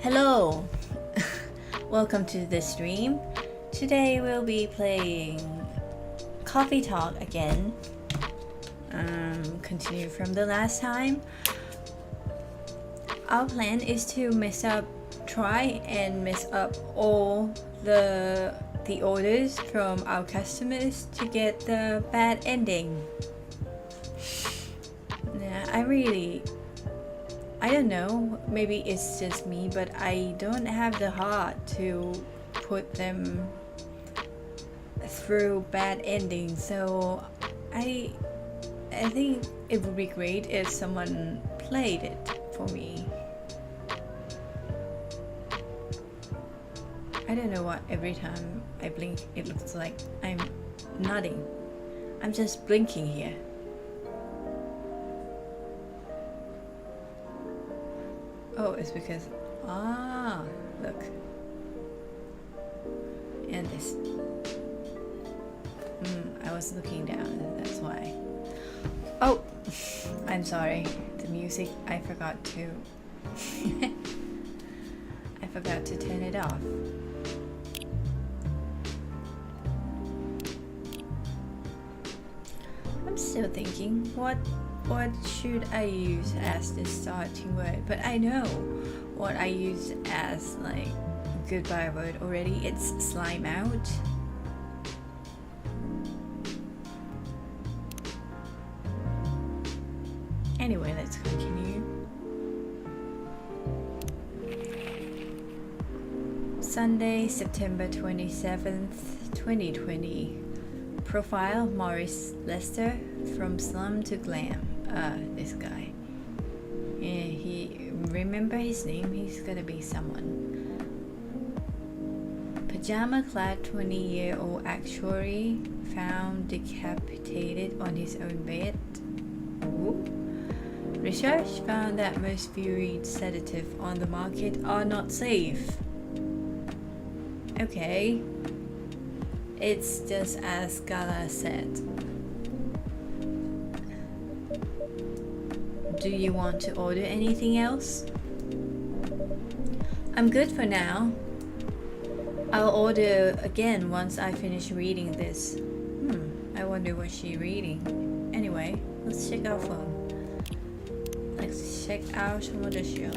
Hello! Welcome to the stream. Today we'll be playing Coffee Talk again. Continue from the last time. Our plan is to try and mess up all the orders from our customers to get the bad ending. I don't know, maybe it's just me, but I don't have the heart to put them through bad endings, so I think it would be great if someone played it for me. I don't know what, every time I blink it looks like I'm nodding. I'm just blinking here. Oh, it's because, look. And this. I was looking down, that's why. Oh, I'm sorry. The music, I forgot to turn it off. I'm still thinking, what should I use as the starting word? But I know what I use as like goodbye word already. It's slime out. Anyway, let's continue. Sunday, September 27th, 2020. Profile Maurice Lester, from slum to glam. This guy. Yeah, he remember his name. He's gonna be someone. Pajama clad 20-year-old actuary found decapitated on his own bed. Ooh. Research found that most fury sedatives on the market are not safe. Okay. It's just as Gala said. Do you want to order anything else? I'm good for now. I'll order again once I finish reading this. I wonder what she's reading. Anyway, let's check our phone. Let's check out some of the show.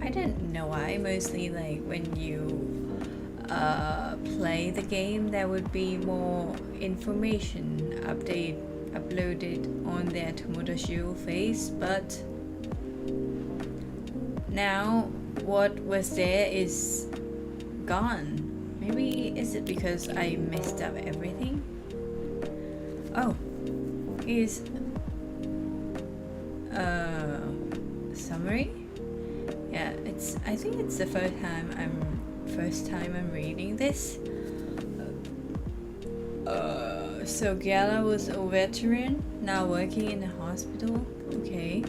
I don't know why. Mostly like when you play the game, there would be more information uploaded on their Tomodachi face, but now what was there is gone. Maybe is it because I messed up everything? Oh, here's summary. Yeah, I think it's the first time I'm reading this. So Gala was a veteran, now working in a hospital. Okay.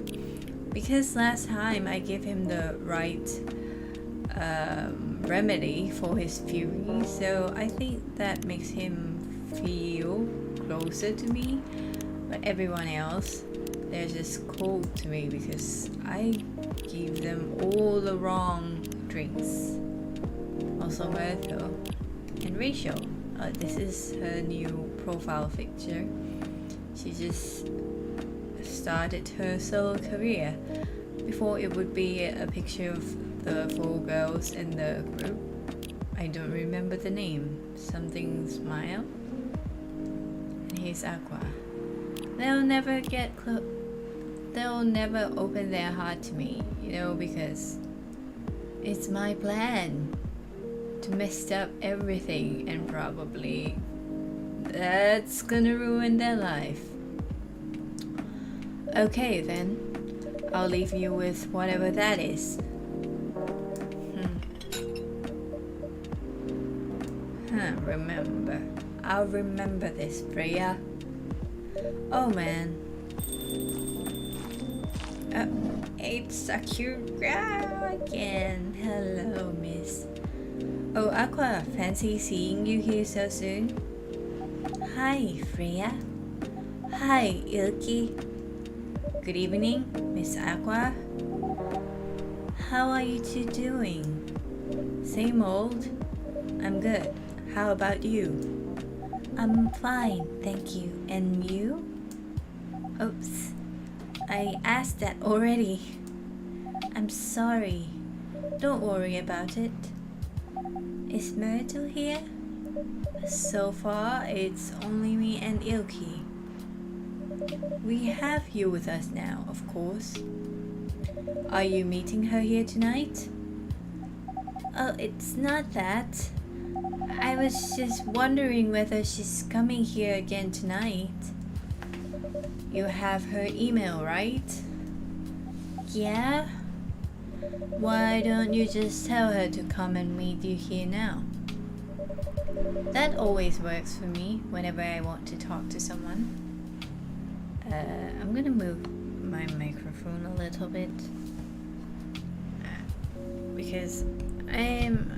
Because last time I gave him the right remedy for his fury, so I think that makes him feel closer to me. But everyone else, they're just cold to me because I give them all the wrong drinks. Also Myrtle and Rachel. This is her new profile picture. She just started her solo career. Before it would be a picture of the 4 girls in the group. I don't remember the name. Something Smile. And here's Aqua. They'll never open their heart to me, because it's my plan to mess up everything, and probably that's gonna ruin their life. Okay then, I'll leave you with whatever that is. I'll remember this, Freya. Oh man. It's a cute girl again. Hello, miss. Oh, Aqua, fancy seeing you here so soon. Hi, Freya. Hi, iLki. Good evening, Miss Aqua. How are you two doing? Same old? I'm good. How about you? I'm fine, thank you. And you? Oops. I asked that already. I'm sorry. Don't worry about it. Is Myrtle here? So far, it's only me and iLki. We have you with us now, of course. Are you meeting her here tonight? Oh, it's not that. I was just wondering whether she's coming here again tonight. You have her email, right? Yeah? Why don't you just tell her to come and meet you here now? That always works for me whenever I want to talk to someone. I'm gonna move my microphone a little bit because I'm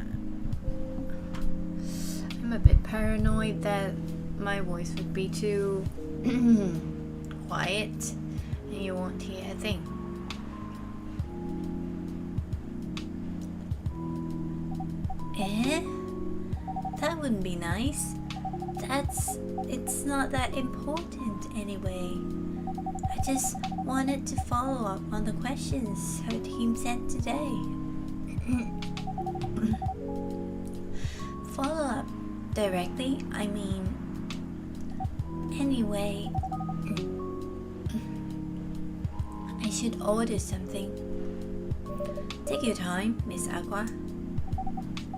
a bit paranoid that my voice would be too quiet and you won't hear a thing. That wouldn't be nice. It's not that important anyway. I just wanted to follow up on the questions her team sent today. Follow up directly? I mean, anyway, I should order something. Take your time, Miss Aqua.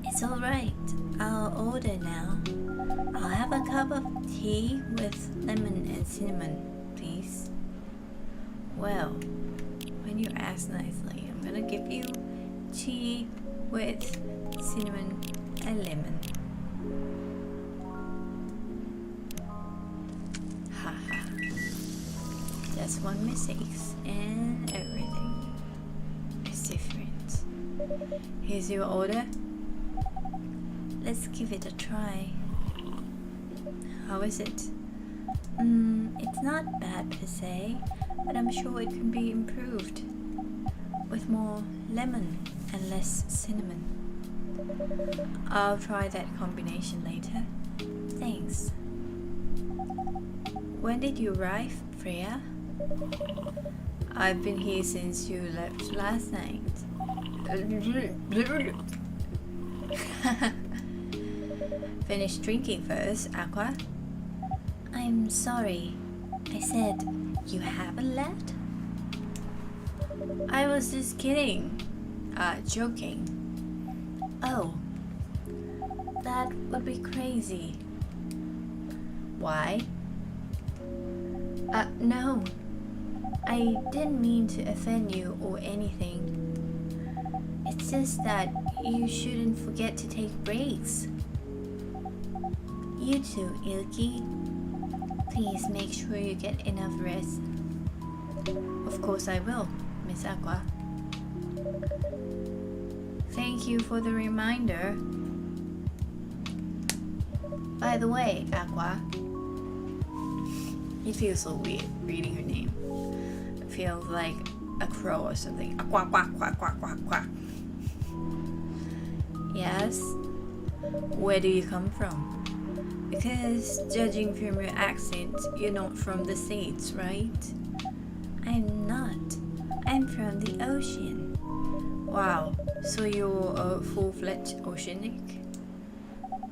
It's alright. I'll order now. I'll have a cup of tea with lemon and cinnamon, please. Well, when you ask nicely, I'm gonna give you tea with cinnamon and lemon. Haha. Just one mistakes and everything is different. Here's your order. Let's give it a try. How is it? It's not bad per se, but I'm sure it can be improved with more lemon and less cinnamon. I'll try that combination later. Thanks. When did you arrive, Freya? I've been here since you left last night. Finish drinking first, Aqua. I'm sorry. I said you haven't left? I was just kidding. Joking. Oh. That would be crazy. Why? No. I didn't mean to offend you or anything. It's just that you shouldn't forget to take breaks. You too, iLki. Please make sure you get enough rest. Of course I will, Miss Aqua. Thank you for the reminder. By the way, Aqua. It feels so weird reading her name. It feels like a crow or something. Aqua, quack, quack, quack, quack, quack. Yes? Where do you come from? Because judging from your accent, you're not from the States, right? I'm not. I'm from the ocean. Wow, so you're a full-fledged oceanic?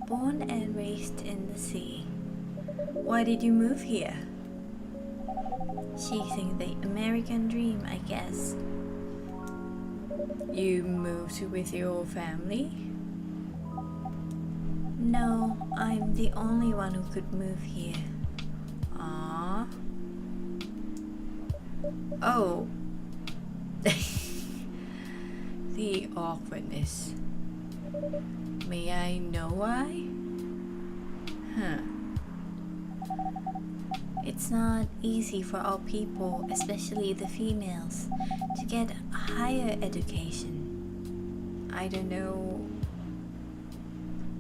Born and raised in the sea. Why did you move here? Chasing the American dream, I guess. You moved with your family? No, I'm the only one who could move here. Ah. Oh. The awkwardness. May I know why? Huh. It's not easy for all people, especially the females, to get a higher education. I don't know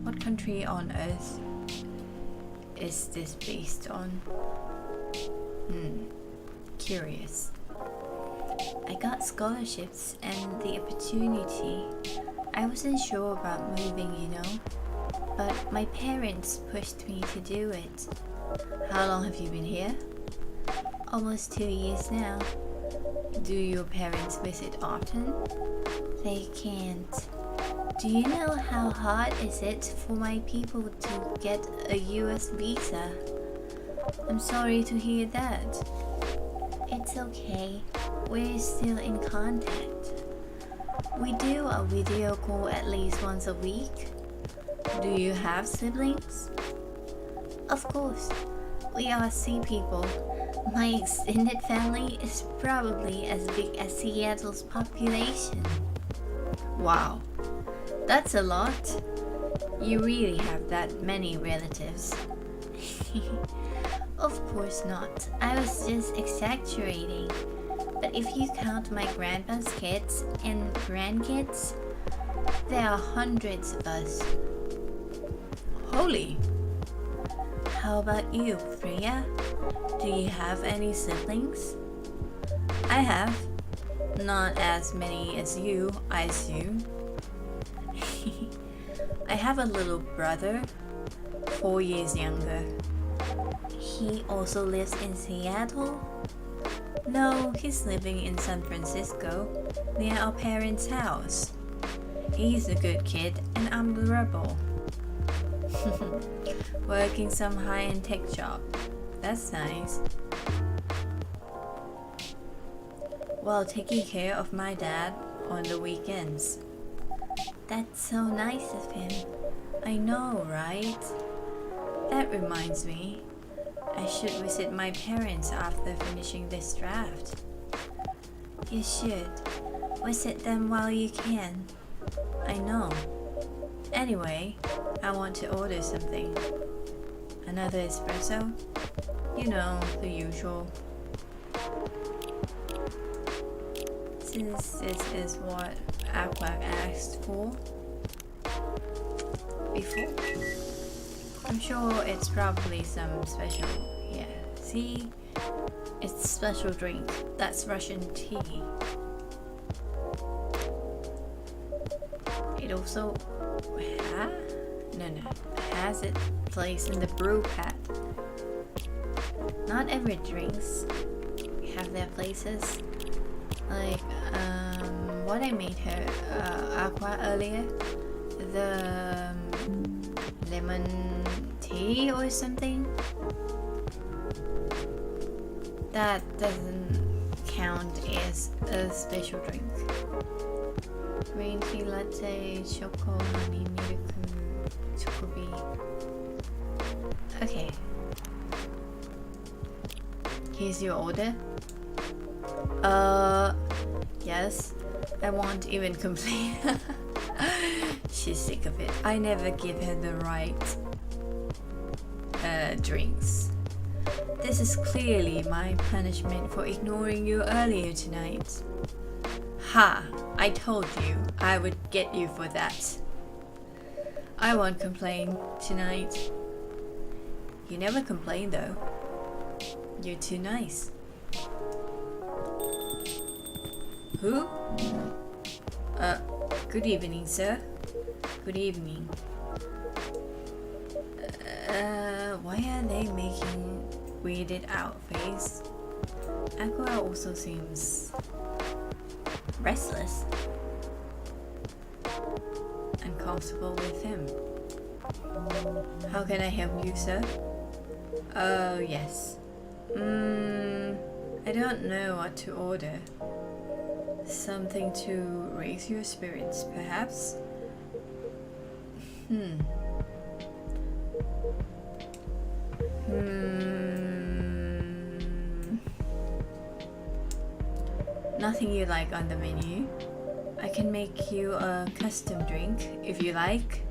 what country on earth is this based on. Curious. I got scholarships and the opportunity. I wasn't sure about moving, but my parents pushed me to do it. How long have you been here? Almost 2 years now. Do your parents visit often? They can't. Do you know how hard is it for my people to get a US visa? I'm sorry to hear that. It's okay. We're still in contact. We do a video call at least once a week. Do you have siblings? Of course. We all see people. My extended family is probably as big as Seattle's population. Wow, that's a lot. You really have that many relatives. Of course not. I was just exaggerating. But if you count my grandpa's kids and grandkids, there are hundreds of us. Holy! How about you, Freya? Do you have any siblings? I have. Not as many as you, I assume. I have a little brother, 4 years younger. He also lives in Seattle? No, he's living in San Francisco, near our parents' house. He's a good kid, and I'm the rebel. Working some high-end tech job. That's nice. While taking care of my dad on the weekends. That's so nice of him. I know, right? That reminds me. I should visit my parents after finishing this draft. You should. Visit them while you can. I know. Anyway, I want to order something. Another espresso? You know, the usual. Since this is what Aqua asked for before, I'm sure it's probably some special. Yeah, see? It's special drink. That's Russian tea. It also has its place in the brew pad. Not every drinks have their places. Like what I made her Aqua earlier, the lemon tea or something. That doesn't count as a special drink. Green tea latte, choco, honey, milk, chocobi. Okay. Here's your order. Yes. I won't even complain. She's sick of it. I never give her the right drinks. This is clearly my punishment for ignoring you earlier tonight. Ha! I told you I would get you for that. I won't complain tonight. You never complain though. You're too nice. Who? Good evening, sir. Good evening. Why are they making weirded out face? Aqua also seems restless. Uncomfortable with him. How can I help you, sir? Oh, yes. I don't know what to order. Something to raise your spirits, perhaps? Nothing you like on the menu. I can make you a custom drink if you like.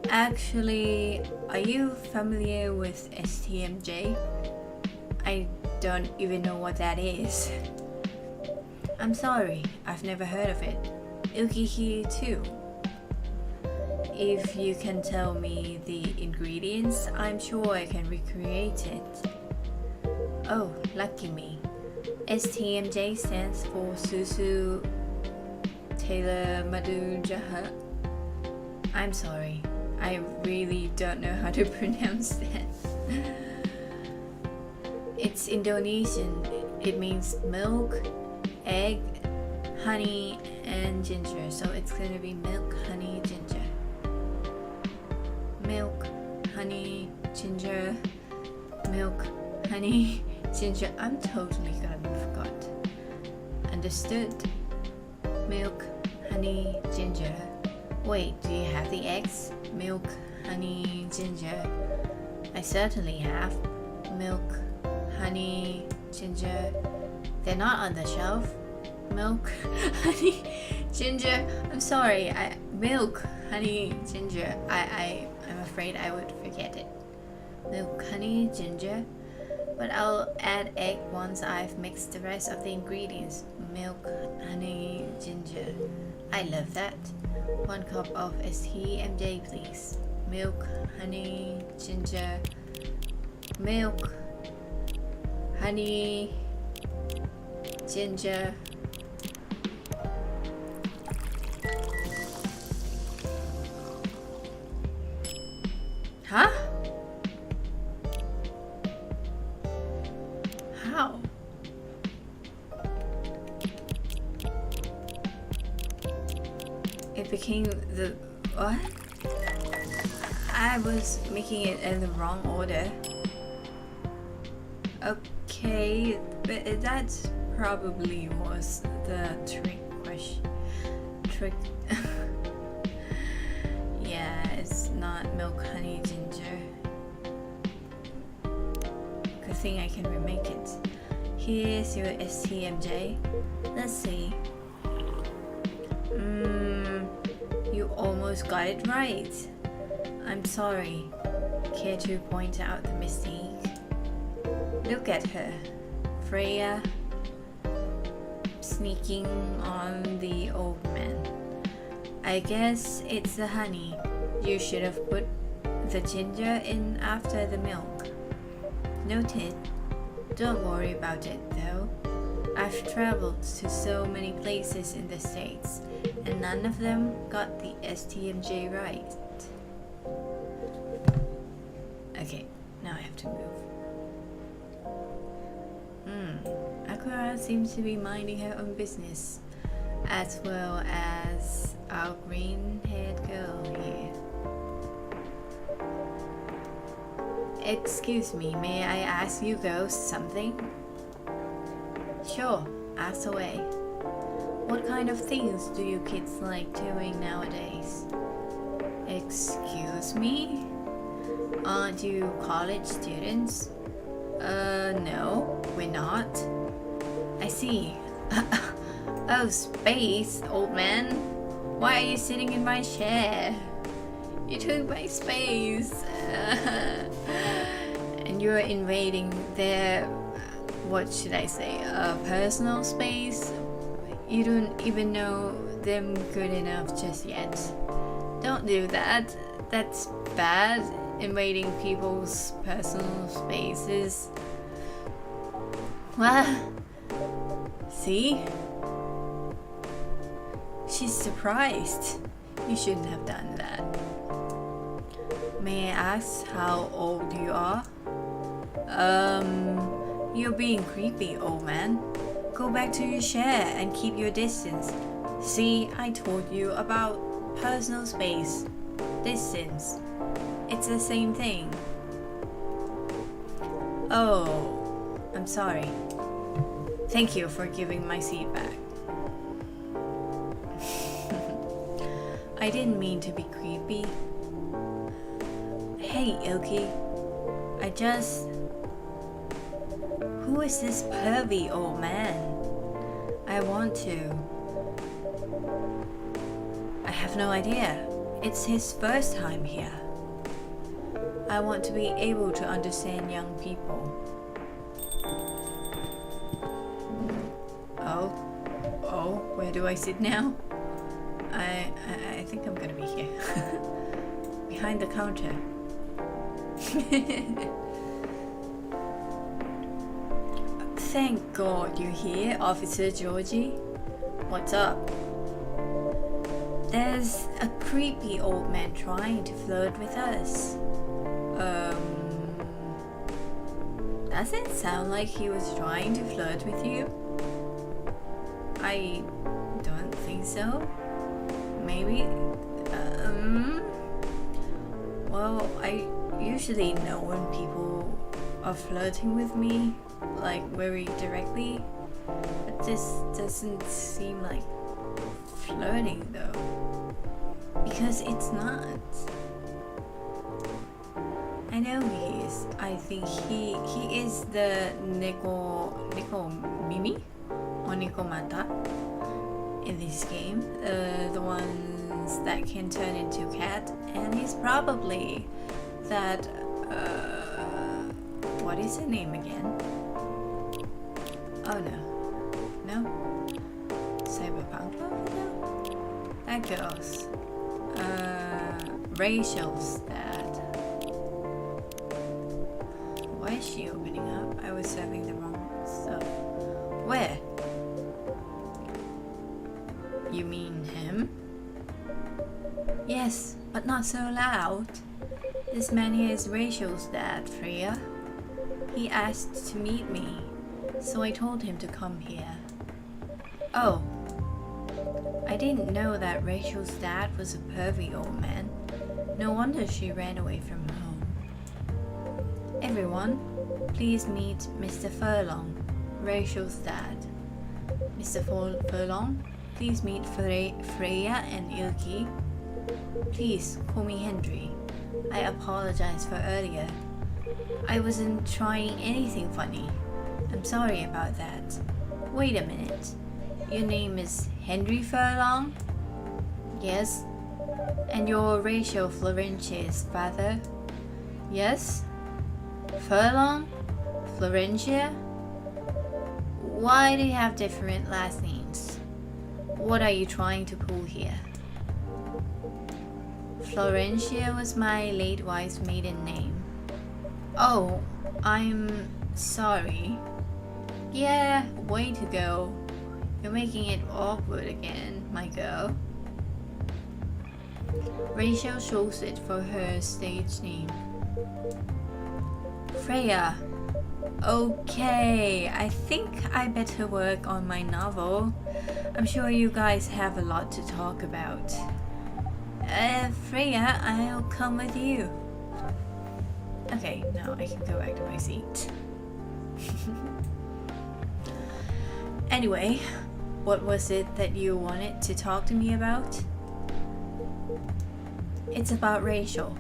Actually, are you familiar with STMJ? I don't even know what that is. I'm sorry, I've never heard of it. iLki here too. If you can tell me the ingredients, I'm sure I can recreate it. Oh, lucky me. STMJ stands for Susu Taylor Madu Jaha. I'm sorry, I really don't know how to pronounce that. It's Indonesian. It means milk, egg, honey, and ginger. So it's gonna be milk, honey, ginger. Milk, honey, ginger. Milk, honey, ginger. I'm totally gonna forgot. Understood. Milk, honey, ginger. Wait, do you have the eggs? Milk, honey, ginger. I certainly have. Milk, honey, ginger. They're not on the shelf. Milk, honey, ginger. I'm sorry. Milk, honey, ginger. I'm afraid I would forget it. Milk, honey, ginger. But I'll add egg once I've mixed the rest of the ingredients. Milk, honey, ginger. I love that. 1 cup of STMJ, please. Milk, honey, ginger. Milk, honey, ginger. Huh? How? It became the what? I was making it in the wrong order. Okay, but that probably was the trick question. Yeah, it's not milk, honey, ginger. Good thing I can remake it. Here's your STMJ. Let's see. You almost got it right. I'm sorry. Care to point out the mistake? Look at her, Freya, sneaking on the old man. I guess it's the honey. You should have put the ginger in after the milk. Noted. Don't worry about it though. I've traveled to so many places in the States, and none of them got the STMJ right. Okay, now I have to move. Akira seems to be minding her own business, as well as our green-haired girl here. Excuse me, may I ask you girls something? Sure, ask away. What kind of things do you kids like doing nowadays? Excuse me? Aren't you college students? No, we're not. I see. Oh, space, old man. Why are you sitting in my chair? You took my space. And you're invading their, what should I say, personal space? You don't even know them good enough just yet. Don't do that. That's bad. Invading people's personal spaces. Well, see? She's surprised. You shouldn't have done that. May I ask how old you are? You're being creepy, old man. Go back to your chair and keep your distance. See, I told you about personal space. Distance. It's the same thing. Oh, I'm sorry. Thank you for giving my seat back. I didn't mean to be creepy. Hey, iLki. Who is this pervy old man? I have no idea. It's his first time here. I want to be able to understand young people. Oh, where do I sit now? I think I'm gonna be here. Behind the counter. thank God you're here, Officer Georgie. What's up? There's a creepy old man trying to flirt with us. Does it sound like he was trying to flirt with you? I don't think so. Maybe. Well, I usually know when people are flirting with me, like very directly. But this doesn't seem like flirting though. Because it's not. I know he is. I think he is the Neko Mimi or Nekomata in this game. The ones that can turn into cat, and he's probably that what is her name again? Oh no. Cyberpunk? No. That girl's Rachel's dad. Why is she opening up? I was serving the wrong stuff. Where? You mean him? Yes, but not so loud. This man here is Rachel's dad, Freya. He asked to meet me, so I told him to come here. Oh. I didn't know that Rachel's dad was a pervy old man. No wonder she ran away from home. Everyone, please meet Mr. Furlong, Rachel's dad. Mr. Furlong, please meet Freya and iLki. Please call me Henry. I apologize for earlier. I wasn't trying anything funny. I'm sorry about that. Wait a minute. Your name is Henry Furlong? Yes. And you're Rachel Florentia's father? Yes. Furlong? Florentia? Why do you have different last names? What are you trying to pull here? Florentia was my late wife's maiden name. Oh, I'm sorry. Yeah, way to go. You're making it awkward again, my girl. Rachel chose it for her stage name. Freya. Okay, I think I better work on my novel. I'm sure you guys have a lot to talk about. Freya, I'll come with you. Okay, now I can go back to my seat. Anyway, what was it that you wanted to talk to me about? It's about Rachel.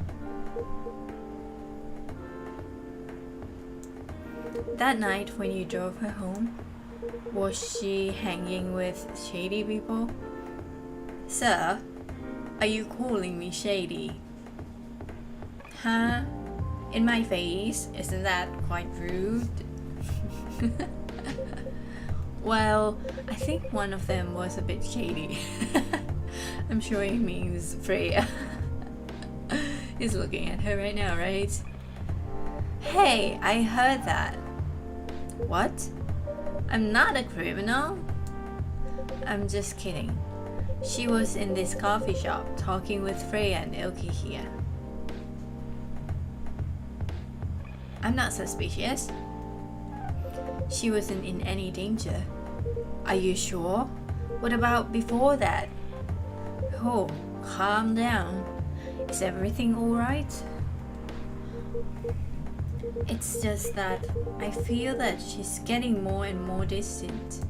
That night when you drove her home, was she hanging with shady people? Sir, are you calling me shady? Huh? In my face? Isn't that quite rude? Well, I think one of them was a bit shady. I'm sure he means Freya. He's looking at her right now, right? Hey, I heard that. What? I'm not a criminal. I'm just kidding. She was in this coffee shop talking with Freya and iLki here. I'm not suspicious. She wasn't in any danger. Are you sure? What about before that? Oh, calm down. Is everything alright? It's just that I feel that she's getting more and more distant.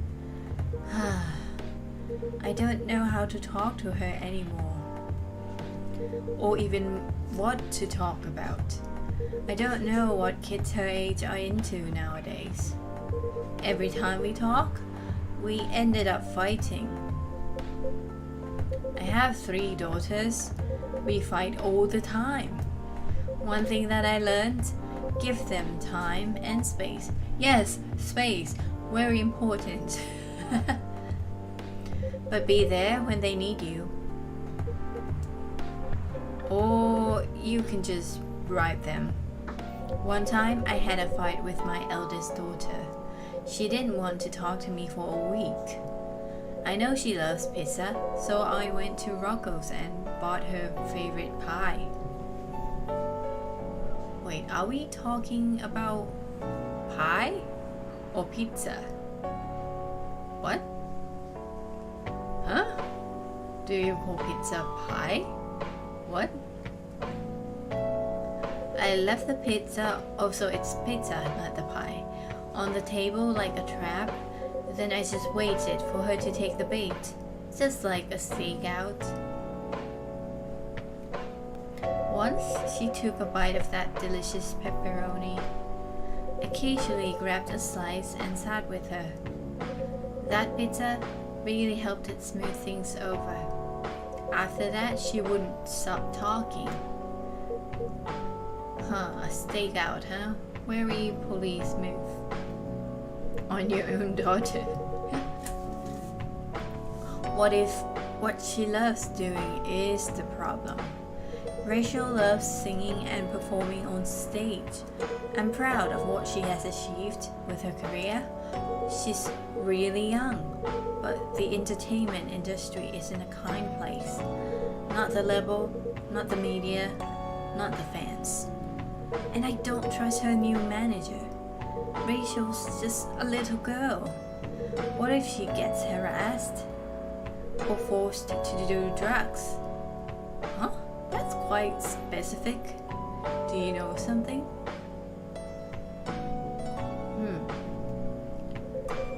I don't know how to talk to her anymore. Or even what to talk about. I don't know what kids her age are into nowadays. Every time we talk, we ended up fighting. I have 3 daughters. We fight all the time. One thing that I learned, give them time and space. Yes, space, very important. But be there when they need you. Or you can just bribe them. One time I had a fight with my eldest daughter. She didn't want to talk to me for a week. I know she loves pizza, so I went to Rocco's and bought her favorite pie. Wait, are we talking about pie or pizza? What? Huh? Do you call pizza pie? What? I left the pizza, so it's pizza, not the pie, on the table like a trap. Then I just waited for her to take the bait, just like a stakeout. Once she took a bite of that delicious pepperoni. Occasionally grabbed a slice and sat with her. That pizza really helped it smooth things over. After that, she wouldn't stop talking. A stakeout, huh? Very police move. On your own daughter. What if what she loves doing is the problem? Rachel loves singing and performing on stage. I'm proud of what she has achieved with her career. She's really young, but the entertainment industry isn't a kind place. Not the label, not the media, not the fans. And I don't trust her new manager. Rachel's just a little girl. What if she gets harassed or forced to do drugs? Huh? That's quite specific. Do you know something?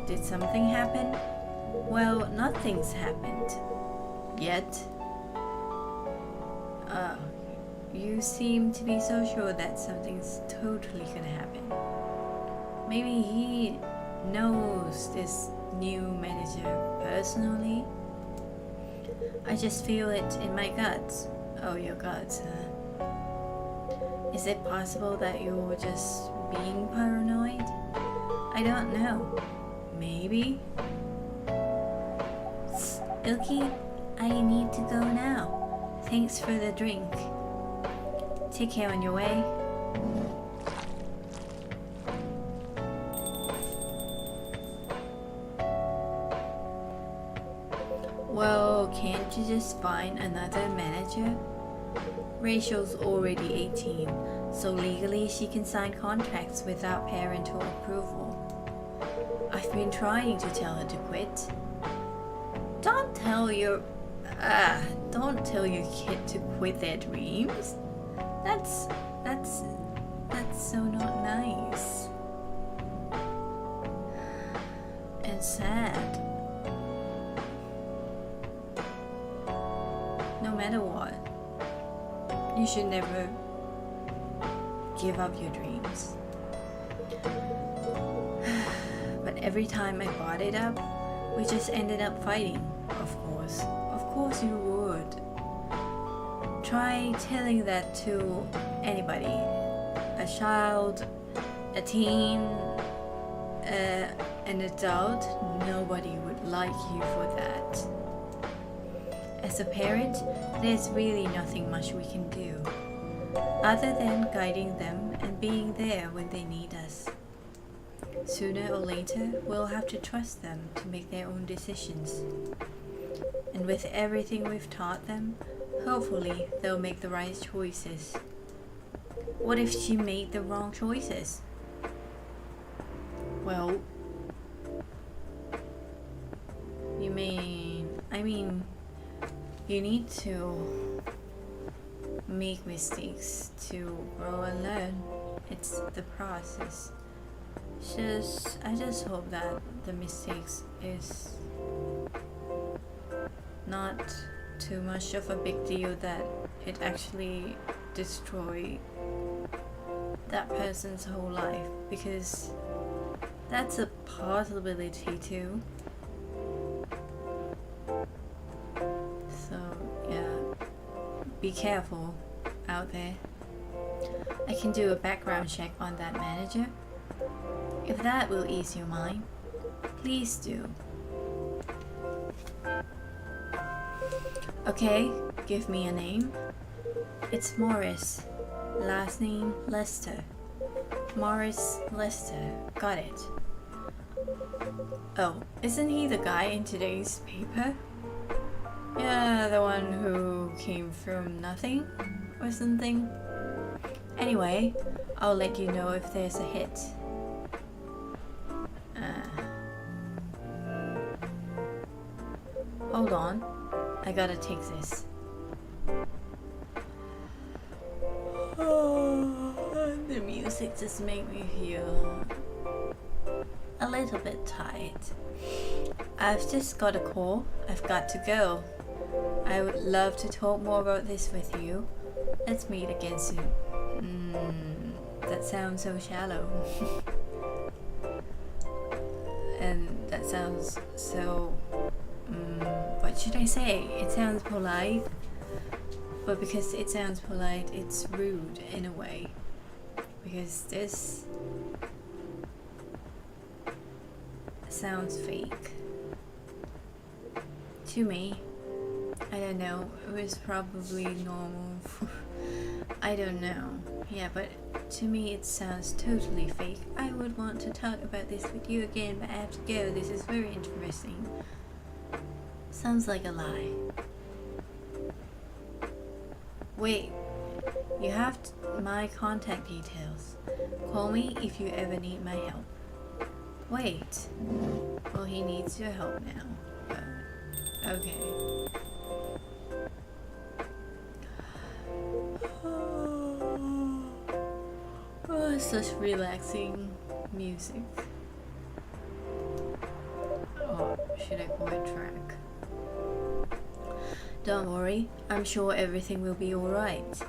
Did something happen? Well, nothing's happened. Yet. You seem to be so sure that something's totally gonna happen. Maybe he knows this new manager personally. I just feel it in my guts. Oh, your guts, huh? Is it possible that you're just being paranoid? I don't know. Maybe? iLki, I need to go now. Thanks for the drink. Take care on your way. Well, can't you just find another manager? Rachel's already 18, so legally she can sign contracts without parental approval. I've been trying to tell her to quit. Don't tell your kid to quit their dreams. That's so not nice. And sad. No matter what, you should never give up your dreams. But every time I brought it up, we just ended up fighting. Of course you would. Try telling that to anybody. A child, a teen, an adult. Nobody would like you for that. As a parent, there's really nothing much we can do, other than guiding them and being there when they need us. Sooner or later, we'll have to trust them to make their own decisions. And with everything we've taught them, hopefully they'll make the right choices. What if she made the wrong choices? Well, you need to make mistakes to grow and learn. It's the process. I just hope that the mistakes is not too much of a big deal that it actually destroy that person's whole life, because that's a possibility too. So yeah, be careful out there. I can do a background check on that manager. If that will ease your mind, please do. Okay, give me a name. It's Morris. Last name Lester. Morris Lester. Got it. Oh, isn't he the guy in today's paper? Yeah, the one who came from nothing or something. Anyway, I'll let you know if there's a hit. Hold on, I gotta take this. The music just made me feel a little bit tired. I've just got a call. I've got to go. I would love to talk more about this with you. Let's meet again soon. That sounds so shallow. And that sounds so... what should I say? It sounds polite. But because it sounds polite, it's rude in a way. Because this sounds fake. To me, I don't know, it was probably normal. I don't know. Yeah, but to me it sounds totally fake. I would want to talk about this with you again, but I have to go. This is very interesting. Sounds like a lie. Wait, you have my contact details. Call me if you ever need my help. Wait, well, he needs your help now. But, okay. Oh, such relaxing music. Oh, should I go and track? Don't worry, I'm sure everything will be alright.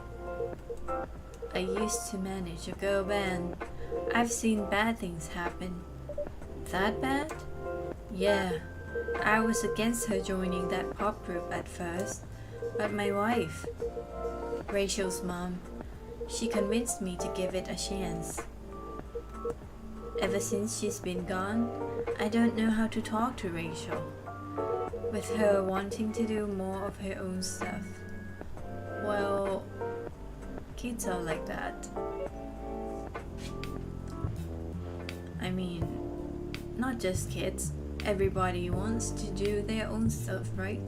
I used to manage a girl band. I've seen bad things happen. That bad? Yeah, I was against her joining that pop group at first, but my wife, Rachel's mom, she convinced me to give it a chance. Ever since she's been gone, I don't know how to talk to Rachel. With her wanting to do more of her own stuff. Well, kids are like that. I mean, not just kids. Everybody wants to do their own stuff, right?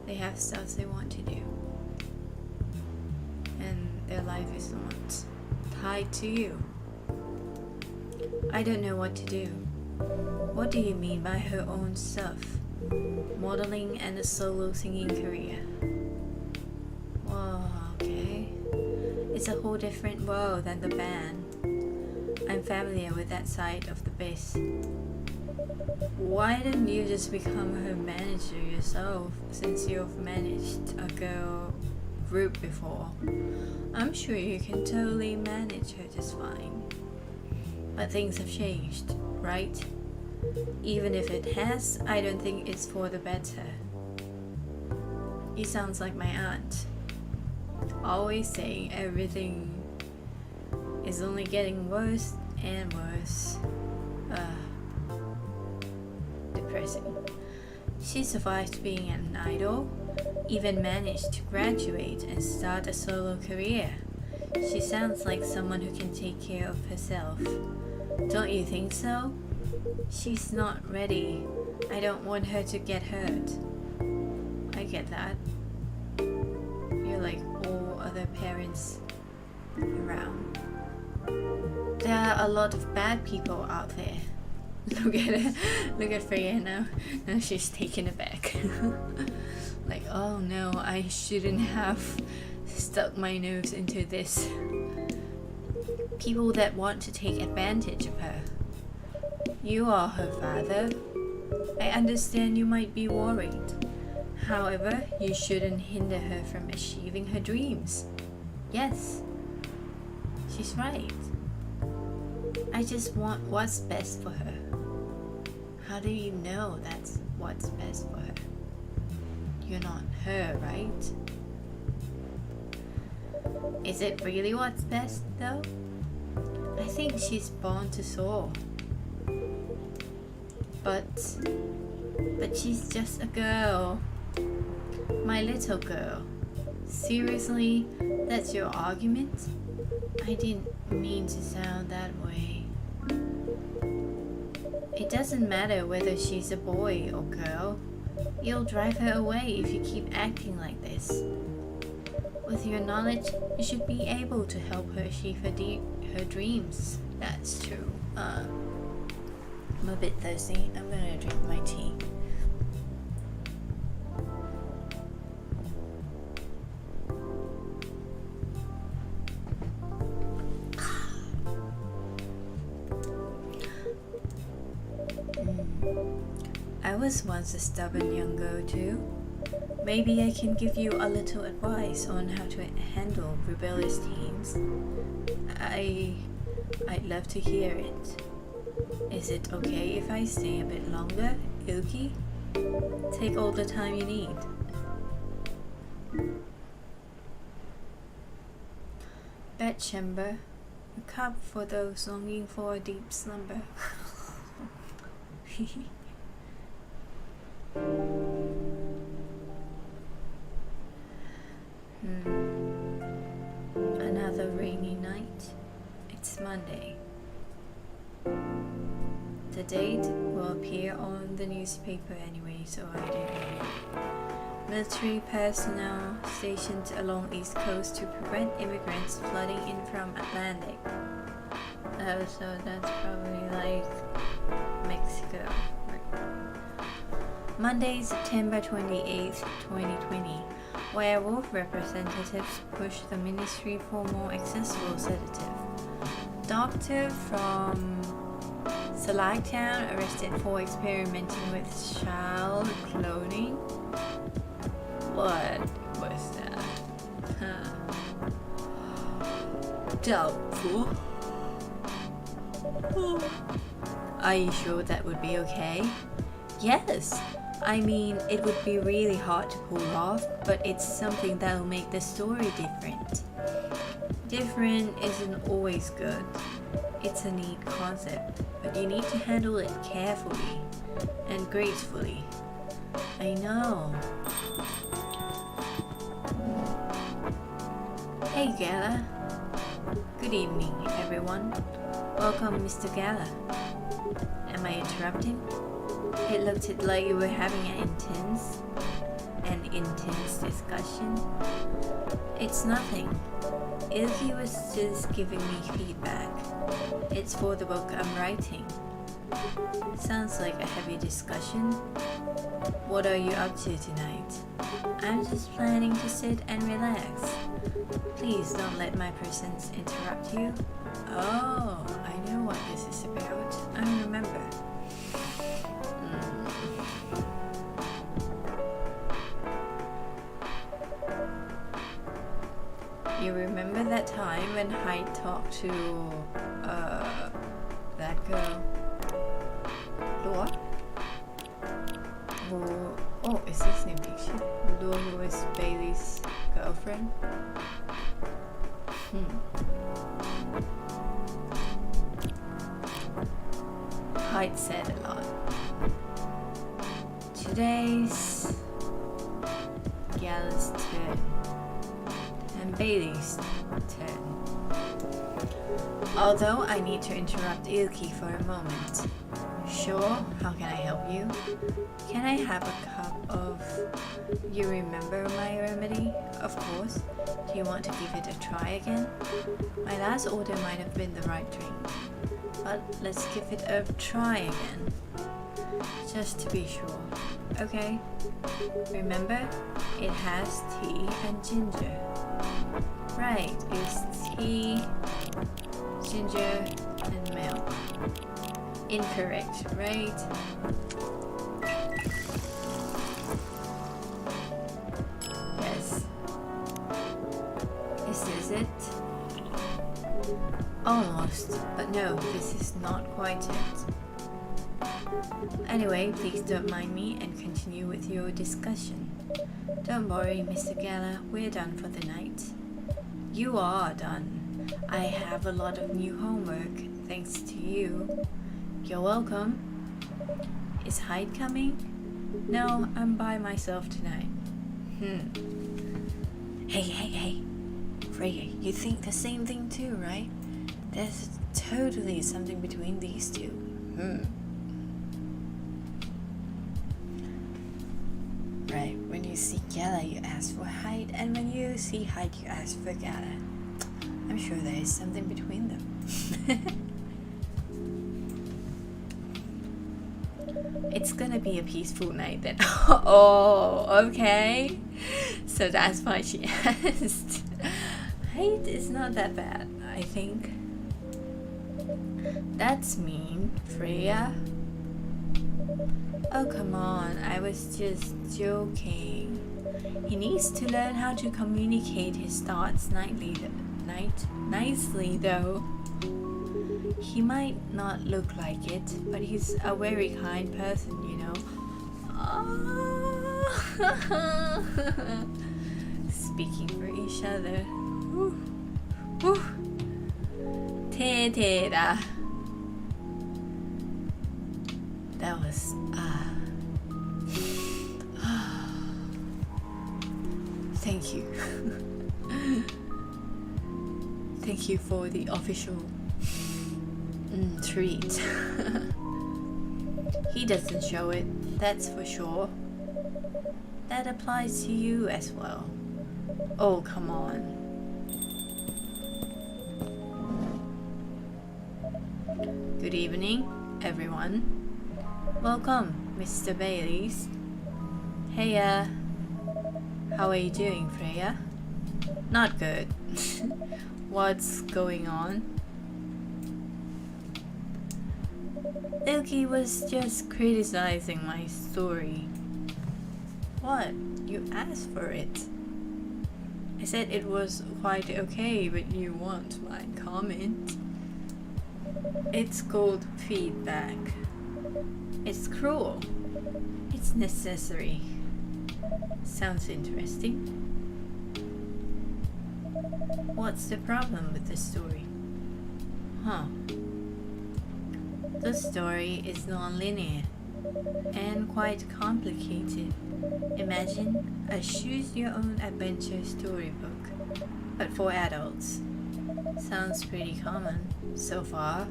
They have stuff they want to do. And their life is not tied to you. I don't know what to do. What do you mean by her own stuff? Modeling and a solo singing career. Whoa, okay. It's a whole different world than the band. I'm familiar with that side of the biz. Why didn't you just become her manager yourself, since you've managed a girl group before? I'm sure you can totally manage her just fine. But things have changed, right? Even if it has, I don't think it's for the better. He sounds like my aunt. Always saying everything is only getting worse and worse. Depressing. She survived being an idol, even managed to graduate and start a solo career. She sounds like someone who can take care of herself. Don't you think so? She's not ready. I don't want her to get hurt. I get that. You're like all other parents around. There are a lot of bad people out there. Look at her. Look at Freya now. Now she's taken aback. Like, oh no, I shouldn't have stuck my nose into this. People that want to take advantage of her. You are her father. I understand you might be worried. However, you shouldn't hinder her from achieving her dreams. Yes, she's right. I just want what's best for her. How do you know that's what's best for her? You're not her, right? Is it really what's best, though? I think she's born to soar. But she's just a girl. My little girl. Seriously, that's your argument? I didn't mean to sound that way. It doesn't matter whether she's a boy or girl. You'll drive her away if you keep acting like this. With your knowledge, you should be able to help her achieve her dreams. That's true. I'm a bit thirsty. I'm gonna drink my tea. I was once a stubborn young girl too. Maybe I can give you a little advice on how to handle rebellious teens. I'd love to hear it. Is it okay if I stay a bit longer, iLki? Take all the time you need. Bedchamber, a cup for those longing for a deep slumber. Another rainy night. It's Monday. The date will appear on the newspaper anyway, so I didn't read it. Military personnel stationed along East Coast to prevent immigrants flooding in from Atlantic. Oh, so that's probably like Mexico. Monday, September 28th, 2020. Werewolf representatives push the ministry for more accessible sedative. Doctor from Selagtown arrested for experimenting with child cloning. What was that? Doubtful. Are you sure that would be okay? Yes. I mean, it would be really hard to pull off, but it's something that'll make the story different. Different isn't always good. It's a neat concept, but you need to handle it carefully and gracefully. I know. Hey Gala. Good evening, everyone. Welcome, Mr. Gala. Am I interrupting? It looked like you were having an intense discussion. It's nothing. iLki was just giving me feedback. It's for the book I'm writing. Sounds like a heavy discussion. What are you up to tonight? I'm just planning to sit and relax. Please don't let my presence interrupt you. Oh, I know what this is about. I remember. You remember that time when Hyde talked to that girl, Laura? Is this new picture? Laura, who was Bailey's girlfriend? Hyde said a lot. Today's Gala's turn. And Bailey's turn. Although I need to interrupt iLki for a moment. Sure, how can I help you? Can I have a cup of... You remember my remedy? Of course. Do you want to give it a try again? My last order might have been the right drink. But let's give it a try again. Just to be sure. Okay? Remember, it has tea and ginger. Right, it's tea, ginger, and milk. Incorrect, right? Yes. Is this it? Almost, but no, this is not quite it. Anyway, please don't mind me and continue with your discussion. Don't worry, Mr. Gala, we're done for the night. You are done. I have a lot of new homework, thanks to you. You're welcome. Is Hyde coming? No, I'm by myself tonight. Hey. Freya, you think the same thing too, right? There's totally something between these two. see Gala, you ask for height, and when you see height, you ask for Gala. I'm sure there is something between them. It's gonna be a peaceful night then. Oh, okay. So that's why she asked. Height is not that bad, I think. That's mean, Freya. Oh, come on, I was just joking. He needs to learn how to communicate his thoughts nicely though. He might not look like it, but he's a very kind person, you know. Oh. Speaking for each other. Te-te-da. That was thank you. Thank you for the official treat. He doesn't show it, that's for sure. That applies to you as well. Oh, come on. Good evening, everyone. Welcome, Mr. Baileys. Hey, how are you doing, Freya? Not good. What's going on? iLki was just criticizing my story. What? You asked for it. I said it was quite okay, but you want my comment. It's called feedback. It's cruel. It's necessary. Sounds interesting. What's the problem with the story? Huh. The story is non-linear and quite complicated. Imagine a choose-your-own-adventure storybook, but for adults. Sounds pretty common so far.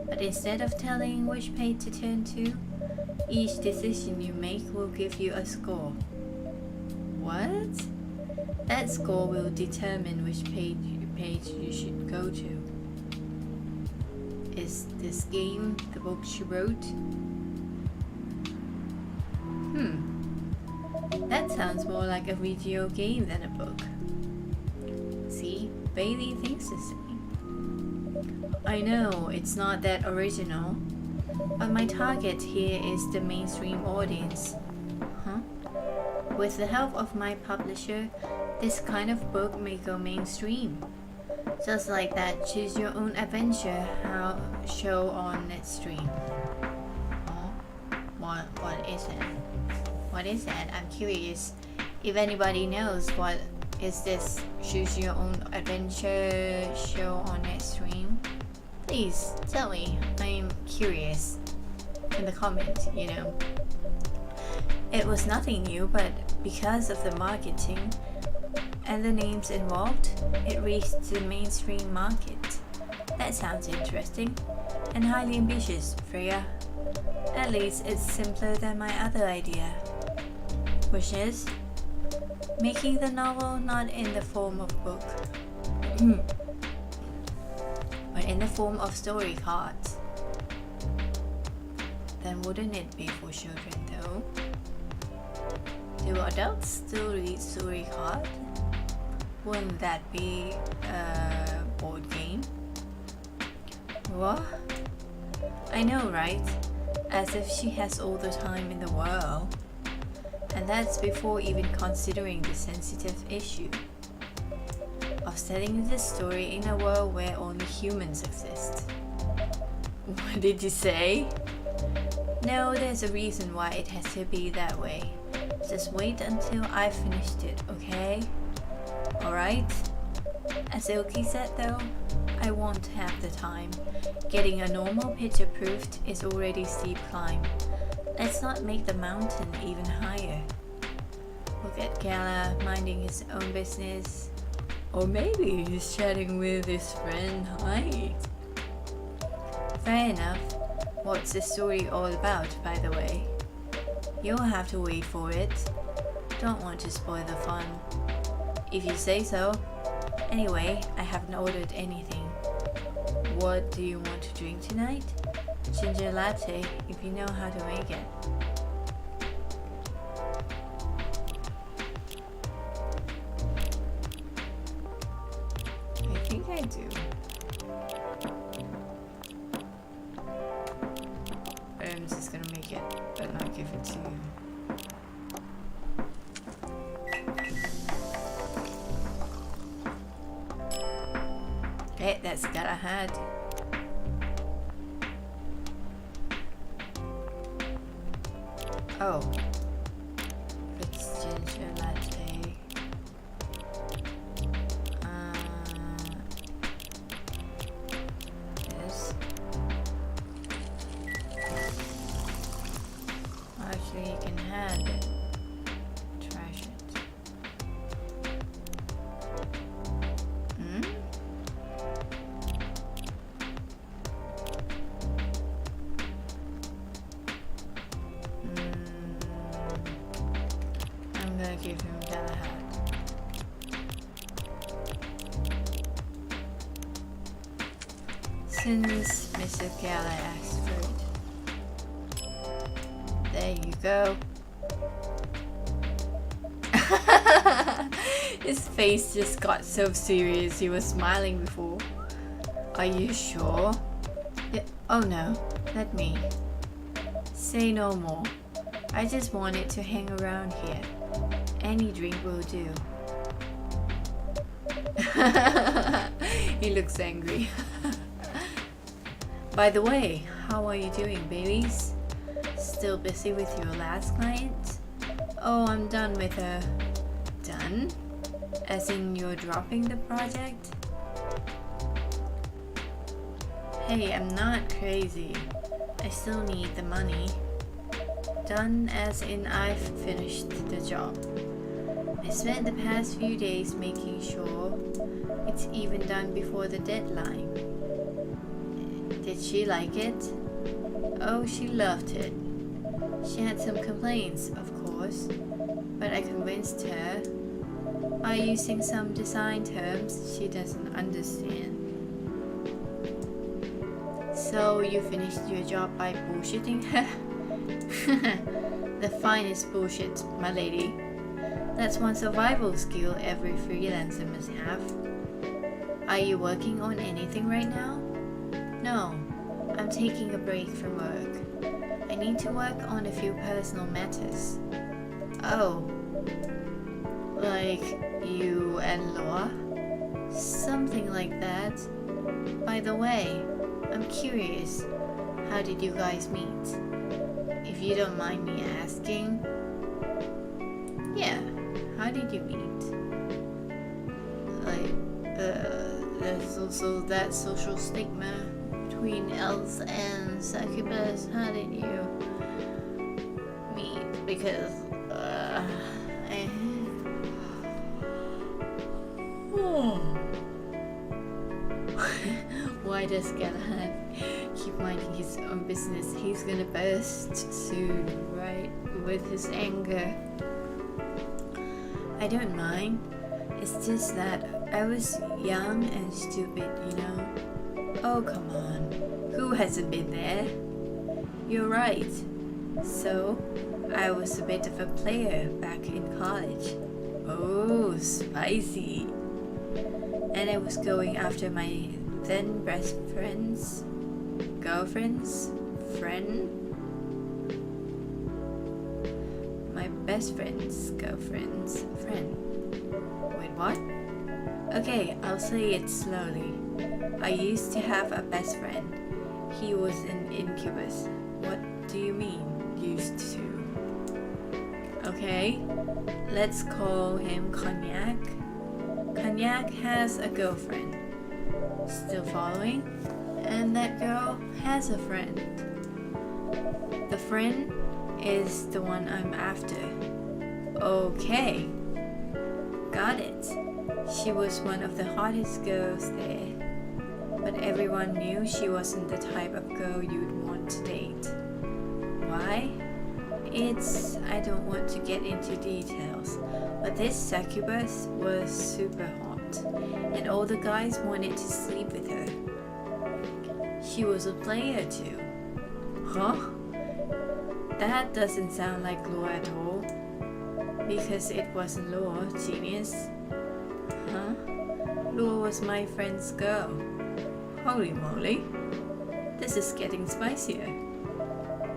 But instead of telling which page to turn to, each decision you make will give you a score. What? That score will determine which page you should go to. Is this game the book she wrote? That sounds more like a video game than a book. See, Bailey thinks the same. I know it's not that original, but my target here is the mainstream audience. Huh? With the help of my publisher, this kind of book may go mainstream. Just like that Choose Your Own Adventure show on Netstream. Oh, what is it? What is that? I'm curious. If anybody knows what is this Choose Your Own Adventure show on Netstream, please tell me. I'm curious. In the comments, you know. It was nothing new, but because of the marketing and the names involved, it reached the mainstream market. That sounds interesting and highly ambitious, Freya. At least it's simpler than my other idea, which is making the novel not in the form of book, but in the form of story cards. Then wouldn't it be for children though? Do adults still read story cards? Wouldn't that be a board game? What? I know, right? As if she has all the time in the world. And that's before even considering the sensitive issue of setting this story in a world where only humans exist. What did you say? No, there's a reason why it has to be that way. Just wait until I've finished it, okay? Alright? As iLki said though, I won't have the time. Getting a normal pitch approved is already steep climb. Let's not make the mountain even higher. Look at Gala minding his own business. Or maybe he's chatting with his friend Hyde. Fair enough. What's the story all about, by the way? You'll have to wait for it. Don't want to spoil the fun. If you say so. Anyway, I haven't ordered anything. What do you want to drink tonight? Ginger latte, if you know how to make it. I think I do. But I'm just gonna make it, but not give it to you. Okay, that's got a hat. Oh, it's ginger latte. Yes. Actually, you can hand it. Trash it. I'm gonna give him that hat. Since Mr. Gala asked for it. There you go. His face just got so serious. He was smiling before. Are you sure? Yeah. Oh no, let me. Say no more. I just wanted to hang around here. Any drink will do. He looks angry. By the way, how are you doing, babies? Still busy with your last client? Oh, I'm done with her. Done? As in you're dropping the project? Hey, I'm not crazy. I still need the money. Done as in I've finished the job. I spent the past few days making sure it's even done before the deadline. Did she like it? Oh, she loved it. She had some complaints, of course, but I convinced her by using some design terms she doesn't understand. So you finished your job by bullshitting her? The finest bullshit, my lady. That's one survival skill every freelancer must have. Are you working on anything right now? No, I'm taking a break from work. I need to work on a few personal matters. Oh, like you and Laura? Something like that. By the way, I'm curious, how did you guys meet? If you don't mind me asking. Yeah, how did you meet? Like, there's also that social stigma between elves and succubus. How did you meet? Because, why does Galahad keep minding his own business? He's gonna burst soon, right? With his anger. I don't mind. It's just that I was young and stupid, you know? Oh, come on. Who hasn't been there? You're right. So, I was a bit of a player back in college. Oh, spicy. And I was going after my then best friend's girlfriend's friend. My best friend's girlfriend's friend. Wait, what? Okay, I'll say it slowly. I used to have a best friend. He was an incubus. What do you mean, used to? Okay, let's call him Cognac. Cognac has a girlfriend. Still following? And that girl has a friend. The friend is the one I'm after. Okay, got it. She was one of the hottest girls there, but everyone knew she wasn't the type of girl you'd want to date. Why? I don't want to get into details, but this succubus was super hot, and all the guys wanted to sleep with her. She was a player too. Huh? That doesn't sound like law at all. Because it wasn't law, genius. Huh? Law was my friend's girl. Holy moly. This is getting spicier.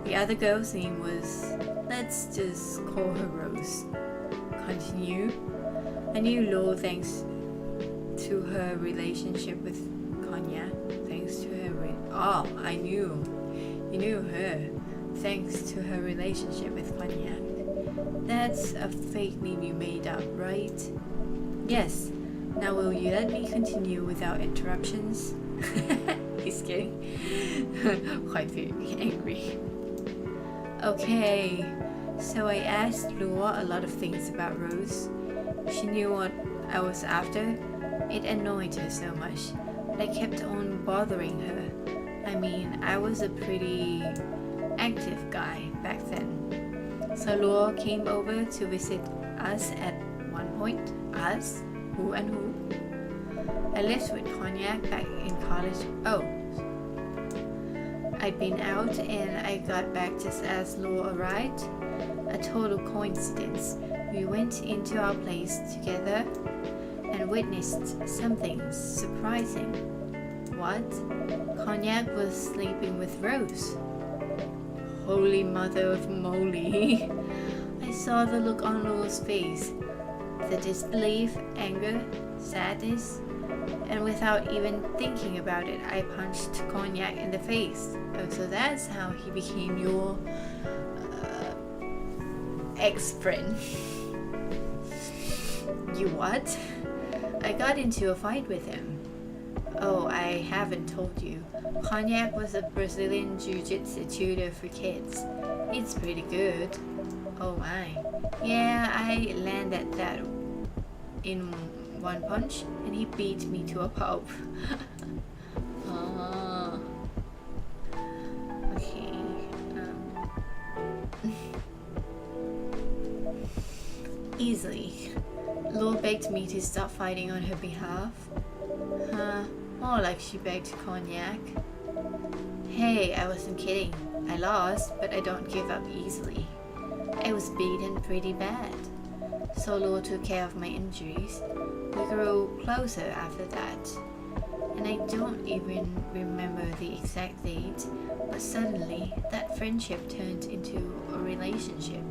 The other girl's name was, let's just call her Rose. Continue. I knew Law thanks to her relationship with Cognac. Thanks to her I knew. You knew her. Thanks to her relationship with Cognac. That's a fake name you made up, right? Yes. Now will you let me continue without interruptions? He's getting quite very angry. Okay, so I asked Laura a lot of things about Rose. She knew what I was after. It annoyed her so much, but I kept on bothering her. I mean, I was a pretty active guy back then. So Laura came over to visit us at one point. Us? Who and who? I lived with Cognac back in college. Oh. I'd been out and I got back just as Laura arrived. A total coincidence. We went into our place together and witnessed something surprising. What? Cognac was sleeping with Rose. Holy mother of moly. I saw the look on Laura's face. The disbelief, anger, sadness, and without even thinking about it, I punched Cognac in the face. Oh, so that's how he became your ex-friend. You what? I got into a fight with him. Oh, I haven't told you. Cognac was a Brazilian jiu-jitsu tutor for kids. It's pretty good. Oh my. Yeah, I landed that in one punch and he beat me to a pulp. Okay. Easily. Law begged me to stop fighting on her behalf. More like she begged Cognac. Hey, I wasn't kidding. I lost, but I don't give up easily. I was beaten pretty bad. So Law took care of my injuries. We grew closer after that. And I don't even remember the exact date, but suddenly that friendship turned into a relationship.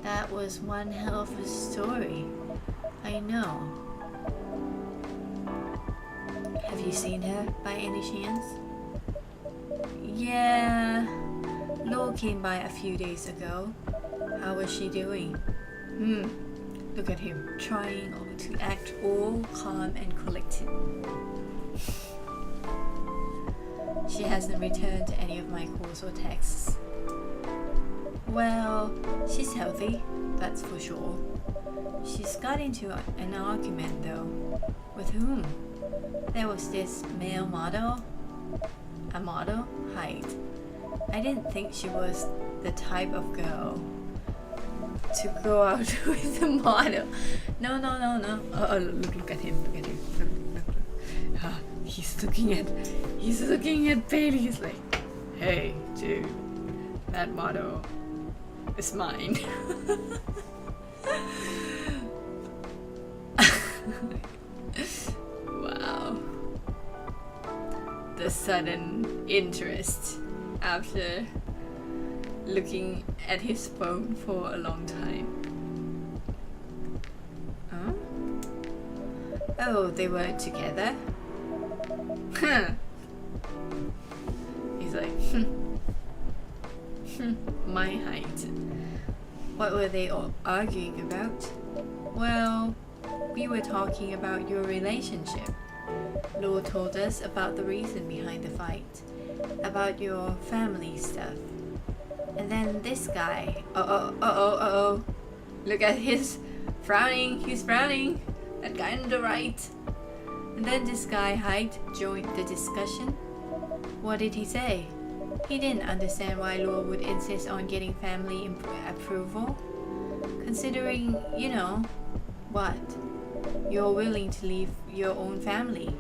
That was one hell of a story. I know. Have you seen her by any chance? Yeah. Law came by a few days ago. How was she doing? Look at him, trying to act all calm and collected. She hasn't returned any of my calls or texts. Well, she's healthy, that's for sure. She's got into an argument though. With whom? There was this male model. A model? Height. I didn't think she was the type of girl to go out with a model. No. Oh, look at him. Look. He's looking at Bailey. He's like, hey, dude, that model is mine. Wow. The sudden interest after looking at his phone for a long time. Huh? Oh, they weren't together? He's like, my height. What were they all arguing about? Well, we were talking about your relationship. Law told us about the reason behind the fight, about your family stuff. And then this guy, look at his frowning, he's frowning, that guy on the right. And then this guy Hyde joined the discussion. What did he say? He didn't understand why Law would insist on getting family approval, considering, what? You're willing to leave your own family.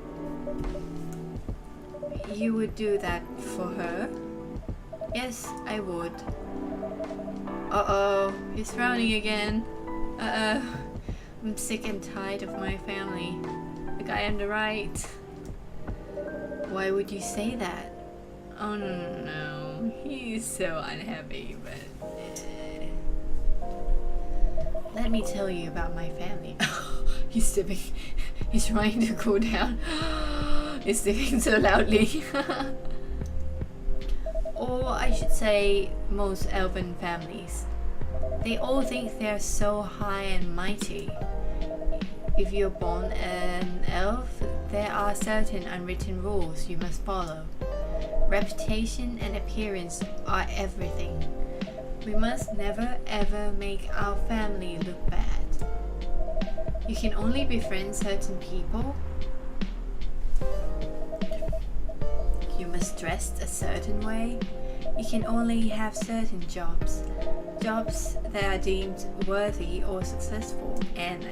You would do that for her? Yes, I would. Uh-oh, he's frowning again. Uh-oh, I'm sick and tired of my family. The guy on the right. Why would you say that? Oh no, he's so unhappy, but... Let me tell you about my family. He's sipping. He's trying to cool down. He's sipping so loudly. Or I should say, most elven families. They all think they're so high and mighty. If you're born an elf, there are certain unwritten rules you must follow. Reputation and appearance are everything. We must never ever make our family look bad. You can only befriend certain people. You must dress a certain way. You can only have certain jobs. Jobs that are deemed worthy or successful. And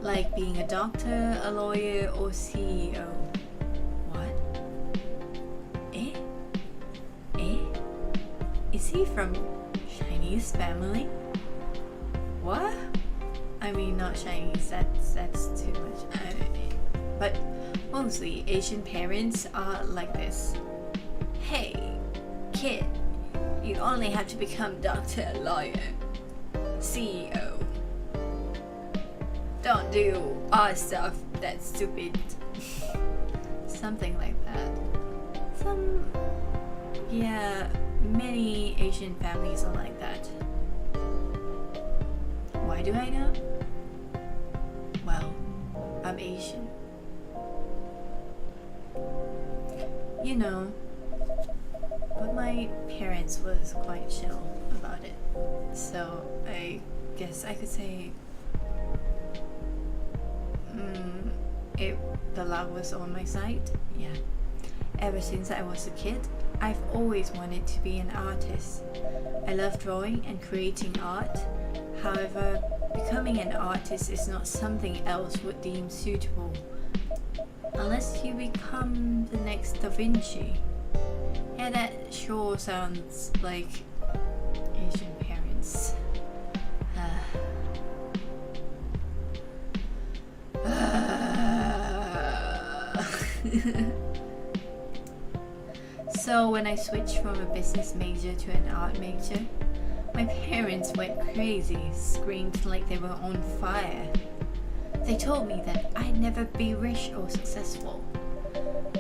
like being a doctor, a lawyer, or CEO. What? Is he from Chinese family? What? Not Chinese, that's too much. But mostly Asian parents are like this. Hey, kid, you only have to become doctor, lawyer, CEO. Don't do odd stuff that's stupid. Something like that. Many Asian families are like that. Why do I know? Well, I'm Asian. But my parents was quite chill about it. So I guess I could say the luck was on my side. Yeah. Ever since I was a kid, I've always wanted to be an artist. I love drawing and creating art. However, becoming an artist is not something else would deem suitable. Unless you become the next Da Vinci. Yeah, that sure sounds like Asian parents. So when I switched from a business major to an art major, my parents went crazy, screamed like they were on fire. They told me that I'd never be rich or successful.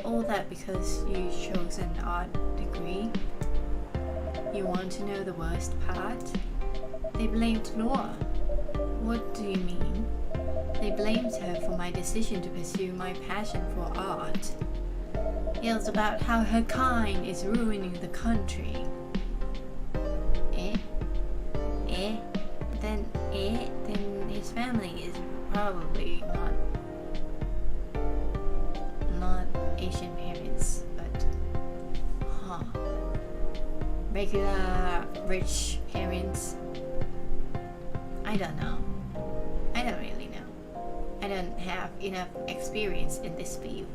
All that because you chose an art degree. You want to know the worst part? They blamed Laura. What do you mean? They blamed her for my decision to pursue my passion for art. Yells about how her kind is ruining the country. Then his family is probably not Asian parents, but regular rich parents. I don't know. I don't really know. I don't have enough experience in this field.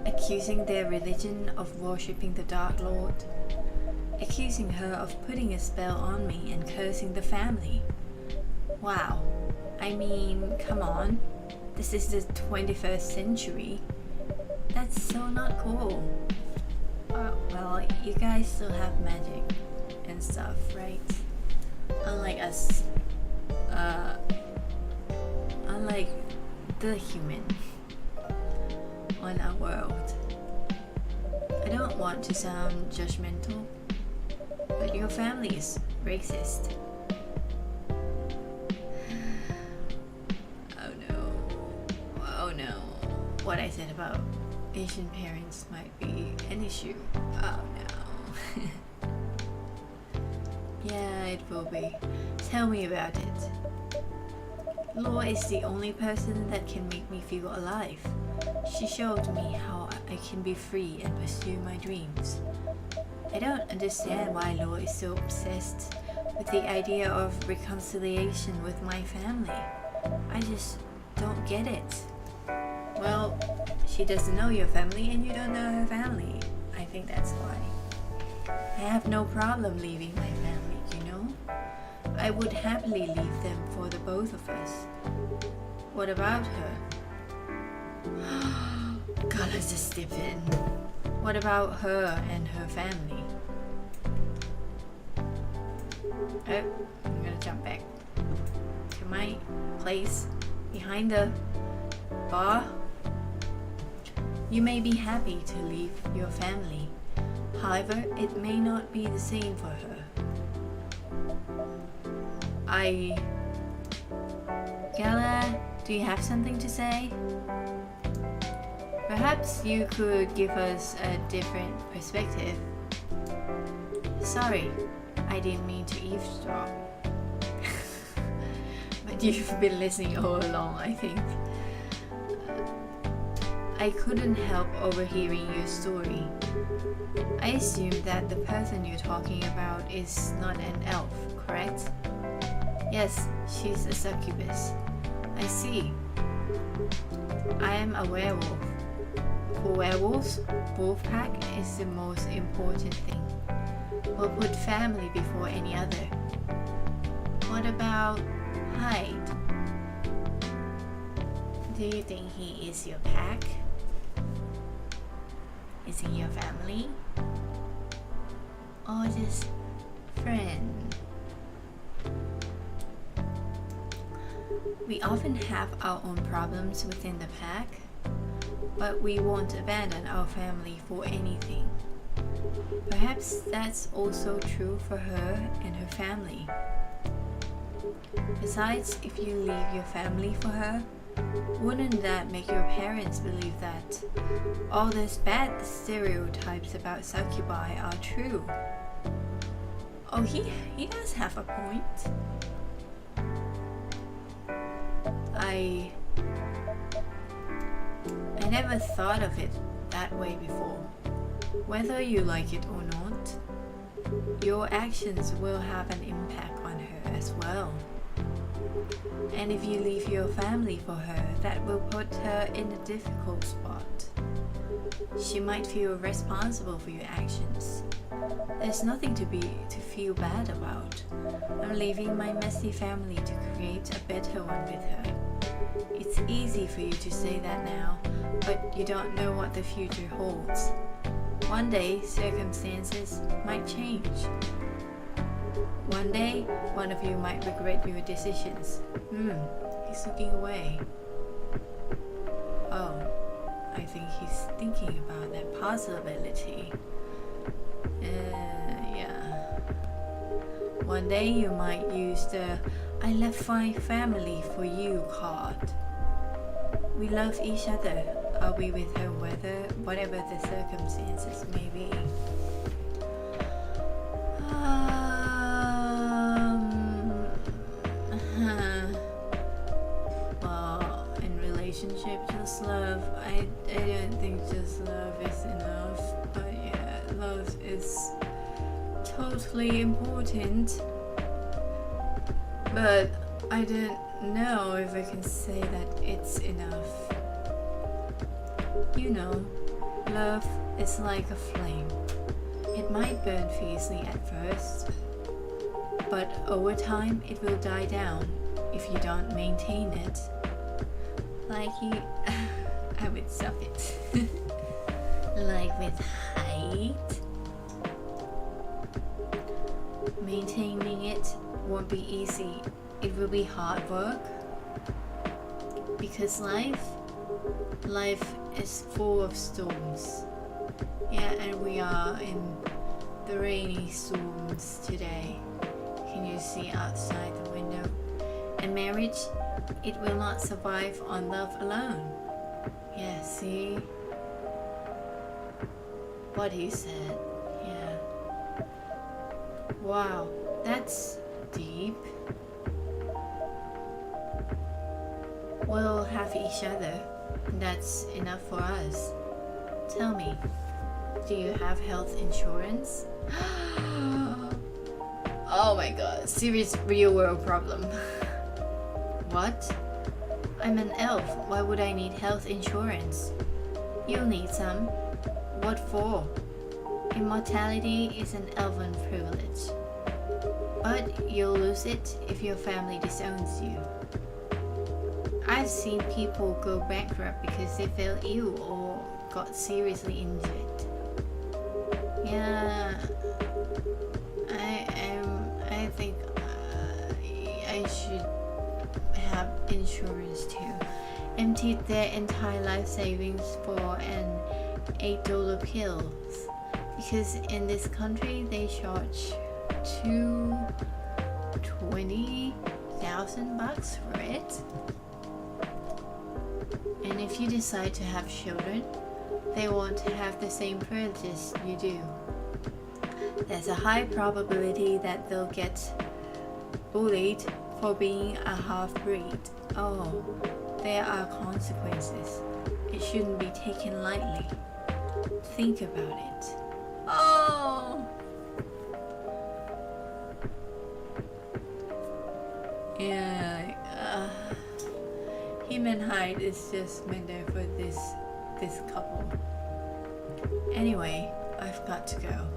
Accusing their religion of worshipping the Dark Lord. Accusing her of putting a spell on me and cursing the family. Wow. Come on. This is the 21st century. That's so not cool. Well, you guys still have magic and stuff, right? Unlike us. Unlike the human on our world. I don't want to sound judgmental, but your family is racist. Oh no. What I said about Asian parents might be an issue. Oh no. Yeah, it will be. Tell me about it. Law is the only person that can make me feel alive. She showed me how I can be free and pursue my dreams. I don't understand why Law is so obsessed with the idea of reconciliation with my family. I just don't get it. Well, she doesn't know your family and you don't know her family. I think that's why. I have no problem leaving my family, you know? I would happily leave them for the both of us. What about her? God, let's just step in. What about her and her family? Oh, I'm gonna jump back to my place behind the bar. You may be happy to leave your family. However, it may not be the same for her. Gala, do you have something to say? Perhaps you could give us a different perspective. Sorry, I didn't mean to eavesdrop. But you've been listening all along, I think. I couldn't help overhearing your story. I assume that the person you're talking about is not an elf, correct? Yes, she's a succubus. I see. I am a werewolf. For werewolves, wolf pack is the most important thing. We'll put family before any other. What about Hyde? Do you think he is your pack? Is he your family? Or just friend? We often have our own problems within the pack, but we won't abandon our family for anything. Perhaps that's also true for her and her family. Besides, if you leave your family for her, wouldn't that make your parents believe that all these bad stereotypes about succubi are true? Oh, he does have a point. I never thought of it that way before. Whether you like it or not, your actions will have an impact on her as well. And if you leave your family for her, that will put her in a difficult spot. She might feel responsible for your actions. There's nothing to feel bad about. I'm leaving my messy family to create a better one with her. It's easy for you to say that now, but you don't know what the future holds. One day, circumstances might change. One day, one of you might regret your decisions. He's looking away. Oh, I think he's thinking about that possibility. Yeah. One day you might use the I left my family for you card. We love each other. I'll be with her whatever the circumstances may be. Well, in relationship, just love. I don't think just love is enough. But yeah, love is totally important. But I don't know if I can say that it's enough. You know, love is like a flame. It might burn fiercely at first, but over time it will die down if you don't maintain it. Like you, I would stop it. Like with height, maintaining it won't be easy. It will be hard work because life is full of storms. Yeah, and we are in the rainy storms today. Can you see outside the window? And marriage, it will not survive on love alone. Yeah, see what he said. Yeah. Wow, that's deep. We'll have each other. That's enough for us. Tell me, do you have health insurance? Oh my god, serious real world problem. What? I'm an elf. Why would I need health insurance? You'll need some. What for? Immortality is an elven privilege. But you'll lose it if your family disowns you. I've seen people go bankrupt because they fell ill or got seriously injured. Yeah, I think I should have insurance too. Emptied their entire life savings for an $8 pills because in this country they charge $20,000 for it. And if you decide to have children, they won't have the same privileges you do. There's a high probability that they'll get bullied for being a half-breed. Oh, there are consequences. It shouldn't be taken lightly. Think about it. Oh! Yeah, Human Hide is just meant there for this couple. Anyway, I've got to go.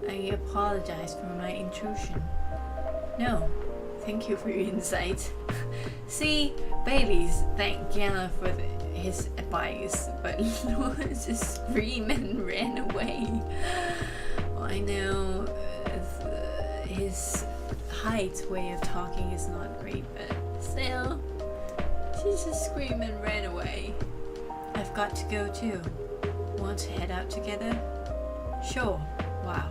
I apologize for my intrusion. No, thank you for your insight. See, Bailey's thanked Gala for his advice, but Lua just screamed and ran away. Well, I know his Hyde's way of talking is not great, but still, she just screamed and ran away. I've got to go too. Want to head out together? Sure. Wow.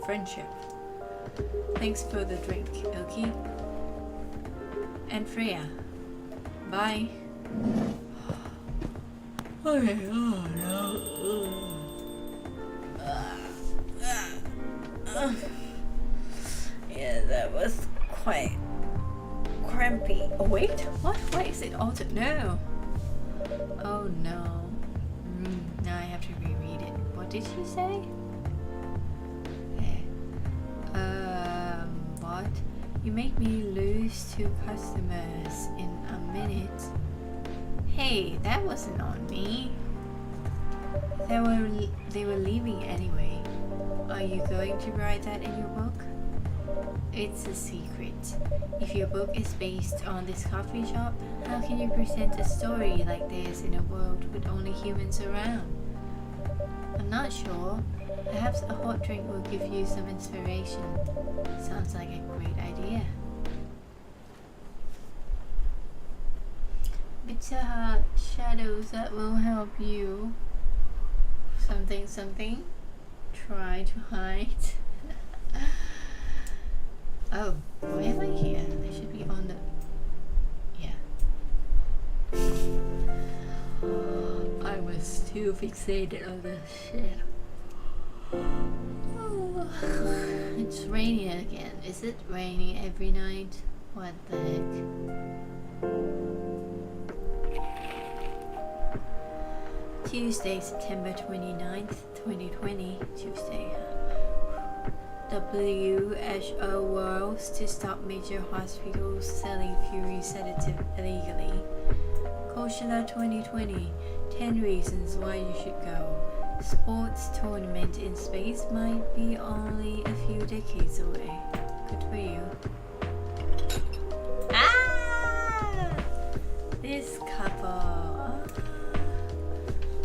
Friendship. Thanks for the drink, iLki. And Freya. Bye. Okay, oh no. Yeah, that was quite crampy. Oh wait, what? Why is it altered? No. Oh no. Now I have to reread it. What did she say? Okay. What? You make me lose 2 customers in a minute. Hey, that wasn't on me. They were leaving anyway. Are you going to write that in your book? It's a secret. If your book is based on this coffee shop, how can you present a story like this in a world with only humans around? I'm not sure. Perhaps a hot drink will give you some inspiration. Sounds like a great idea. Bitter heart shadows that will help you. Something. Try to hide. Oh, why am I here? I should be on the... Yeah. I was too fixated on the shit. Oh, it's raining again. Is it raining every night? What the heck? Tuesday, September 29th, 2020. Tuesday. WHO warns to stop major hospitals selling Fury sedative illegally. Coachella 2020. 10 reasons why you should go. Sports tournament in space might be only a few decades away. Good for you. Ah! This couple.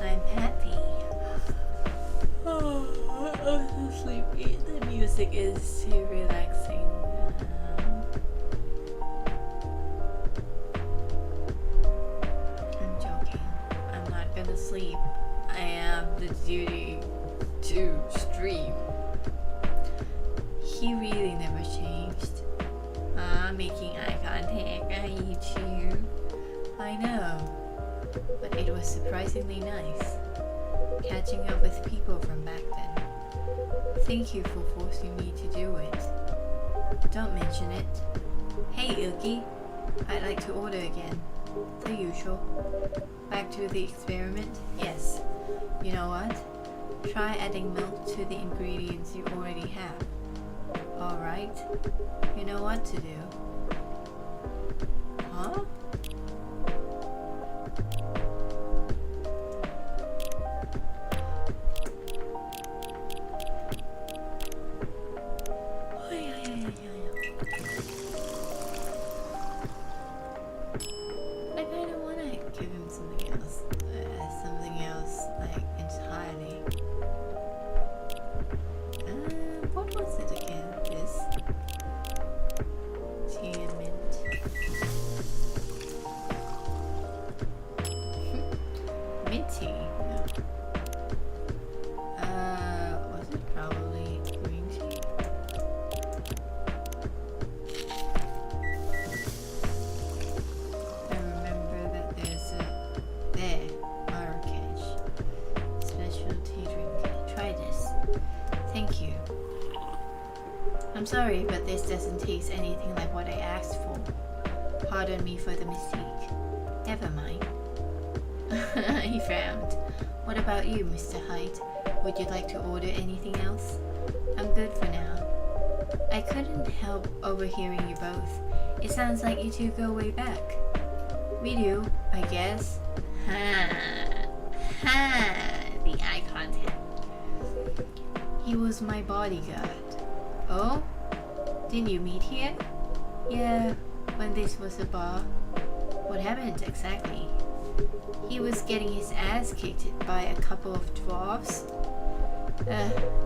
I'm happy. Oh, I'm so sleepy. The music is too relaxing. I'm joking. I'm not gonna sleep. I have the duty to stream. He really never changed. Making eye contact. I hate you. I know. But it was surprisingly nice. Catching up with people from back then. Thank you for forcing me to do it. Don't mention it. Hey iLki, I'd like to order again. The usual. Back to the experiment? Yes. You know what? Try adding milk to the ingredients you already have. Alright. You know what to do. Huh? I kind of want to give him something else. Something else, like, entirely. What was it again? This tea and mint. Mint tea? No. Was it probably green tea? I remember that there's a Marrakesh specialty drink. Try this. Thank you. I'm sorry, but this doesn't taste anything like what I asked for. Pardon me for the mistake. Never mind. He frowned. What about you, Mr. Hyde? Would you like to order anything else? I'm good for now. I couldn't help overhearing you both. It sounds like you two go way back. We do, I guess. Ha! Ha! The eye contact. He was my bodyguard. Oh? Didn't you meet here? Yeah, when this was a bar. What happened exactly? He was getting his ass kicked by a couple of dwarves.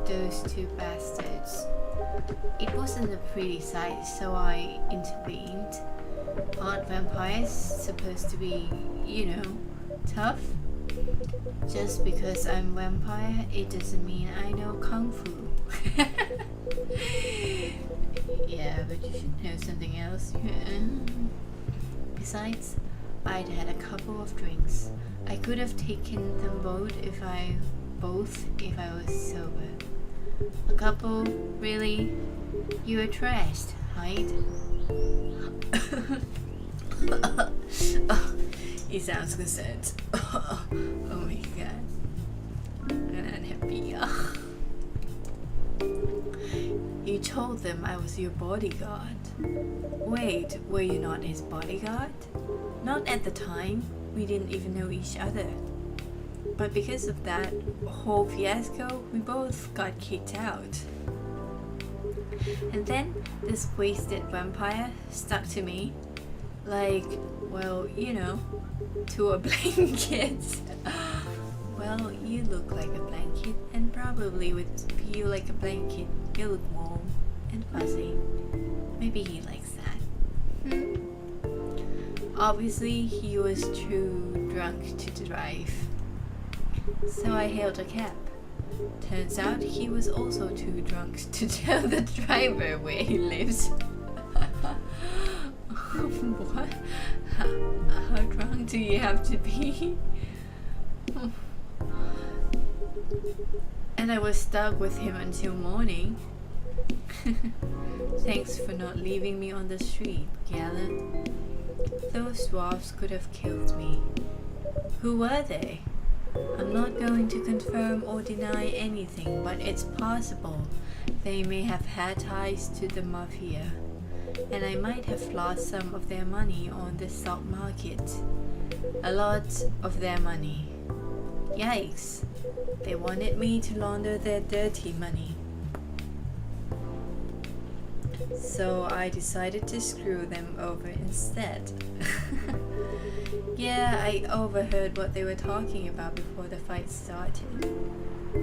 Those two bastards. It wasn't a pretty sight, so I intervened. Aren't vampires supposed to be, tough? Just because I'm a vampire, it doesn't mean I know Kung Fu. Yeah, but you should know something else. Besides, I'd had a couple of drinks. I could have taken them both if I was sober. A couple? Really? You were trashed, right? He sounds concerned. Oh my god. I'm unhappy. You told them I was your bodyguard. Wait, were you not his bodyguard? Not at the time. We didn't even know each other. But because of that whole fiasco, we both got kicked out. And then this wasted vampire stuck to me. Like, well, to a blanket. Well, you look like a blanket and probably would feel like a blanket. You look warm and fuzzy. Maybe he likes that. Obviously, he was too drunk to drive. So I hailed a cab. Turns out he was also too drunk to tell the driver where he lives. What? How drunk do you have to be? And I was stuck with him until morning. Thanks for not leaving me on the street, Galen. Those dwarves could have killed me. Who were they? I'm not going to confirm or deny anything, but it's possible they may have had ties to the mafia, and I might have lost some of their money on the stock market. A lot of their money. Yikes. They wanted me to launder their dirty money. So I decided to screw them over instead. Yeah, I overheard what they were talking about before the fight started.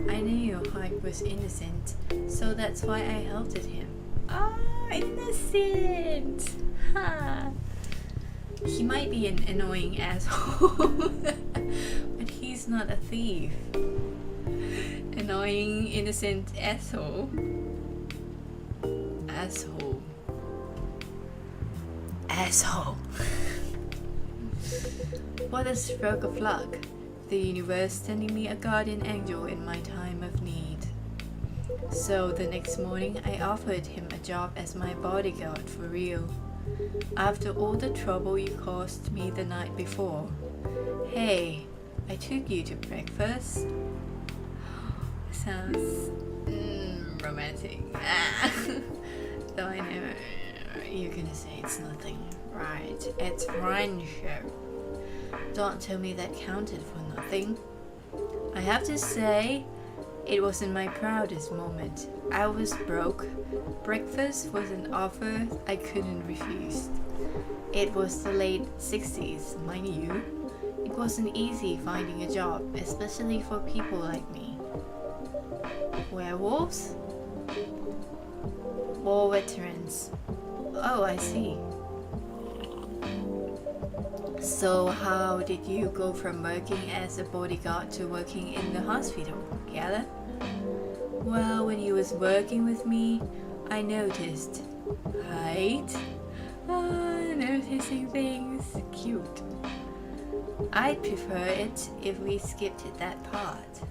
I knew Hyde was innocent, so that's why I helped him. Ah, innocent! Ha! He might be an annoying asshole, but he's not a thief. Annoying, innocent asshole. Asshole. Asshole. What a stroke of luck. The universe sending me a guardian angel in my time of need. So the next morning I offered him a job as my bodyguard for real. After all the trouble you caused me the night before. Hey, I took you to breakfast. Sounds romantic. Though I know you're gonna say it's nothing. Right, it's friendship. Don't tell me that counted for nothing. I have to say, it wasn't my proudest moment. I was broke. Breakfast was an offer I couldn't refuse. It was the late 60s, mind you. It wasn't easy finding a job, especially for people like me. Werewolves? War veterans. Oh, I see. So how did you go from working as a bodyguard to working in the hospital, Gala? Well, when you was working with me, I noticed. Right? Noticing things. Cute. I'd prefer it if we skipped that part.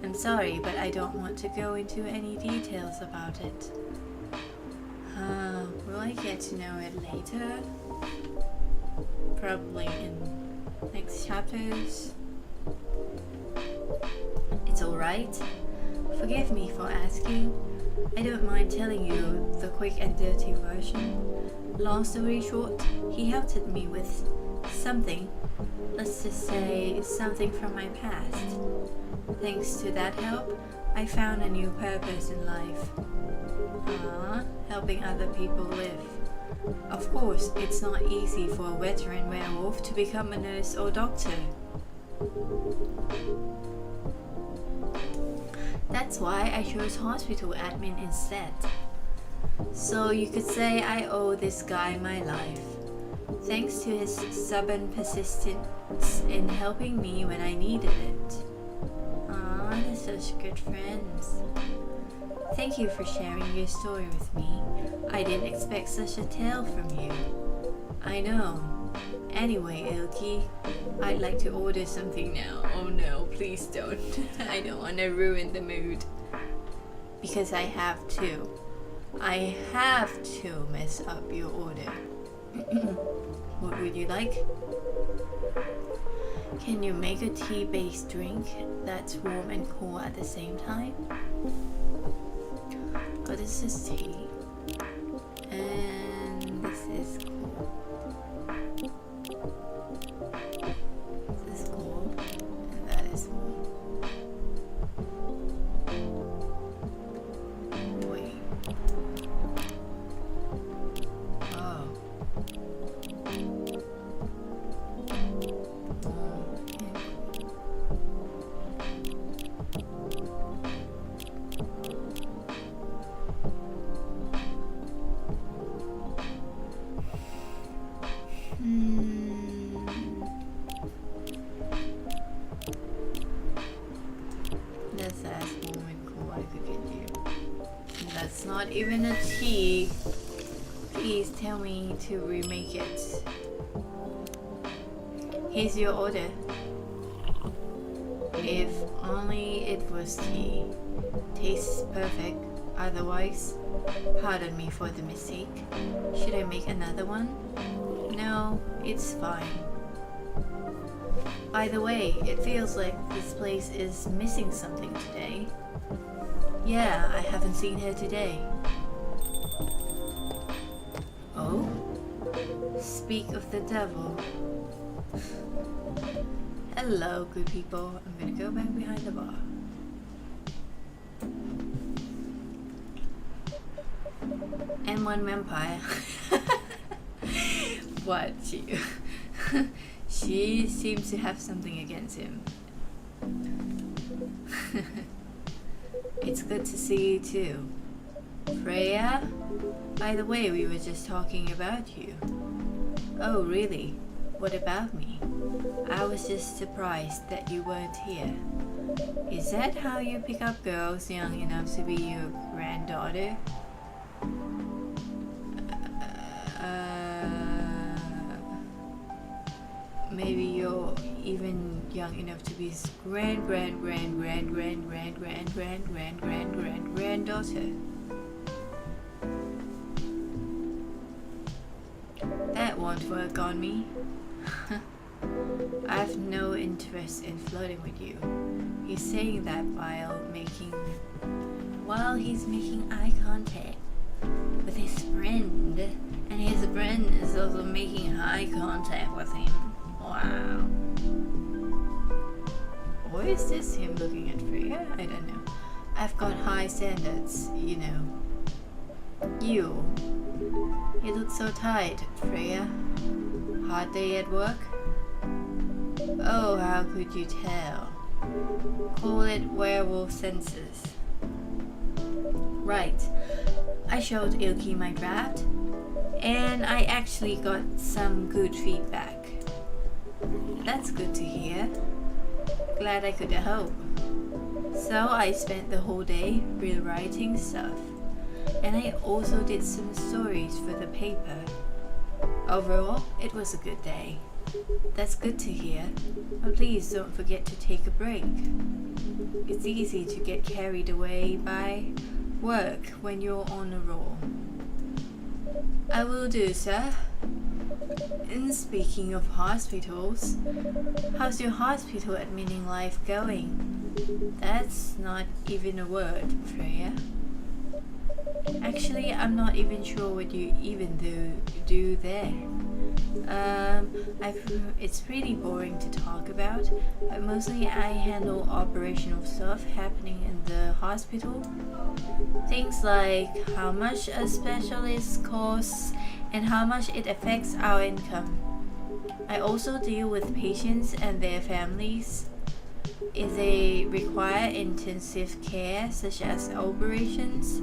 I'm sorry, but I don't want to go into any details about it. Will I get to know it later? Probably in next chapters. It's alright. Forgive me for asking. I don't mind telling you the quick and dirty version. Long story short, he helped me with something. Let's just say something from my past. Thanks to that help, I found a new purpose in life. Helping other people live. Of course, it's not easy for a veteran werewolf to become a nurse or doctor. That's why I chose hospital admin instead. So you could say I owe this guy my life. Thanks to his stubborn persistence in helping me when I needed it. They're such good friends. Thank you for sharing your story with me. I didn't expect such a tale from you. I know. Anyway, iLki, I'd like to order something now. Oh no, please don't. I don't want to ruin the mood. Because I have to. I have to mess up your order. What would you like? Can you make a tea-based drink that's warm and cool at the same time? Oh, this is tea. And this is cool. This is cool. And that is cool. Wait. Oh. That's as warm and cool I could get you. That's not even a tea. Please tell me to remake it. Here's your order. If only it was tea. Tastes perfect. Otherwise, pardon me for the mistake. Should I make another one? No, it's fine. By the way, it feels like this place is missing something today. Yeah, I haven't seen her today. Oh? Speak of the devil. Hello, good people. I'm gonna go back behind the bar. And one vampire. What? She seems to have something against him. It's good to see you too. Freya? By the way, we were just talking about you. Oh, really? What about me? I was just surprised that you weren't here. Is that how you pick up girls young enough to be your granddaughter? Maybe you're even young enough to be his granddaughter. won't work on me. I have no interest in flirting with you. He's saying that while he's making eye contact with his friend, and his friend is also making eye contact with him. Wow. Or is this him looking at Freya? I don't know. I've got high standards, you know. You look so tired, Freya. Hard day at work? Oh, how could you tell? Call it werewolf senses. Right. I showed iLki my draft, and I actually got some good feedback. That's good to hear. Glad I could help. So I spent the whole day rewriting stuff, and I also did some stories for the paper. Overall, it was a good day. That's good to hear, but please don't forget to take a break. It's easy to get carried away by work when you're on a roll. I will do, sir. And speaking of hospitals, how's your hospital admitting life going? That's not even a word, Freya. Actually, I'm not even sure what you even do there. It's pretty boring to talk about, but mostly I handle operational stuff happening in the hospital. Things like how much a specialist costs and how much it affects our income. I also deal with patients and their families. If they require intensive care, such as operations,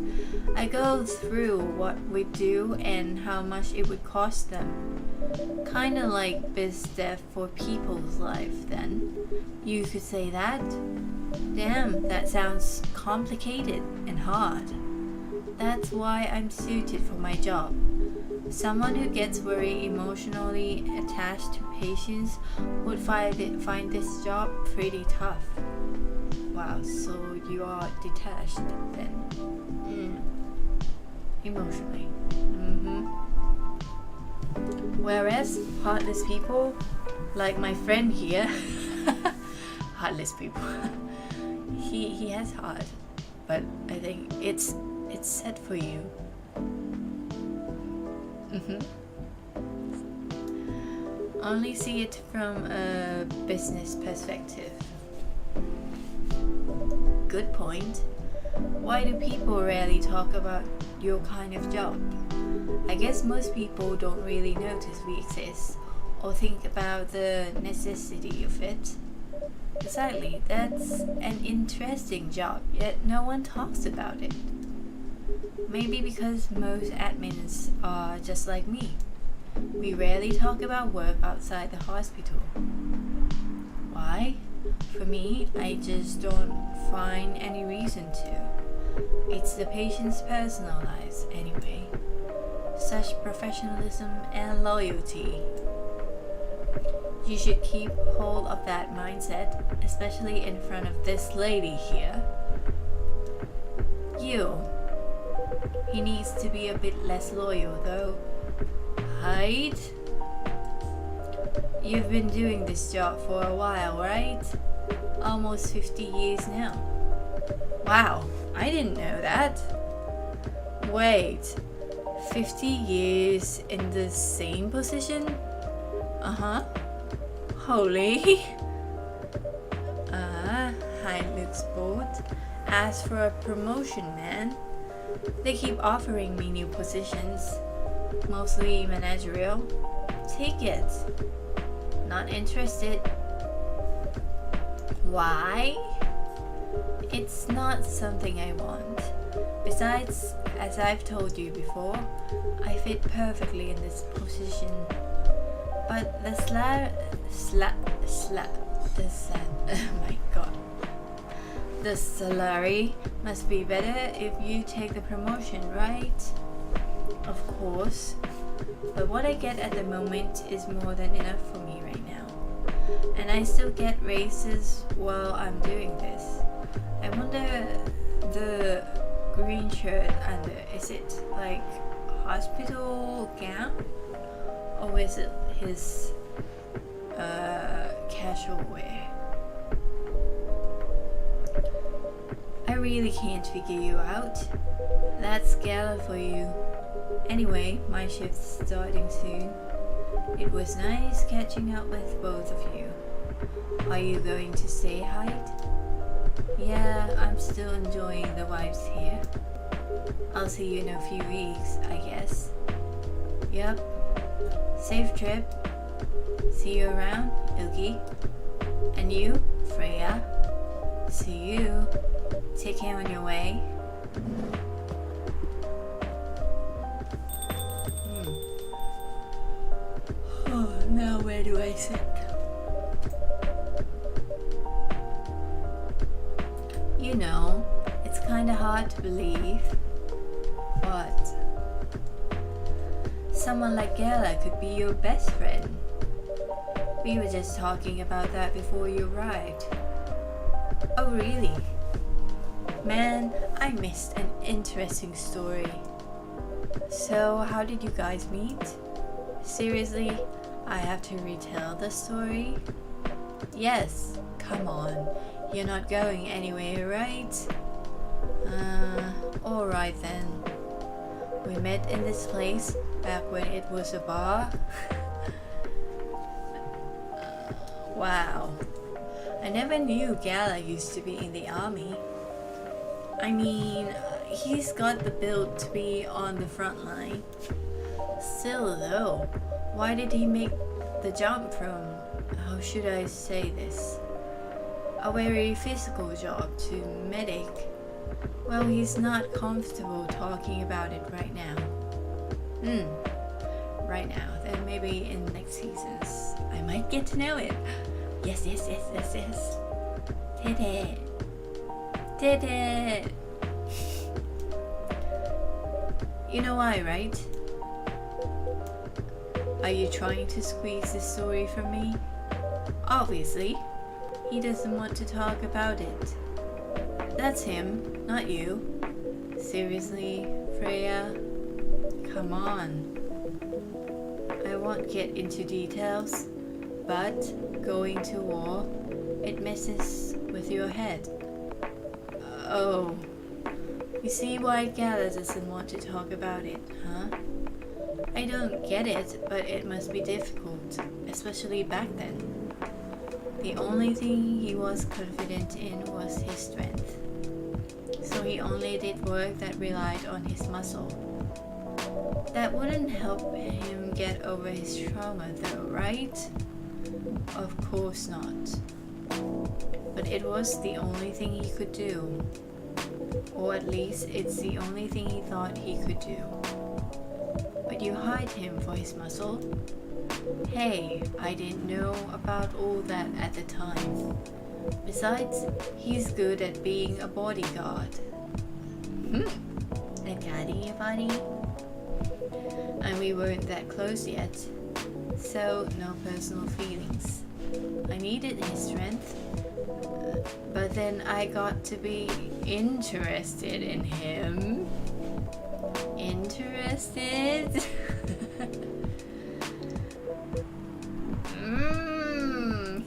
I go through what we do and how much it would cost them. Kinda like biz dev for people's life, then. You could say that. Damn, that sounds complicated and hard. That's why I'm suited for my job. Someone who gets very emotionally attached to patients would find this job pretty tough. Wow, so you are detached then. Emotionally. Whereas heartless people, like my friend here, heartless people, he has heart, but I think it's set for you. Only see it from a business perspective. Good point. Why do people rarely talk about your kind of job? I guess most people don't really notice we exist or think about the necessity of it. Exactly, that's an interesting job, yet no one talks about it. Maybe because most admins are just like me. We rarely talk about work outside the hospital. Why? For me, I just don't find any reason to. It's the patient's personal lives anyway. Such professionalism and loyalty. You should keep hold of that mindset, especially in front of this lady here. He needs to be a bit less loyal though. Right? You've been doing this job for a while, right? Almost 50 years now. Wow, I didn't know that. Wait, 50 years in the same position? Holy. Hyde looks bored. Ask for a promotion, man. They keep offering me new positions, mostly managerial. Take it. Not interested. Why? It's not something I want. Besides, as I've told you before, I fit perfectly in this position. But the oh my god. The salary must be better if you take the promotion, right? Of course. But what I get at the moment is more than enough for me right now. And I still get raises while I'm doing this. I wonder, the green shirt under, is it like hospital gown? Or is it his casual wear? I really can't figure you out. That's Gala for you. Anyway, my shift's starting soon. It was nice catching up with both of you. Are you going to stay hide? Yeah, I'm still enjoying the vibes here. I'll see you in a few weeks, I guess. Yep. Safe trip. See you around, iLki. And you, Freya. See you. Take care on your way. Oh, now where do I sit? You know, it's kinda hard to believe, but someone like Gala could be your best friend. We were just talking about that before you arrived. Oh really? Man, I missed an interesting story. So how did you guys meet? Seriously, I have to retell the story? Yes, come on. You're not going anywhere, right? Alright then. We met in this place back when it was a bar. Wow. I never knew Gala used to be in the army. I mean, he's got the build to be on the front line. Still though, why did he make the jump from, how should I say this, a very physical job to medic? Well, he's not comfortable talking about it right now. Right now, then maybe in next seasons I might get to know it. Yes. Did it. You know why, right? Are you trying to squeeze this story from me? Obviously. He doesn't want to talk about it. That's him, not you. Seriously, Freya? Come on. I won't get into details, but going to war, it messes with your head. Oh. You see why Gala doesn't want to talk about it, huh? I don't get it, but it must be difficult, especially back then. The only thing he was confident in was his strength. So he only did work that relied on his muscle. That wouldn't help him get over his trauma though, right? Of course not. But it was the only thing he could do. Or at least it's the only thing he thought he could do. But you hired him for his muscle? Hey, I didn't know about all that at the time. Besides, he's good at being a bodyguard. At guarding your body? And we weren't that close yet, so no personal feelings. I needed his strength, but then I got to be interested in him. Interested?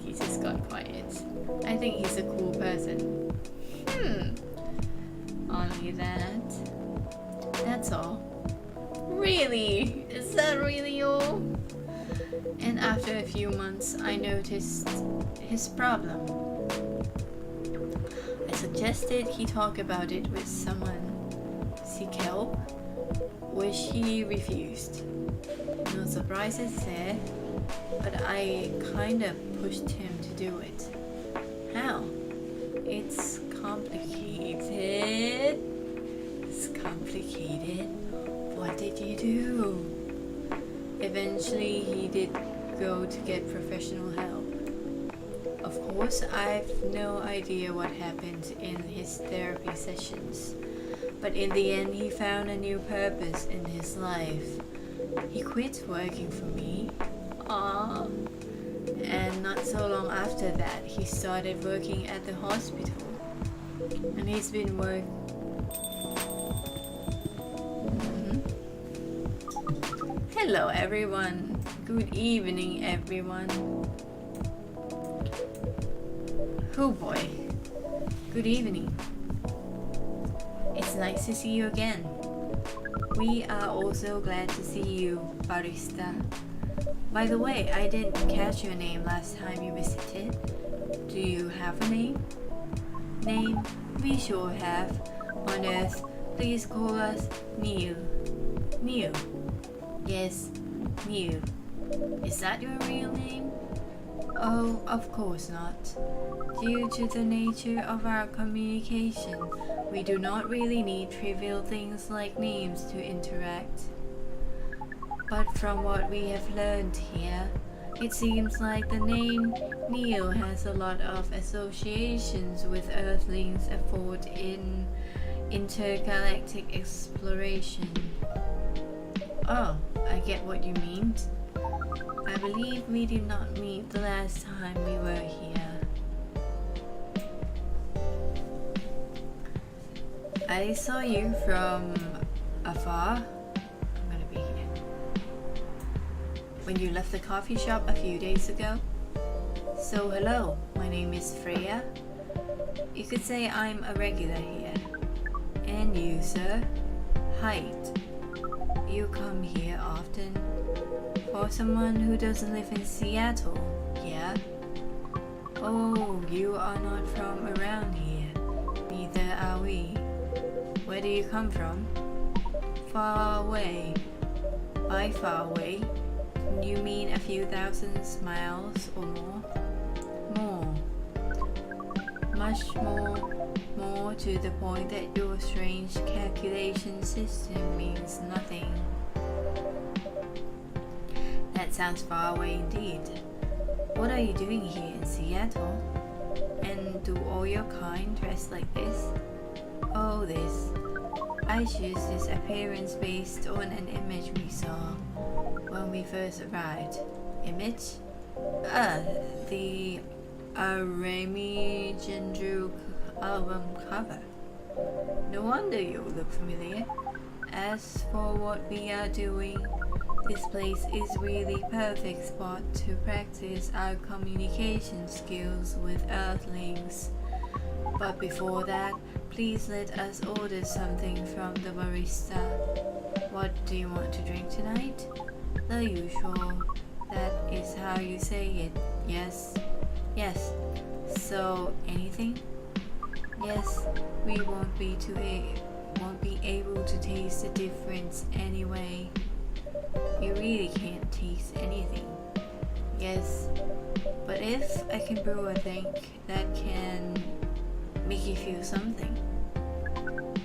He just got quiet. I think he's a cool person. Only that. That's all. Really? Is that really all? And after a few months, I noticed his problem. I suggested he talk about it with someone, seek help, which he refused. No surprises there, but I kinda pushed him to do it. How? It's complicated. It's complicated. What did you do? Eventually, he did go to get professional help. Of course, I've no idea what happened in his therapy sessions, but in the end, he found a new purpose in his life. He quit working for me. And not so long after that, he started working at the hospital. And he's been Hello everyone. Good evening everyone. Oh boy. Good evening. It's nice to see you again. We are also glad to see you, barista. By the way, I didn't catch your name last time you visited. Do you have a name? Name? We sure have. On Earth, please call us Neil. Neil. Yes, Neil. Is that your real name? Oh, of course not. Due to the nature of our communication, we do not really need trivial things like names to interact. But from what we have learned here, it seems like the name Neil has a lot of associations with Earthlings' effort in intergalactic exploration. Oh, I get what you mean. I believe we did not meet the last time we were here. I saw you from afar. I'm gonna be here. When you left the coffee shop a few days ago. So hello, my name is Freya. You could say I'm a regular here. And you, sir? Height. You come here often? For someone who doesn't live in Seattle, yeah? Oh, you are not from around here. Neither are we. Where do you come from? Far away. By far away, you mean a few thousand miles or more? More. Much more. More to the point that your strange calculation system means nothing. That sounds far away indeed. What are you doing here in Seattle? And do all your kind dress like this? Oh, this. I choose this appearance based on an image we saw when we first arrived. Image? The Remy Gendru album cover. No wonder you look familiar. As for what we are doing, this place is really perfect spot to practice our communication skills with Earthlings. But before that, please let us order something from the barista. What do you want to drink tonight? The usual. That is how you say it. Yes? Yes. So, anything? Yes, we won't be able to taste the difference anyway. You really can't taste anything. Yes, but if I can brew a drink that can make you feel something.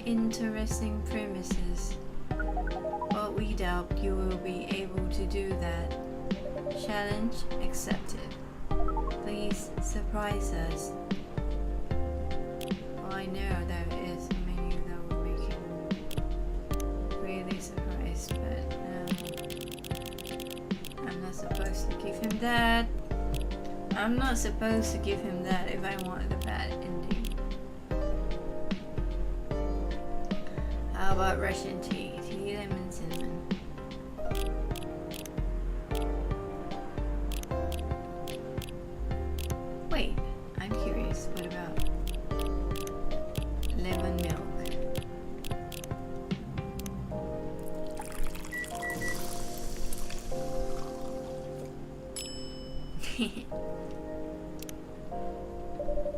Interesting premises. But we doubt you will be able to do that. Challenge accepted. Please surprise us. Well, I know there is a menu that will make him really surprised, but I'm not supposed to give him that. I'm not supposed to give him that if I wanted a bad ending. How about Russian tea? Tea, lemon, cinnamon. Wait, I'm curious. What about lemon milk?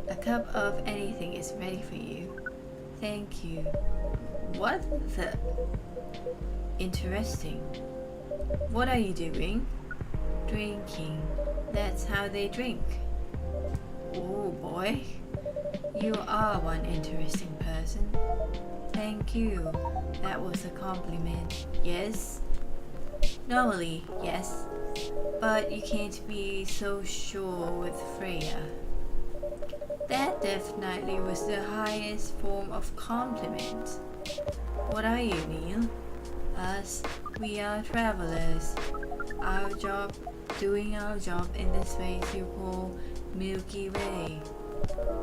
A cup of anything is ready for you. Thank you. What the? Interesting. What are you doing? Drinking. That's how they drink. Oh boy. You are one interesting person. Thank you. That was a compliment. Yes? Normally, yes. But you can't be so sure with Freya. That definitely was the highest form of compliment. What are you, Neil? Us, we are travelers. Our job, doing our job in the space you call Milky Way.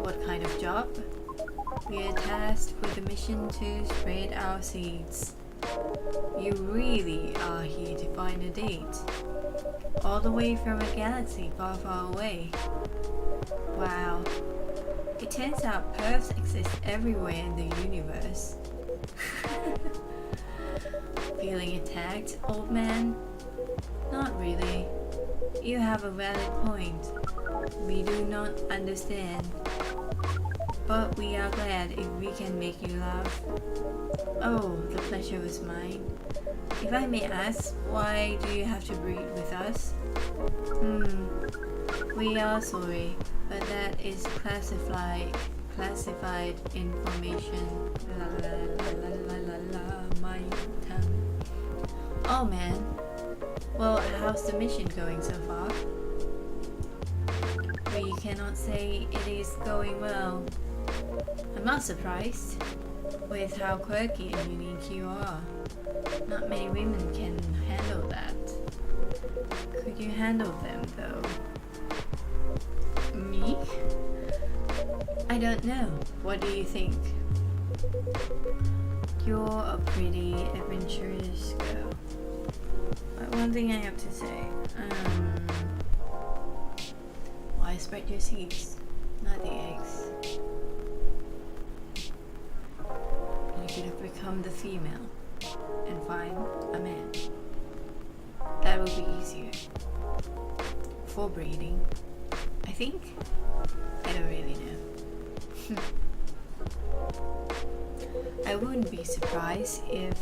What kind of job? We are tasked with the mission to spread our seeds. You really are here to find a date. All the way from a galaxy far, far away. Wow. It turns out pervs exist everywhere in the universe. Feeling attacked, old man? Not really. You have a valid point. We do not understand. But we are glad if we can make you laugh. Oh, the pleasure was mine. If I may ask, why do you have to breed with us? We are sorry, but that is classified information. La la la la la la la, my tongue. Oh man. Well, how's the mission going so far? We cannot say it is going well. I'm not surprised with how quirky and unique you are. Not many women can handle that. Could you handle them though? Me? I don't know. What do you think? You're a pretty adventurous girl. But one thing I have to say, why spread your seeds, not the eggs? You could have become the female and find a man. That would be easier. For breeding, I think. I don't really know. I wouldn't be surprised if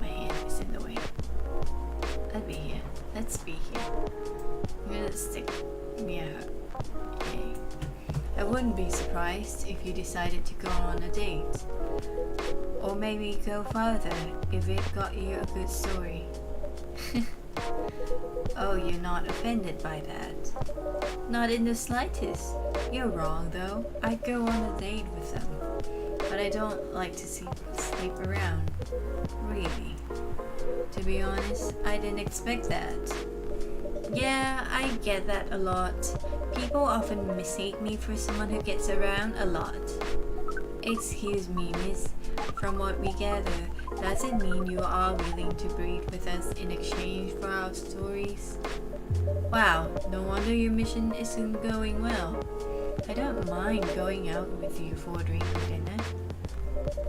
my hand is in the way. I'll be here. Let's be here. I'm gonna stick near her. Yay. I wouldn't be surprised if you decided to go on a date. Or maybe go further if it got you a good story. Oh, you're not offended by that? Not in the slightest. You're wrong though. I'd go on a date with them. But I don't like to sleep around. Really. To be honest, I didn't expect that. Yeah, I get that a lot. People often mistake me for someone who gets around a lot. Excuse me, miss. From what we gather, does it mean you are willing to breed with us in exchange for our stories? Wow, no wonder your mission isn't going well. I don't mind going out with you for a drink or dinner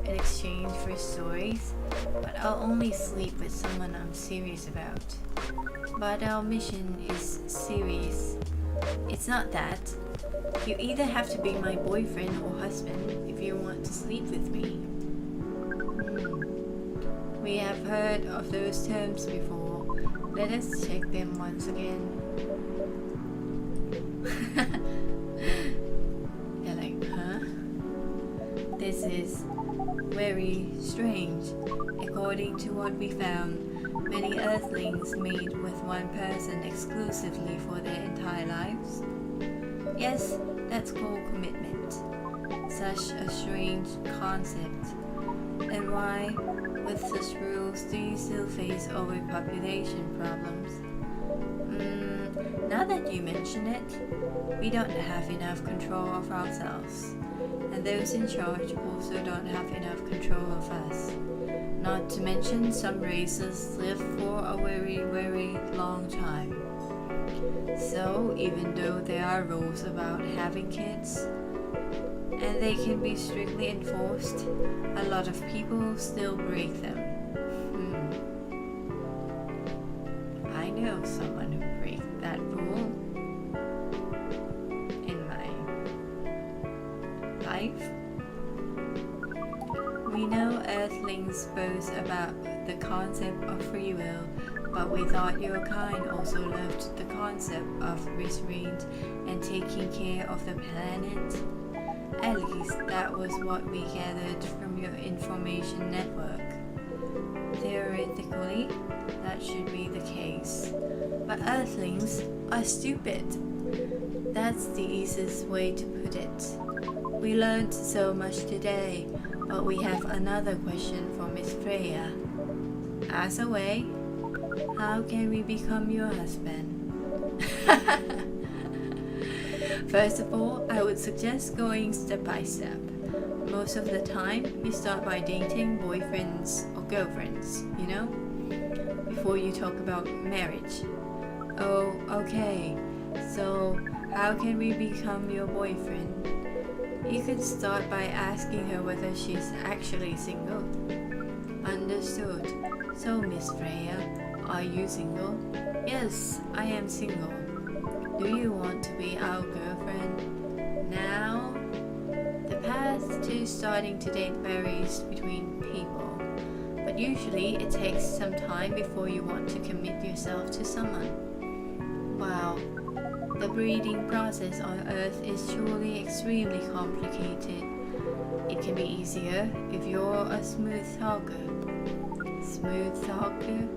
in exchange for stories, but I'll only sleep with someone I'm serious about. But our mission is serious. It's not that. You either have to be my boyfriend or husband if you want to sleep with me. We have heard of those terms before. Let us check them once again. You're like, huh? This is very strange. According to what we found, many Earthlings mate with one person exclusively for their entire lives. Yes, that's called commitment. Such a strange concept. And why, with such rules, do you still face overpopulation problems? Now that you mention it, we don't have enough control of ourselves. And those in charge also don't have enough control of us. Not to mention some races live for a very, very long time. So even though there are rules about having kids, and they can be strictly enforced, a lot of people still break them. I know someone who breaks that rule in my life. We know Earthlings boast about the concept of free will, but we thought your kind also loved the concept of restraint and taking care of the planet. At least that was what we gathered from your information network. Theoretically, that should be the case. But Earthlings are stupid. That's the easiest way to put it. We learned so much today, but we have another question for Miss Freya. Ask away. How can we become your husband? First of all, I would suggest going step by step. most of the time, you start by dating boyfriends or girlfriends, you know? Before you talk about marriage. Oh, okay. So, how can we become your boyfriend? You could start by asking her whether she's actually single. Understood. So, Miss Freya, are you single? Yes, I am single. Do you want to be our girlfriend? Now, the path to starting to date varies between people, but usually it takes some time before you want to commit yourself to someone. Wow, the breeding process on Earth is surely extremely complicated. It can be easier if you're a smooth talker. Smooth talker?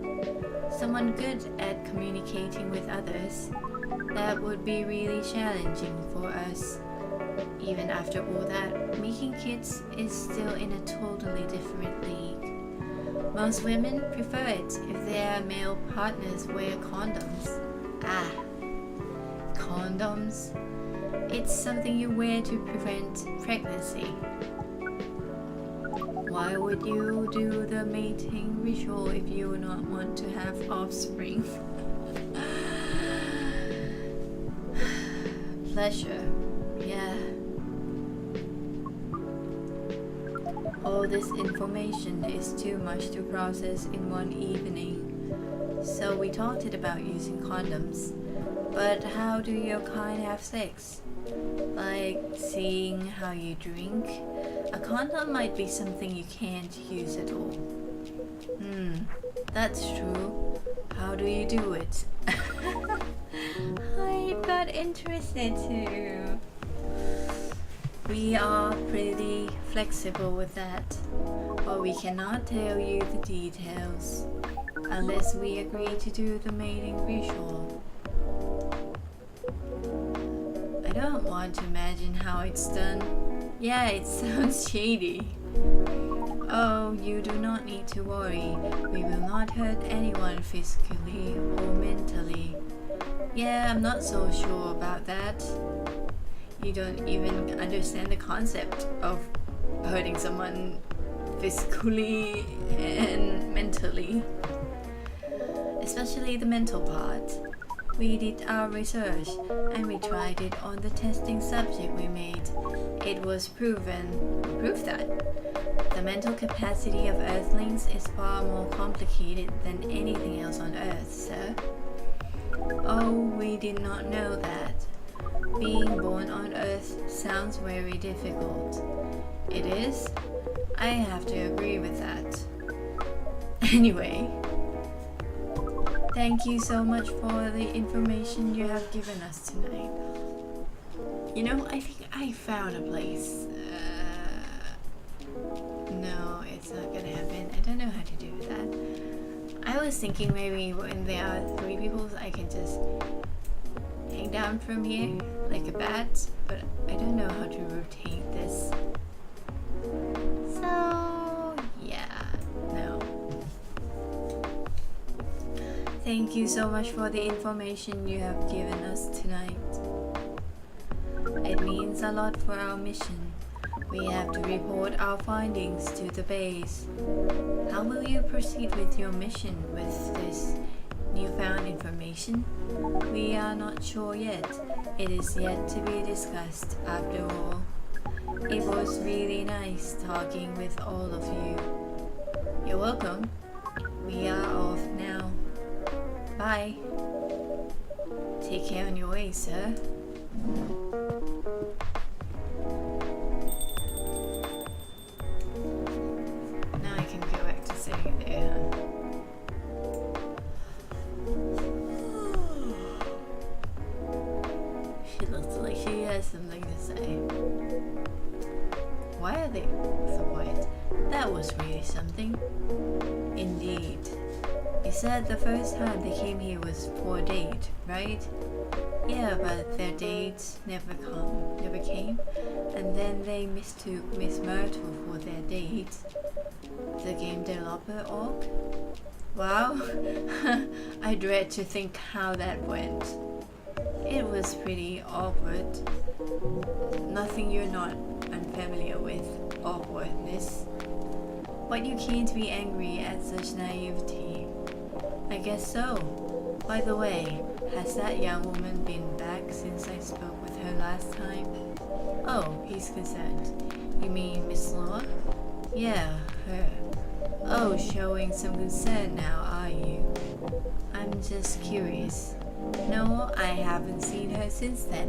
Someone good at communicating with others. That would be really challenging for us. Even after all that, making kids is still in a totally different league. Most women prefer it if their male partners wear condoms. Ah, condoms. It's something you wear to prevent pregnancy. Why would you do the mating ritual if you do not want to have offspring? Pleasure, yeah. All this information is too much to process in one evening. So we talked about using condoms. But how do your kind have sex? Like seeing how you drink? A condom might be something you can't use at all. That's true. How do you do it? I got interested too. We are pretty flexible with that, but we cannot tell you the details unless we agree to do the mating ritual. I don't want to imagine how it's done. Yeah, it sounds shady. Oh, you do not need to worry. We will not hurt anyone physically or mentally. Yeah, I'm not so sure about that. You don't even understand the concept of hurting someone physically and mentally. Especially the mental part. We did our research and we tried it on the testing subject we made. It was proof that the mental capacity of Earthlings is far more complicated than anything else on Earth, sir. Oh, we did not know that. Being born on Earth sounds very difficult. It is? I have to agree with that. Anyway, thank you so much for the information you have given us tonight. You know, I think I found a place. No, it's not gonna happen. I don't know how to do that. I was thinking maybe when there are 3 people, I can just hang down from here like a bat, but I don't know how to rotate this. So, yeah, no. Thank you so much for the information you have given us tonight. It means a lot for our mission. We have to report our findings to the base. How will you proceed with your mission with this newfound information? We are not sure yet. It is yet to be discussed after all. It was really nice talking with all of you. You're welcome. We are off now. Bye. Take care on your way, sir. Now I can go back to sitting there. She looks like she has something to say. Why are they so quiet? That was really something. Indeed. You said the first time they came here was for a date, right? Yeah, but their dates never came, and then they mistook Miss Myrtle for their date. The game developer org? Wow, I dread to think how that went. It was pretty awkward. Nothing you're not unfamiliar with, awkwardness. But you can't be angry at such naivety. I guess so. By the way, has that young woman been back since I spoke with her last time? Oh, he's concerned. You mean Miss Law? Yeah, her. Oh, showing some concern now, are you? I'm just curious. No, I haven't seen her since then.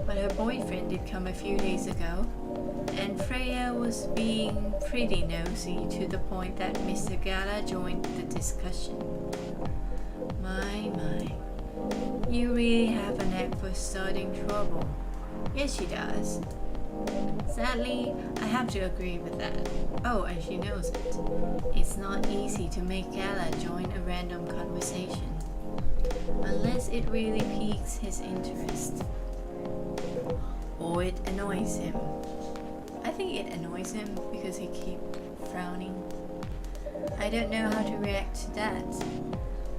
But her boyfriend did come a few days ago, and Freya was being pretty nosy to the point that Mr. Gala joined the discussion. My. You really have a knack for starting trouble. Yes, she does. Sadly, I have to agree with that. Oh, and she knows it. It's not easy to make Gala join a random conversation, unless it really piques his interest. Or it annoys him. I think it annoys him because he keeps frowning. I don't know how to react to that.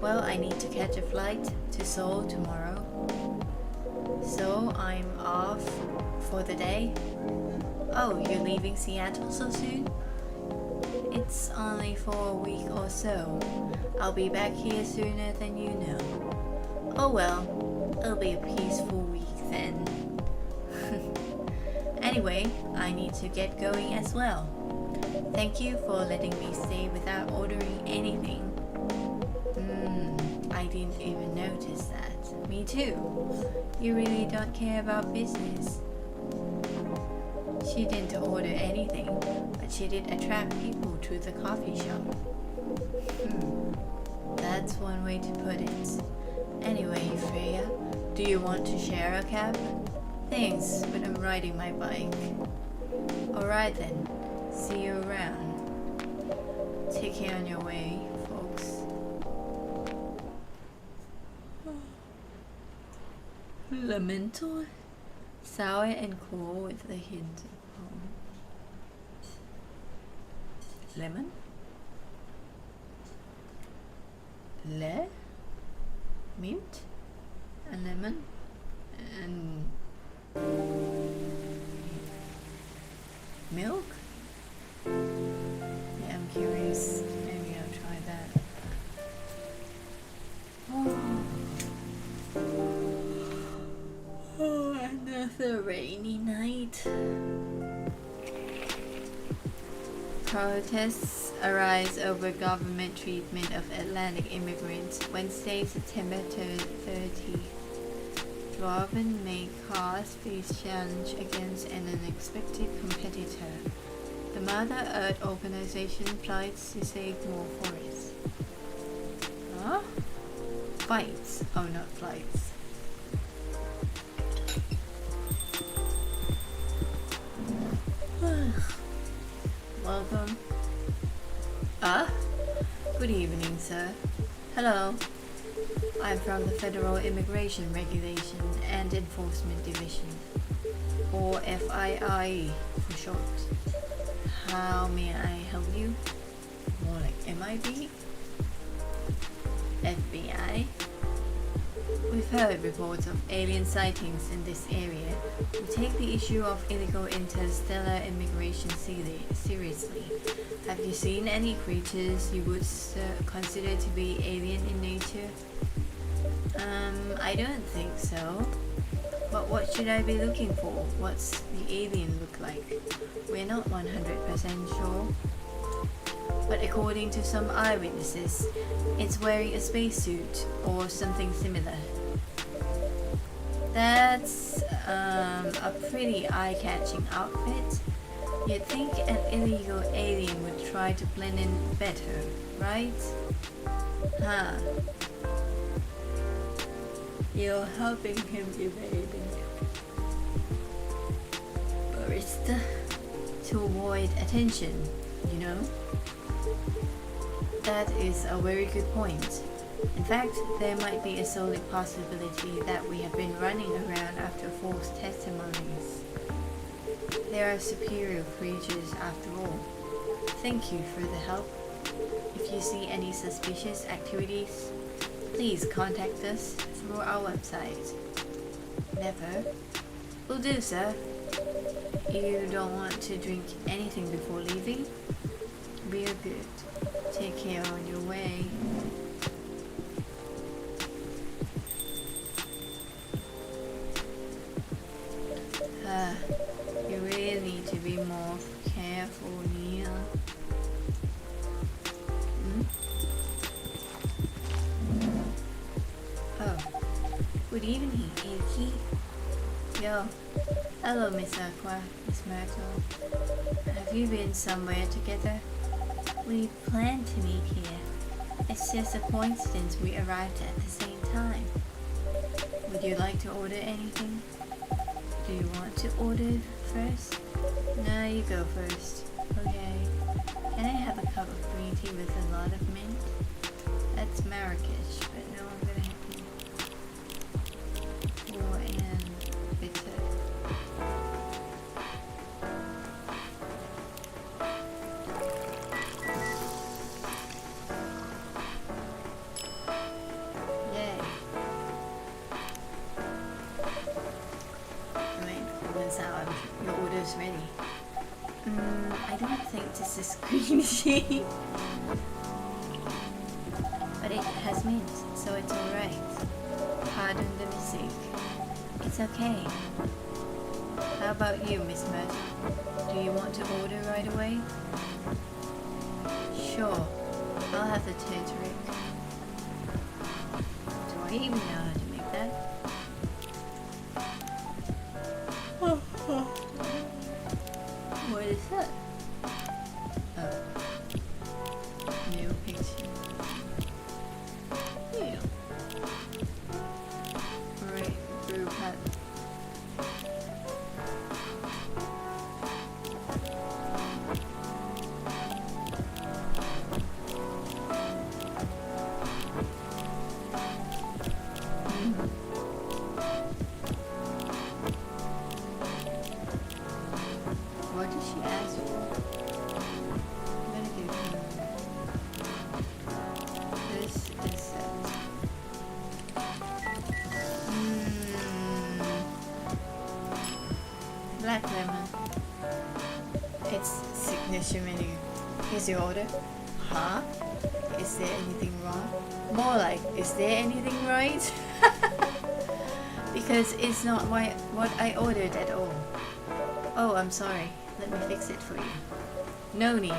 Well, I need to catch a flight to Seoul tomorrow. So I'm off for the day. Oh, you're leaving Seattle so soon? It's only for a week or so. I'll be back here sooner than you know. Oh well, it'll be a peaceful week then. Anyway, I need to get going as well. Thank you for letting me stay without ordering anything. I didn't even notice that. Me too. You really don't care about business. She didn't order anything, but she did attract people to the coffee shop. That's one way to put it. Anyway, Freya, do you want to share a cab? Thanks, but I'm riding my bike. Alright then, see you around. Take care on your way, folks. Lamento? Sour and cool with a hint of home. Lemon? Mint? And lemon? And milk? Yeah, I'm curious. Maybe I'll try that. Oh, another rainy night. Protests arise over government treatment of Atlantic immigrants. Wednesday, September 30. Dwarven may cause face challenge against an unexpected competitor. The Mother Earth organization fights to save more forests. Huh? Fights. Oh, not flights. Welcome. Good evening, sir. Hello. I'm from the Federal Immigration Regulation and Enforcement Division, or FII for short. How may I help you? More like MIB? FBI? We've heard reports of alien sightings in this area. We take the issue of illegal interstellar immigration seriously. Have you seen any creatures you would consider to be alien in nature? I don't think so. But what should I be looking for? What's the alien look like? We're not 100% sure. But according to some eyewitnesses, it's wearing a spacesuit or something similar. That's a pretty eye-catching outfit. You'd think an illegal alien would try to blend in better, right? Huh. You're helping him evading barista to avoid attention, you know? That is a very good point. In fact, there might be a solid possibility that we have been running around after false testimonies. There are superior creatures after all. Thank you for the help. If you see any suspicious activities, please contact us through our website. Never. Will do, sir. You don't want to drink anything before leaving? Real good. Take care on your way. You really need to be more careful, Neil. Oh, good evening, iLki. Yo, hello, Miss Aqua, Miss Myrtle. Have you been somewhere together? We planned to meet here. It's just a coincidence we arrived at the same time. Would you like to order anything? Do you want to order first? No, you go first. Okay. Can I have a cup of green tea with a lot of mint? That's Marrakesh, but no, I'm gonna have you. Or and bitter. Yay. Out. Your order's ready. I don't think this is green tea. But it has mint, so it's alright. Pardon the mistake. It's okay. How about you, Miss Myrtle? Do you want to order right away? Sure. I'll have the turmeric. Do I even know how to make that? What is that? Oh. New picture. Yeah. Alright, brew pad. What did she ask for? I'm gonna give her this is set. Black lemon. It's signature menu. Here's your order. Huh? Is there anything wrong? More like, is there anything right? Because it's not what I ordered at all. Oh, I'm sorry. Let me fix it for you. No need.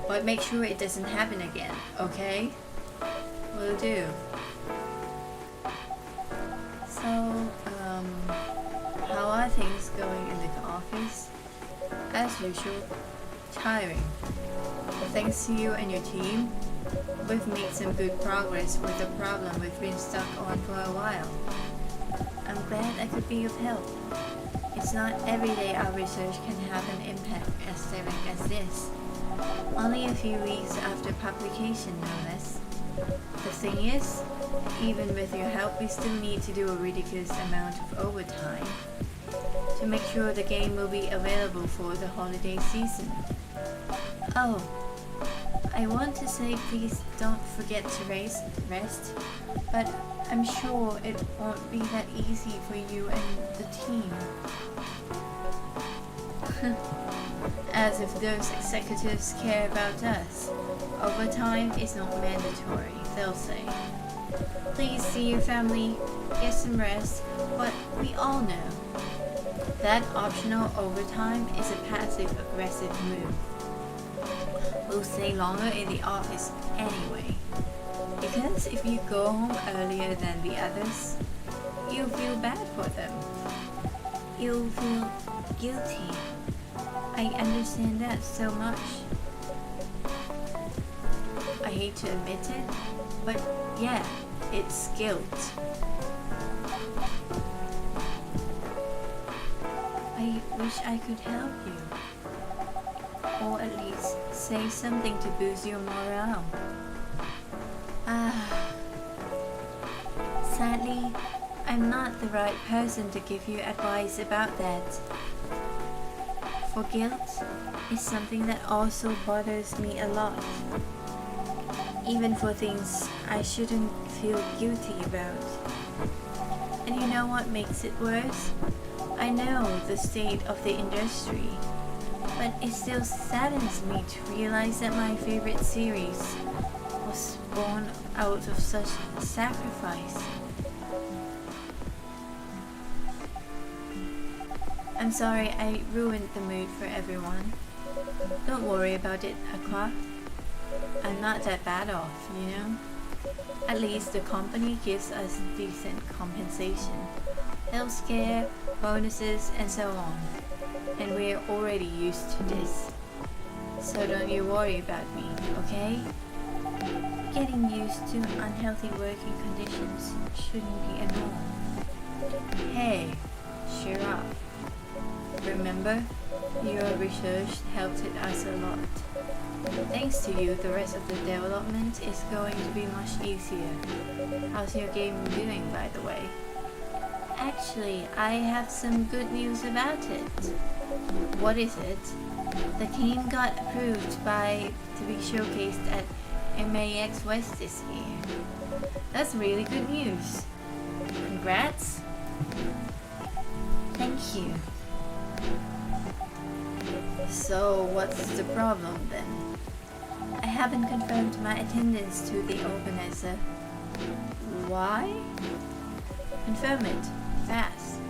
But make sure it doesn't happen again, okay? Will do. So, how are things going in the office? As usual, tiring. But thanks to you and your team, we've made some good progress with the problem we've been stuck on for a while. I'm glad I could be of help. It's not every day our research can have an impact as direct as this. Only a few weeks after publication, no less. The thing is, even with your help, we still need to do a ridiculous amount of overtime to make sure the game will be available for the holiday season. Oh, I want to say please don't forget to rest, but I'm sure it won't be that easy for you and the team. As if those executives care about us. Overtime is not mandatory, they'll say. Please see your family, get some rest, but we all know that optional overtime is a passive-aggressive move. We'll stay longer in the office anyway. Because if you go home earlier than the others, you'll feel bad for them. You'll feel guilty. I understand that so much. I hate to admit it, but yeah, it's guilt. I wish I could help you. Or at least say something to boost your morale. Sadly, I'm not the right person to give you advice about that. For guilt is something that also bothers me a lot. Even for things I shouldn't feel guilty about. And you know what makes it worse? I know the state of the industry, but it still saddens me to realize that my favorite series was born out of such sacrifice. I'm sorry I ruined the mood for everyone. Don't worry about it, Aqua. I'm not that bad off, you know? At least the company gives us decent compensation, healthcare, bonuses, and so on. And we're already used to this. So don't you worry about me, okay? Getting used to unhealthy working conditions shouldn't be a norm. Hey, cheer up. Remember, your research helped us a lot. Thanks to you, the rest of the development is going to be much easier. How's your game doing, by the way? Actually, I have some good news about it. What is it? The game got approved to be showcased at MAX West this year. That's really good news. Congrats! Thank you. So, what's the problem then? I haven't confirmed my attendance to the organizer. Why? Confirm it, fast,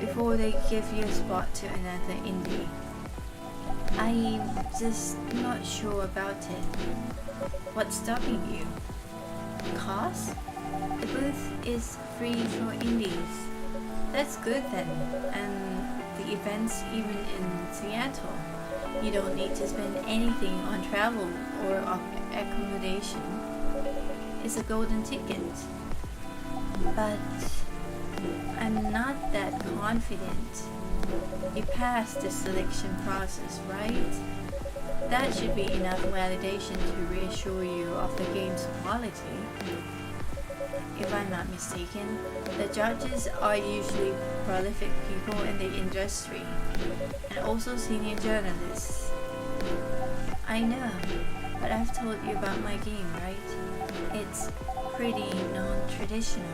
before they give you a spot to another indie. I'm just not sure about it. What's stopping you? Cost? The booth is free for indies. That's good then, and the event's even in Seattle. You don't need to spend anything on travel or accommodation. It's a golden ticket. But I'm not that confident. You passed the selection process, right? That should be enough validation to reassure you of the game's quality. If I'm not mistaken, the judges are usually prolific people in the industry, and also senior journalists. I know, but I've told you about my game, right? It's pretty non-traditional,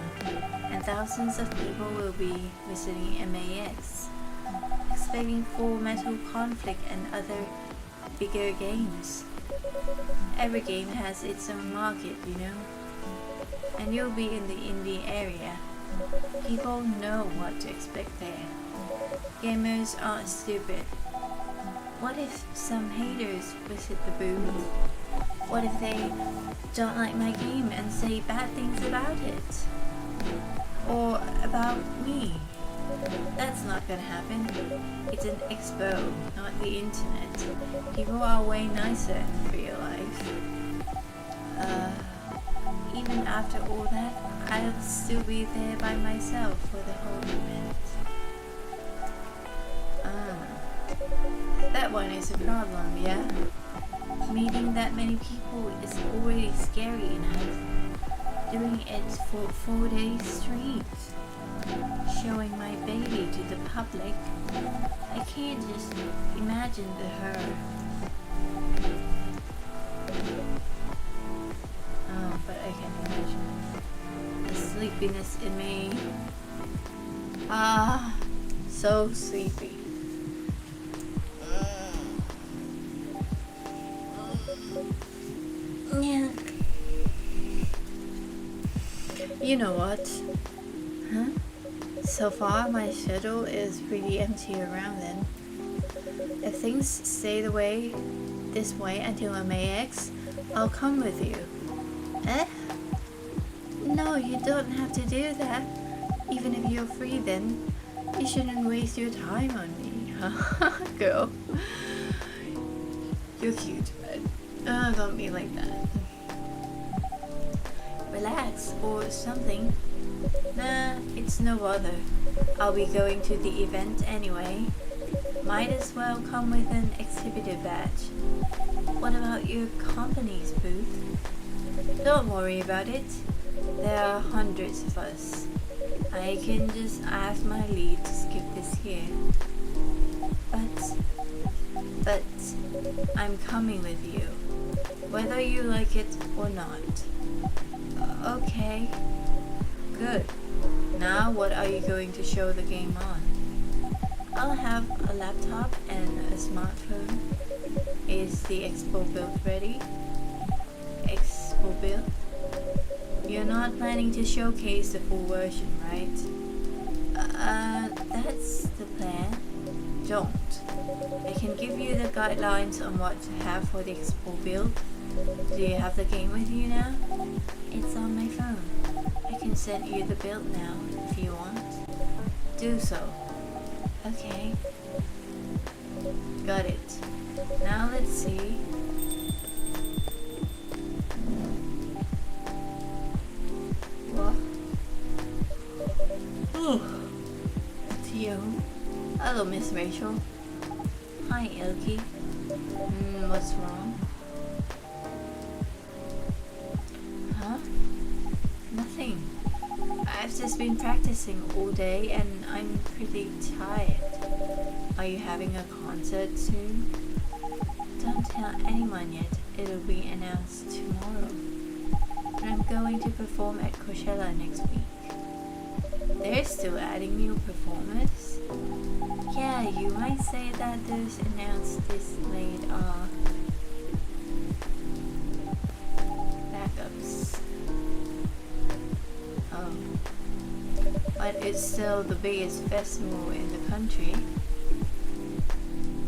and thousands of people will be visiting MAX, expecting Full Metal Conflict and other bigger games. Every game has its own market, you know? And you'll be in the indie area. People know what to expect there. Gamers aren't stupid. What if some haters visit the booth? What if they don't like my game and say bad things about it? Or about me? That's not gonna happen. It's an expo, not the internet. People are way nicer in real life. Even after all that, I'll still be there by myself for the whole event. That one is a problem, yeah? Meeting that many people is already scary enough. Doing it for 4 days straight. Showing my baby to the public. I can't just imagine her. But I can imagine the sleepiness in me. So sleepy. Yeah. You know what? Huh? So far, my schedule is pretty empty around then. If things stay this way until MAX, I'll come with you. Eh? No, you don't have to do that. Even if you're free then, you shouldn't waste your time on me. Girl. You're cute, but don't be like that. Relax or something. Nah, it's no bother. I'll be going to the event anyway. Might as well come with an exhibitor badge. What about your company's booth? Don't worry about it. There are hundreds of us. I can just ask my lead to skip this year. But I'm coming with you, whether you like it or not. Okay, good. Now what are you going to show the game on? I'll have a laptop and a smartphone. Is the Expo build ready? Expo build? You're not planning to showcase the full version, right? That's the plan. Don't. I can give you the guidelines on what to have for the Expo build. Do you have the game with you now? It's on my phone. I can send you the build now if you want. Do so. Okay. Got it. Now let's see. What? Oh, it's you. Hello, Miss Rachel. Hi, iLki. What's wrong? Huh? Nothing. I've just been practicing all day and I'm pretty tired. Are you having a concert soon? Don't tell anyone yet. It'll be announced tomorrow. But I'm going to perform at Coachella next week. They're still adding new performers? Yeah, you might say that those announced this late are backups. Oh. But it's still the biggest festival in the country.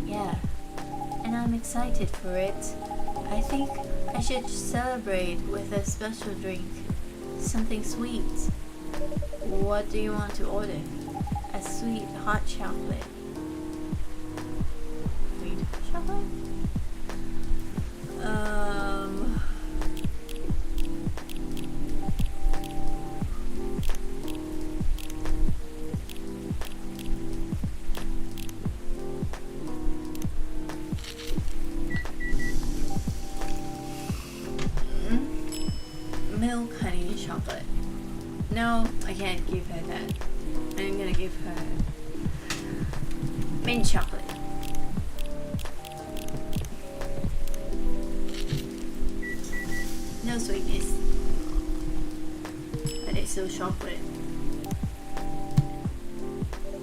Yeah. And I'm excited for it. I think I should celebrate with a special drink. Something sweet. What do you want to order? A sweet hot chocolate. Sweet chocolate? Milk, honey, and chocolate. No, I can't give her that. I'm gonna give her mint chocolate. No sweetness. But it's still chocolate.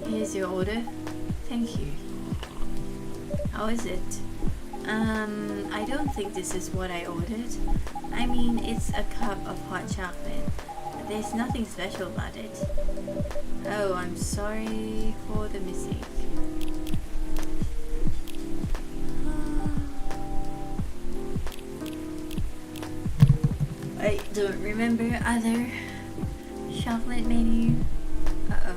Here's your order. Thank you. How is it? I don't think this is what I ordered. I mean, it's a cup of hot chocolate. But there's nothing special about it. Oh, I'm sorry for the mistake. I don't remember other chocolate menu. Uh-oh.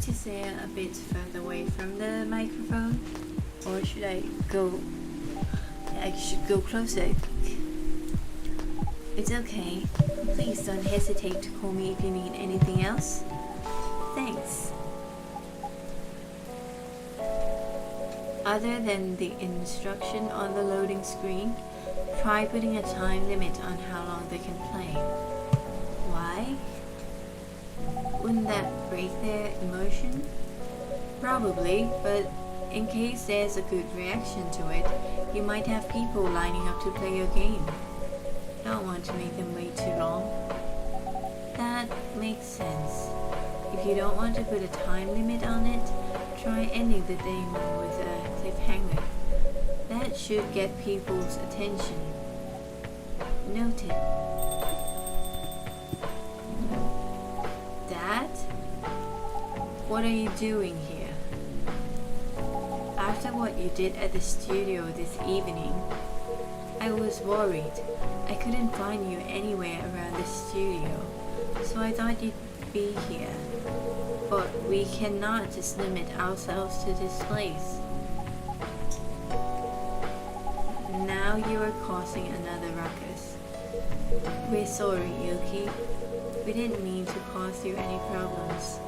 To stay a bit further away from the microphone, or should I go? I should go closer, I think. It's okay. Please don't hesitate to call me if you need anything else. Thanks. Other than the instruction on the loading screen, try putting a time limit on how long they can play. Why? Wouldn't that break their emotion? Probably, but in case there's a good reaction to it, you might have people lining up to play your game. Don't want to make them wait too long. That makes sense. If you don't want to put a time limit on it, try ending the demo with a cliffhanger. That should get people's attention. Noted. Dad? What are you doing here? After what you did at the studio this evening, I was worried. I couldn't find you anywhere around the studio, so I thought you'd be here. But we cannot just limit ourselves to this place. Now you are causing another ruckus. We're sorry, iLki. We didn't mean to cause you any problems.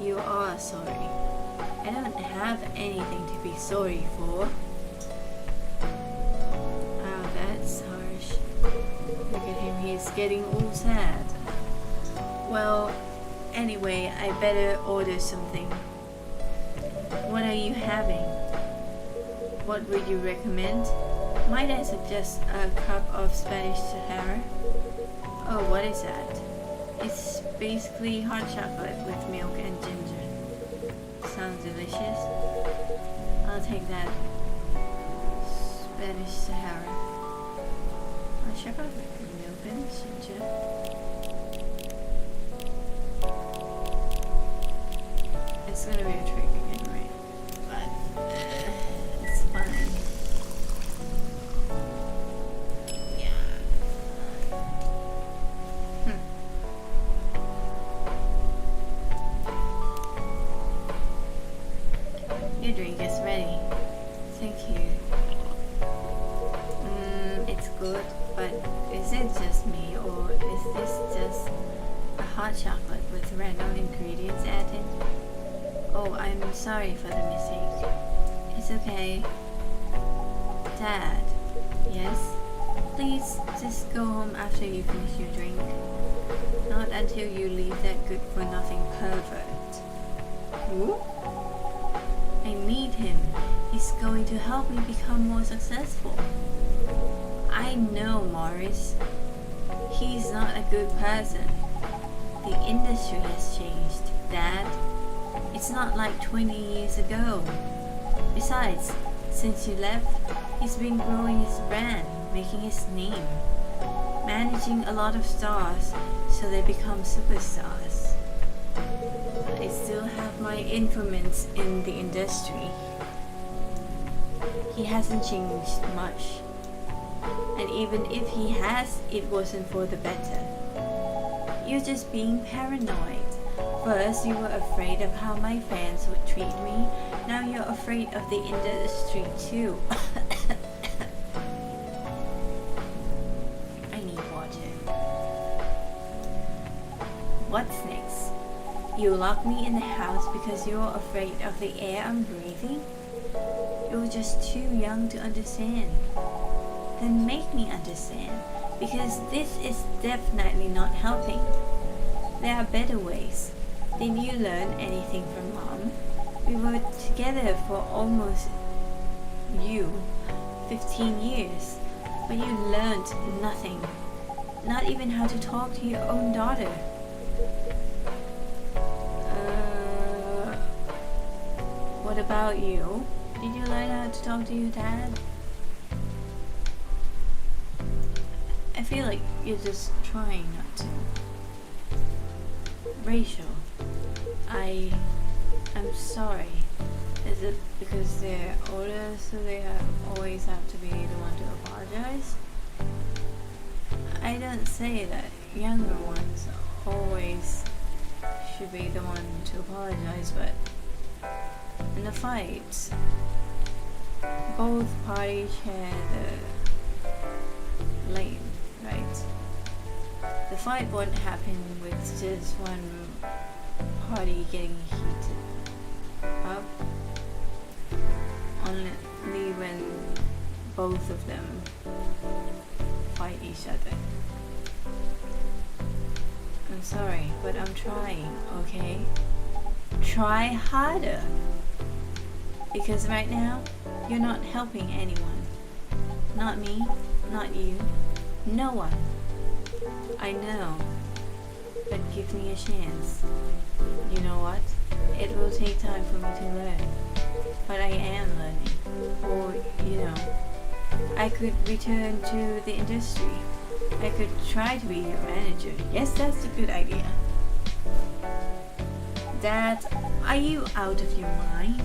You are sorry. I don't have anything to be sorry for. Oh, that's harsh. Look at him, he's getting all sad. Well, anyway, I better order something. What are you having? What would you recommend? Might I suggest a cup of Spanish Sahara? Oh, what is that? It's basically hot chocolate with milk and ginger. Sounds delicious. I'll take that. Spanish Sahara. Hot chocolate with milk and ginger. It's gonna be a trick again, right? But it's fine. Your drink is ready. Thank you. It's good, but is it just me, or is this just a hot chocolate with random ingredients added? Oh, I'm sorry for the mistake. It's okay. Dad, yes? Please just go home after you finish your drink. Not until you leave that good-for-nothing pervert. Who? I need him. He's going to help me become more successful. I know, Morris. He's not a good person. The industry has changed, Dad. It's not like 20 years ago. Besides, since you left, he's been growing his brand, making his name, managing a lot of stars so they become superstars. I still have my influence in the industry. He hasn't changed much. And even if he has, it wasn't for the better. You're just being paranoid. First, you were afraid of how my fans would treat me. Now you're afraid of the industry too. I need water. What's next? You lock me in the house because you're afraid of the air I'm breathing? You're just too young to understand. Then make me understand, because this is definitely not helping. There are better ways. Did you learn anything from Mom? We were together for almost 15 years, but you learned nothing. Not even how to talk to your own daughter. What about you? Did you learn how to talk to your dad? I feel like you're just trying not to. Rachel, I'm sorry. Is it because they're older so they always have to be the one to apologize? I don't say that younger ones always should be the one to apologize, but in the fight, both parties share the blame, right? The fight won't happen with just one party getting heated up, only when both of them fight each other. I'm sorry, but I'm trying, okay? Try harder. Because right now, you're not helping anyone. Not me, not you, no one. I know, but give me a chance. You know what? It will take time for me to learn, but I am learning. Or, I could return to the industry. I could try to be your manager. Yes, that's a good idea. Dad, are you out of your mind?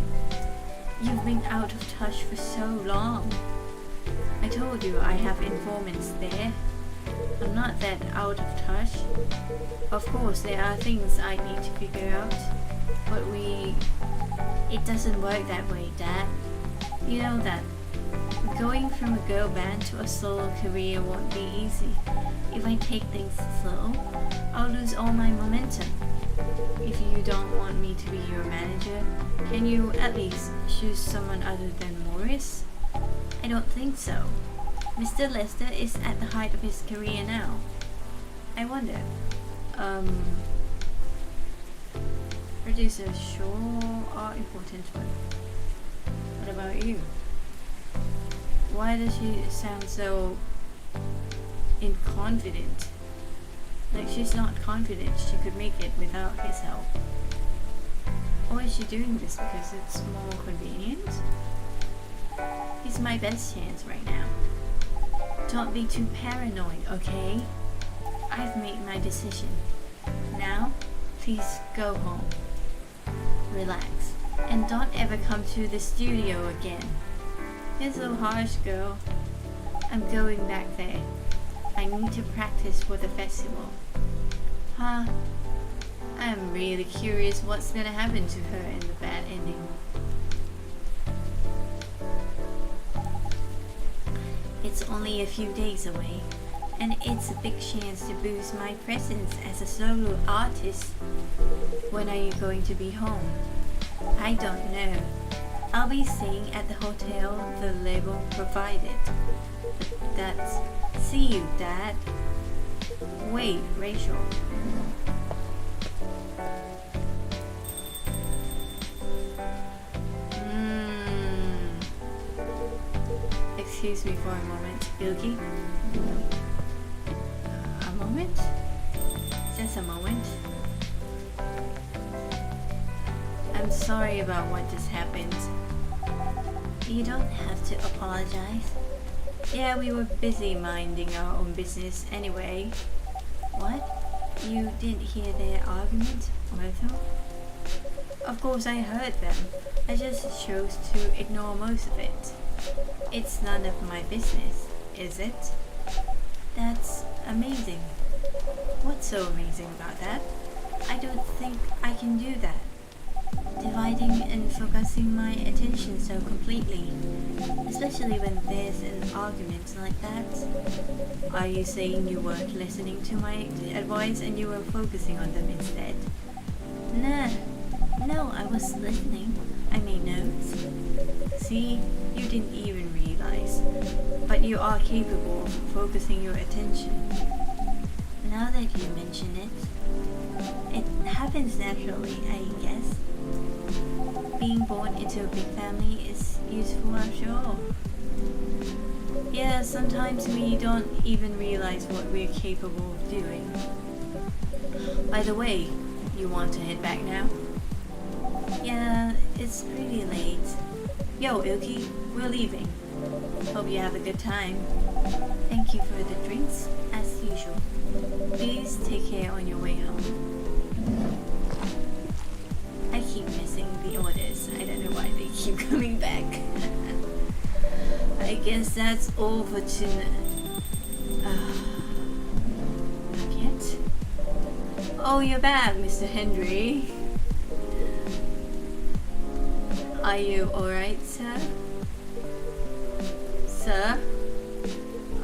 You've been out of touch for so long. I told you I have informants there. I'm not that out of touch. Of course, there are things I need to figure out, but it doesn't work that way, Dad. You know that. Going from a girl band to a solo career won't be easy. If I take things slow, I'll lose all my momentum. If you don't want me to be your manager, can you at least choose someone other than Morris? I don't think so. Mr. Lester is at the height of his career now. I wonder, producers sure are important, but what about you? why does she sound so inconfident? Like she's not confident she could make it without his help. Or is she doing this because it's more convenient? It's my best chance right now. Don't be too paranoid, okay? I've made my decision. Now, please go home. Relax. And don't ever come to the studio again. You're so harsh, girl. I'm going back there. I need to practice for the festival. Huh? I'm really curious what's gonna happen to her in the bad ending. It's only a few days away, and it's a big chance to boost my presence as a solo artist. When are you going to be home? I don't know. I'll be staying at the hotel the label provided. That's... See you, Dad. Wait, Rachel. Excuse me for a moment, iLki. A moment? Just a moment. I'm sorry about what just happened. You don't have to apologize. Yeah, we were busy minding our own business anyway. What? You didn't hear their argument, Myrtle? Of course I heard them. I just chose to ignore most of it. It's none of my business, is it? That's amazing. What's so amazing about that? I don't think I can do that. Dividing and focusing my attention so completely, especially when there's an argument like that. Are you saying you weren't listening to my advice and you were focusing on them instead? Nah, no, I was listening. I made notes. See, you didn't even realize, but you are capable of focusing your attention. Now that you mention it, it happens naturally, I guess. Being born into a big family is useful after all. Yeah, sometimes we don't even realize what we're capable of doing. By the way, you want to head back now? Yeah, it's pretty late. Yo, iLki, we're leaving. Hope you have a good time. Thank you for the drinks, as usual. Please take care on your way home. I keep missing the orders. I don't know why they keep coming back. I guess that's all for tonight. Not yet? Oh, you're back, Mr. Henry. Are you alright, sir? Sir?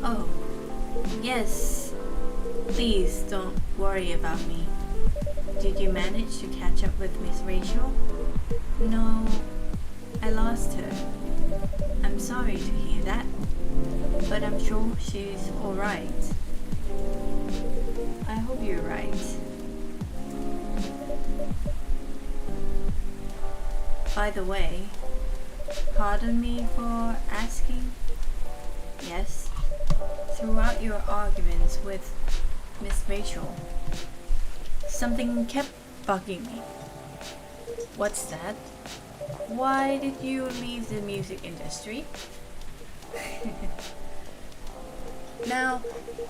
Oh, yes. Please don't worry about me. Did you manage to catch up with Miss Rachel? No, I lost her. I'm sorry to hear that, but I'm sure she's alright. I hope you're right. By the way, pardon me for asking. Yes, throughout your arguments with Miss Rachel, something kept bugging me. What's that? Why did you leave the music industry? Now,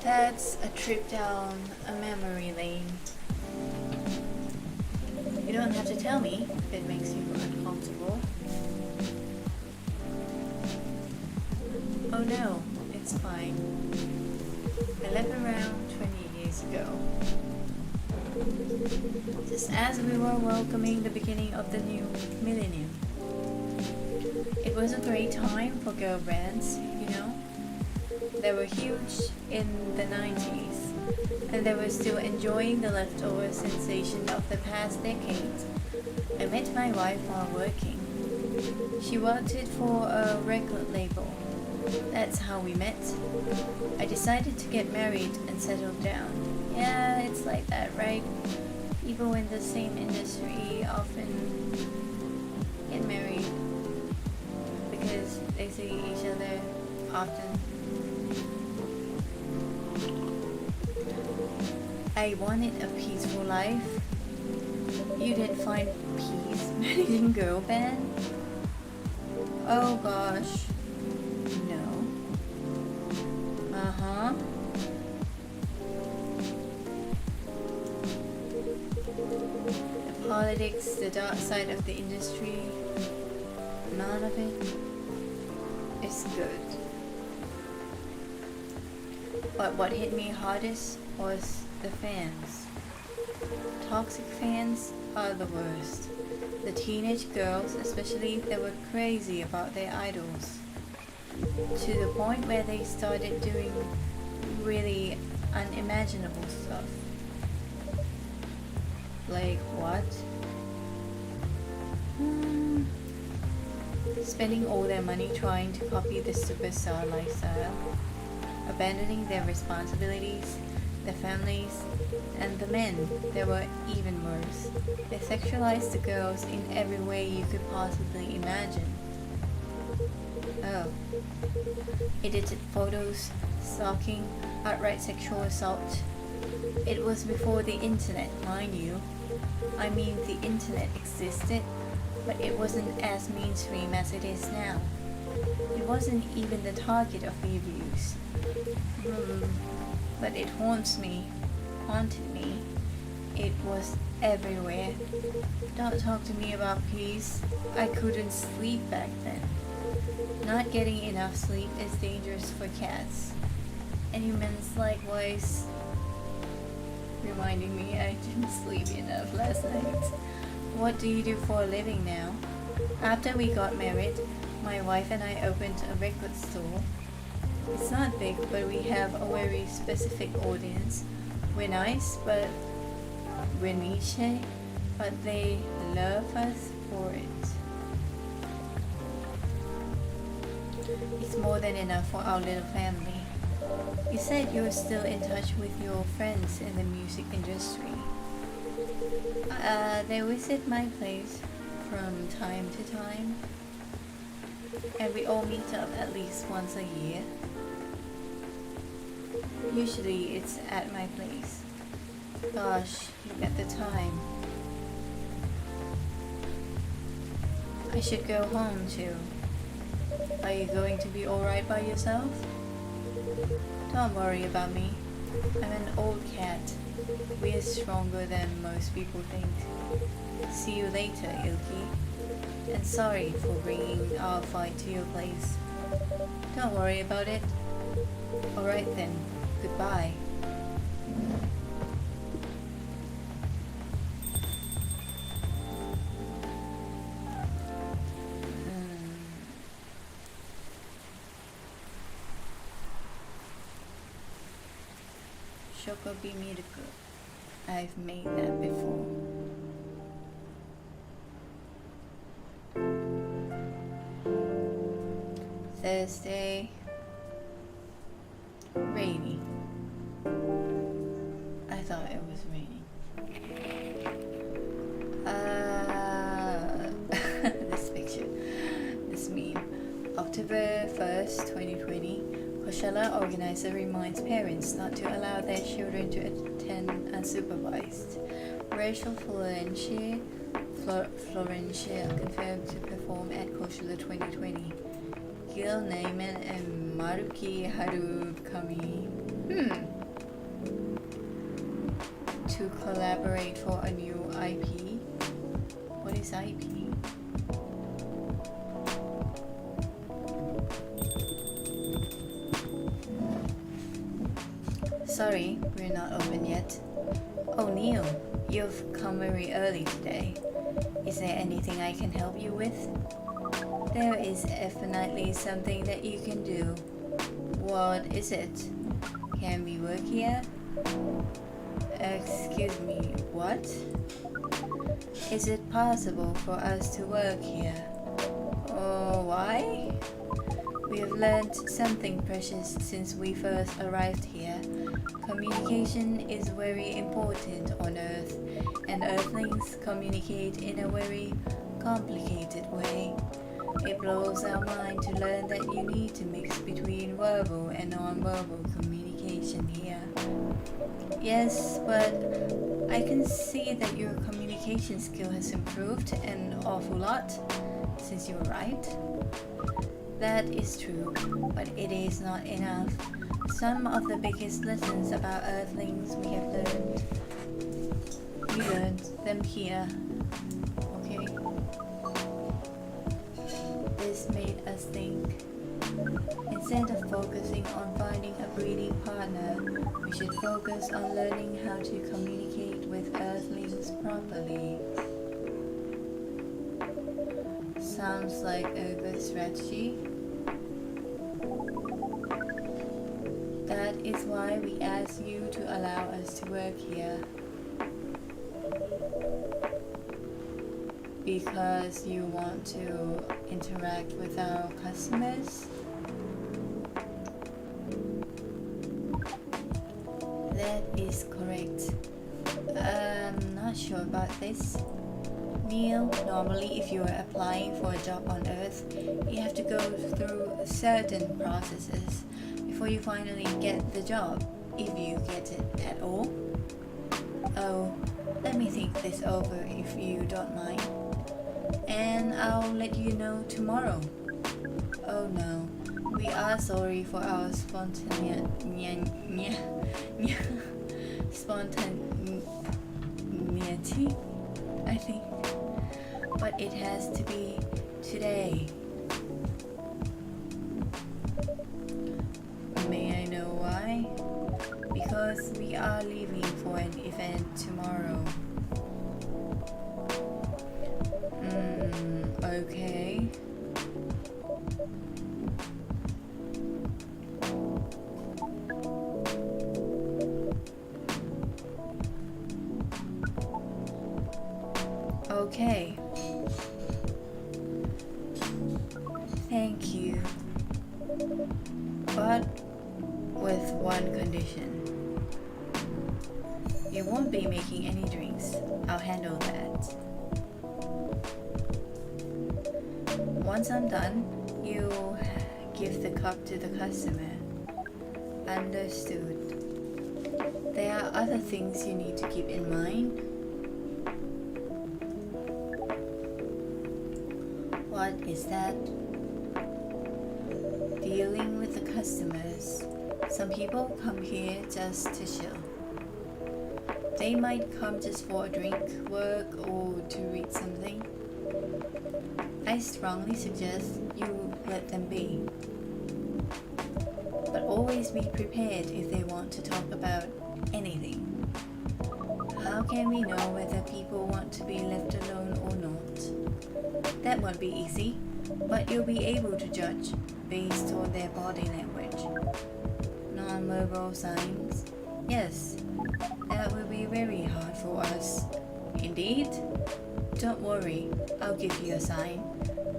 that's a trip down a memory lane. You don't have to tell me if it makes you uncomfortable. Oh no, it's fine. I left around 20 years ago. Just as we were welcoming the beginning of the new millennium. It was a great time for girl bands, you know. They were huge in the 90s, and they were still enjoying the leftover sensation of the past decades. I met my wife while working. She worked it for a record label. That's how we met. I decided to get married and settle down. Yeah, it's like that, right? People in the same industry often get married because they see each other often. I wanted a peaceful life. You didn't find peace managing girl band? Oh gosh. No. Uh-huh. The politics, the dark side of the industry, none of it is good. But what hit me hardest was the fans. Toxic fans are the worst. The teenage girls, especially if they were crazy about their idols, to the point where they started doing really unimaginable stuff. Like what? Spending all their money trying to copy the superstar lifestyle, abandoning their responsibilities, their families, and the men, they were even worse. They sexualized the girls in every way you could possibly imagine. Oh. Edited photos, stalking, outright sexual assault. It was before the internet, mind you. I mean, the internet existed, but it wasn't as mainstream as it is now. It wasn't even the target of reviews. But it haunted me. It was everywhere. Don't talk to me about peace. I couldn't sleep back then. Not getting enough sleep is dangerous for cats. And humans likewise. Reminding me I didn't sleep enough last night. What do you do for a living now? After we got married, my wife and I opened a record store. It's not big, but we have a very specific audience. We're nice, but we're niche, but they love us for it. It's more than enough for our little family. You said you were still in touch with your friends in the music industry. They visit my place from time to time, and we all meet up at least once a year. Usually it's at my place. Gosh, look at the time. I should go home too. Are you going to be alright by yourself? Don't worry about me. I'm an old cat. We're stronger than most people think. See you later, iLki. And sorry for bringing our fight to your place. Don't worry about it. Alright then. Goodbye. Shoko be miracle. I've made that before. Thursday. Rainy. I thought it was raining. This picture. This meme. October 1st, 2020. Coachella organizer reminds parents not to allow their children to attend unsupervised. Rachel Florencia confirmed to perform at Coachella 2020. Gil Neyman and Maruki Harukami to collaborate for a new IP. What is IP? Sorry, we're not open yet. Oh, Neil, you've come very early today. Is there anything I can help you with? There is definitely something that you can do. What is it? Can we work here? Excuse me, what? Is it possible for us to work here? Oh, why? We have learned something precious since we first arrived here. Communication is very important on Earth, and Earthlings communicate in a very complicated way. It blows our mind to learn that you need to mix between verbal and non-verbal communication here. Yes, but I can see that your communication skill has improved an awful lot since you arrived. That is true, but it is not enough. Some of the biggest lessons about Earthlings we have learned. We learned them here. Okay? This made us think. Instead of focusing on finding a breeding partner, we should focus on learning how to communicate with Earthlings properly. Sounds like a good strategy. That is why we asked you to allow us to work here. Because you want to interact with our customers? That is correct. I'm not sure about this. Neil, normally if you are applying for a job on Earth, you have to go through certain processes before you finally get the job, if you get it at all. Oh, let me think this over if you don't mind. And I'll let you know tomorrow. Oh no, we are sorry for our spontaneity, I think. But it has to be today. May I know why? Because we are leaving for an event tomorrow. Okay. Okay. Thank you. But with one condition. You won't be making any drinks. I'll handle that. Once I'm done, you give the cup to the customer. Understood. There are other things you need to keep in mind. What is that? Dealing with the customers. Some people come here just to chill. They might come just for a drink, work, or to read something. I strongly suggest you let them be. But always be prepared if they want to talk about anything. How can we know whether people want to be left alone or not? That won't be easy, but you'll be able to judge based on their body language. Non-verbal signs? Yes, that will be very hard for us. Indeed? Don't worry, I'll give you a sign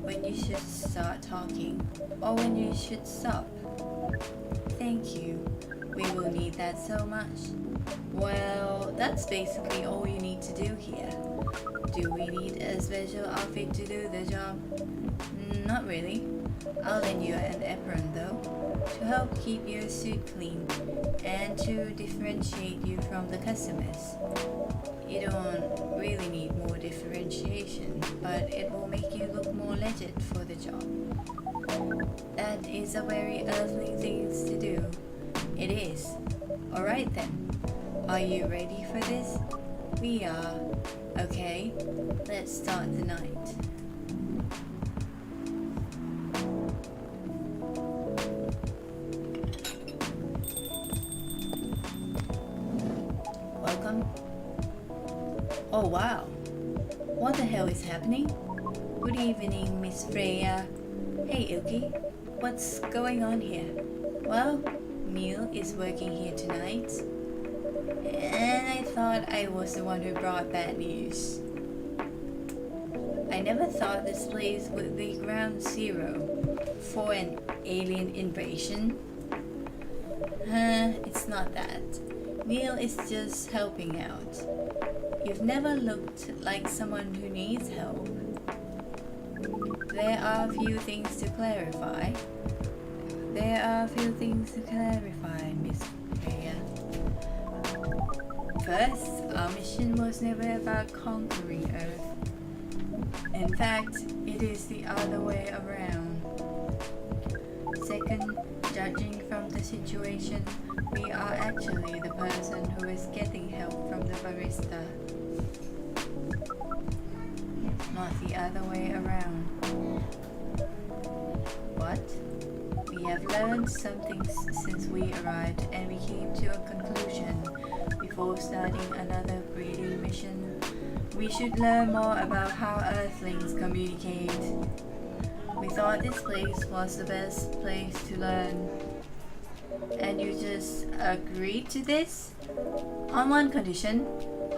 when you should start talking or when you should stop. Thank you. We will need that so much. Well, that's basically all you need to do here. Do we need a special outfit to do the job? Not really. I'll lend you an apron though, to help keep your suit clean and to differentiate you from the customers. You don't really need more differentiation, but it will make you look more legit for the job. That is a very earthly thing to do. It is. Alright then. Are you ready for this? We are. Okay, let's start the night. Welcome. Oh wow. What the hell is happening? Good evening, Miss Freya. Hey iLki, what's going on here? Well, Neil is working here tonight. And I thought I was the one who brought bad news. I never thought this place would be ground zero for an alien invasion. It's not that. Neil is just helping out. You've never looked like someone who needs help. There are a few things to clarify. Miss Freya. First, our mission was never about conquering Earth. In fact, it is the other way around. Second, judging from the situation, we are actually the person who is getting help from the barista. Not the other way around. What? We have learned something since we arrived, and we came to a conclusion before starting another breeding mission. We should learn more about how Earthlings communicate. We thought this place was the best place to learn. And you just agreed to this? On one condition,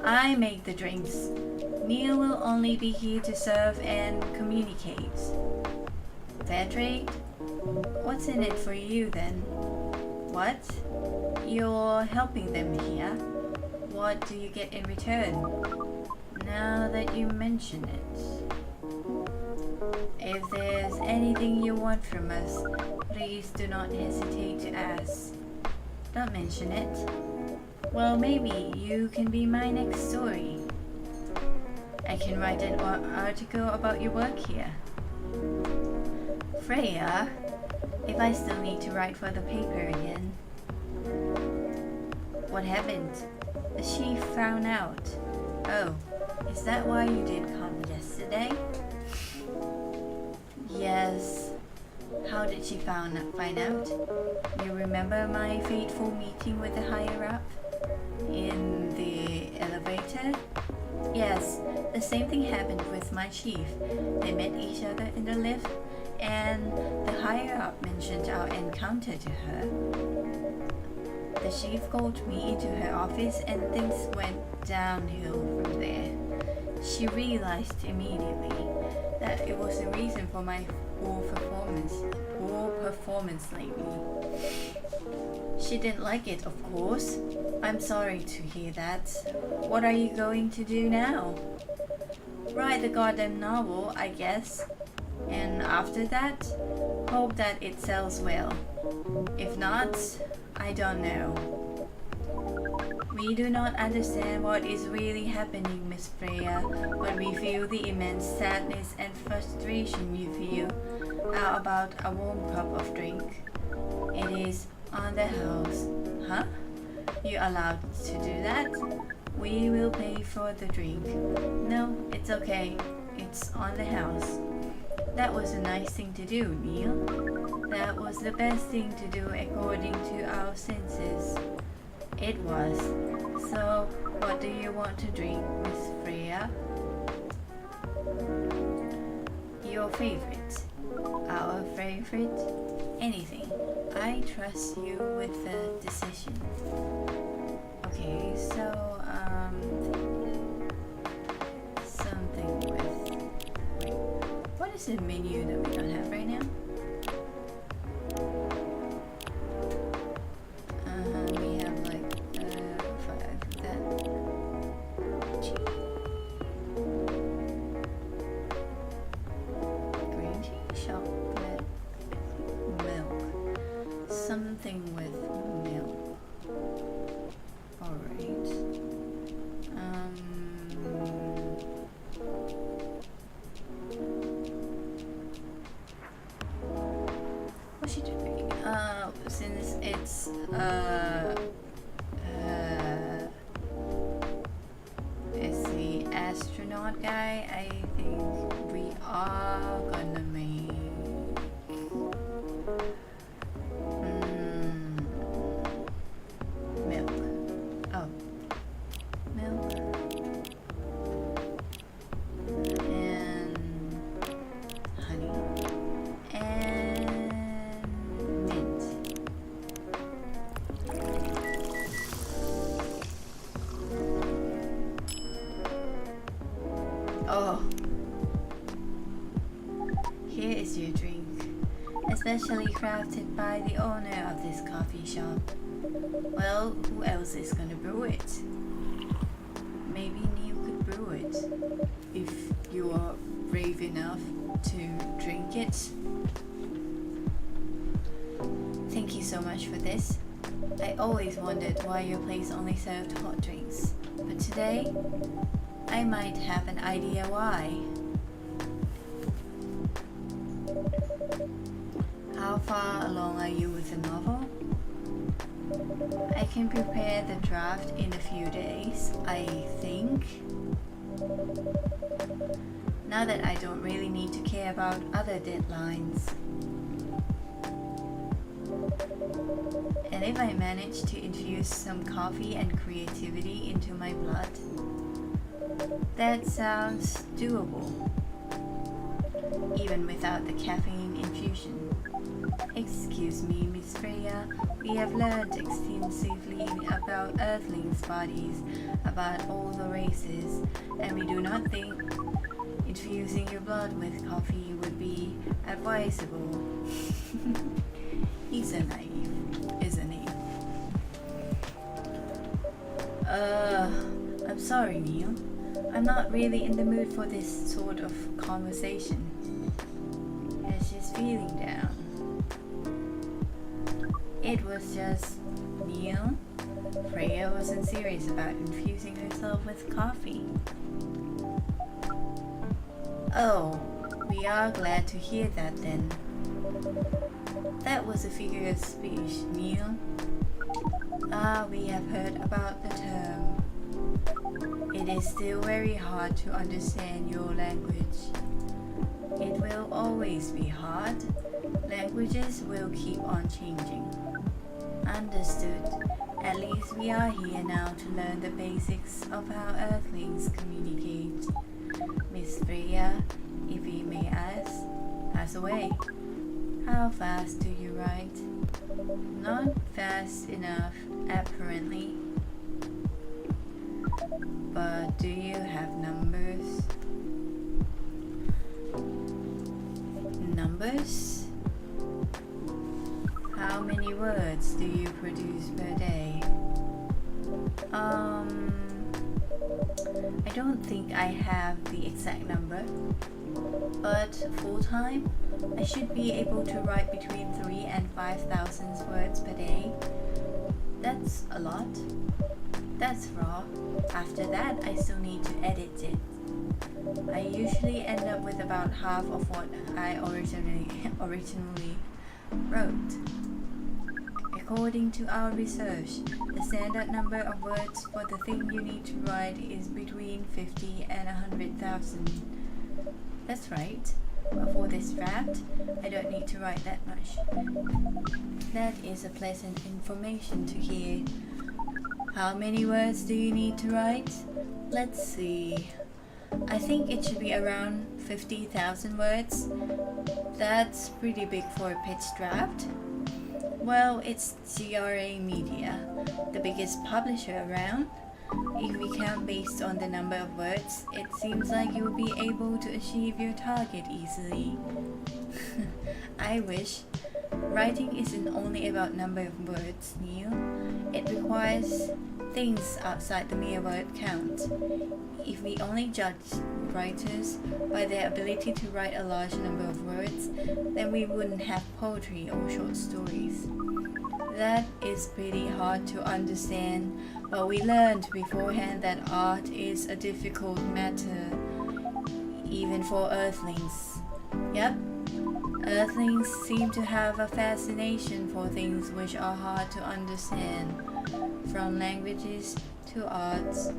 I make the drinks. Neil will only be here to serve and communicate. Fair trade? What's in it for you then? What? You're helping them here. What do you get in return? Now that you mention it. If there's anything you want from us, please do not hesitate to ask. Don't mention it. Well, maybe you can be my next story. I can write an article about your work here. Freya, if I still need to write for the paper again. What happened? The chief found out. Oh, is that why you didn't come yesterday? Yes. How did she find out? You remember my fateful meeting with the higher up? In the elevator? Yes, the same thing happened with my chief. They met each other in the lift, and the higher up mentioned our encounter to her. The chief called me into her office, and things went downhill from there. She realized immediately that it was the reason for my poor performance lately. She didn't like it, of course. I'm sorry to hear that. What are you going to do now? Write the goddamn novel, I guess. And after that, hope that it sells well. If not, I don't know. We do not understand what is really happening, Miss Freya, but we feel the immense sadness and frustration you feel how about a warm cup of drink. It is on the house. Huh? You allowed to do that? We will pay for the drink. No, it's okay. It's on the house. That was a nice thing to do, Neil. That was the best thing to do according to our senses. It was. So, what do you want to drink, Miss Freya? Your favorite. Our favorite. Anything. I trust you with the decision. Okay, so, something with... Wait, what is the menu that we don't have right now? We have like 5 of that. Green tea, chocolate, milk. Something with milk. Alright. What's she doing? Since it's the astronaut guy, I think we are gonna make milk. Oh, milk and honey and mint. Oh, here is your drink, especially crafted by the owner of this coffee shop. Well, who else is gonna brew it? Maybe Neil could brew it, if you are brave enough to drink it. Thank you so much for this. I always wondered why your place only served hot drinks, but today I might have an idea why. How far along are you with the novel? I can prepare the draft in a few days, I think. Now that I don't really need to care about other deadlines. And if I manage to infuse some coffee and creativity into my blood, that sounds doable, even without the caffeine infusion. Excuse me, Miss Freya, we have learned extensively about Earthlings' bodies, about all the races, and we do not think infusing your blood with coffee would be advisable. He's so naive, isn't he? I'm sorry, Neil. I'm not really in the mood for this sort of conversation. As she's feeling down. It was just, Neil, Freya wasn't serious about infusing herself with coffee. Oh, we are glad to hear that then. That was a figure of speech, Neil. We have heard about the term. It is still very hard to understand your language. It will always be hard. Languages will keep on changing. Understood. At least we are here now to learn the basics of how Earthlings communicate. Miss Freya, if we may ask away. How fast do you write? Not fast enough, apparently. But do you have numbers? Numbers? How many words do you produce per day? I don't think I have the exact number, but full-time, I should be able to write between 3,000 and 5,000 words per day. That's a lot. That's raw. After that, I still need to edit it. I usually end up with about half of what I originally wrote. According to our research, the standard number of words for the thing you need to write is between 50 and 100,000. That's right. But for this draft, I don't need to write that much. That is a pleasant information to hear. How many words do you need to write? Let's see. I think it should be around 50,000 words. That's pretty big for a pitch draft. Well, it's GRA Media, the biggest publisher around. If we count based on the number of words, it seems like you will be able to achieve your target easily. I wish. Writing isn't only about number of words, Neil. It requires things outside the mere word count. If we only judge writers by their ability to write a large number of words, then we wouldn't have poetry or short stories. That is pretty hard to understand, but we learned beforehand that art is a difficult matter, even for Earthlings. Yep, Earthlings seem to have a fascination for things which are hard to understand, from languages to arts.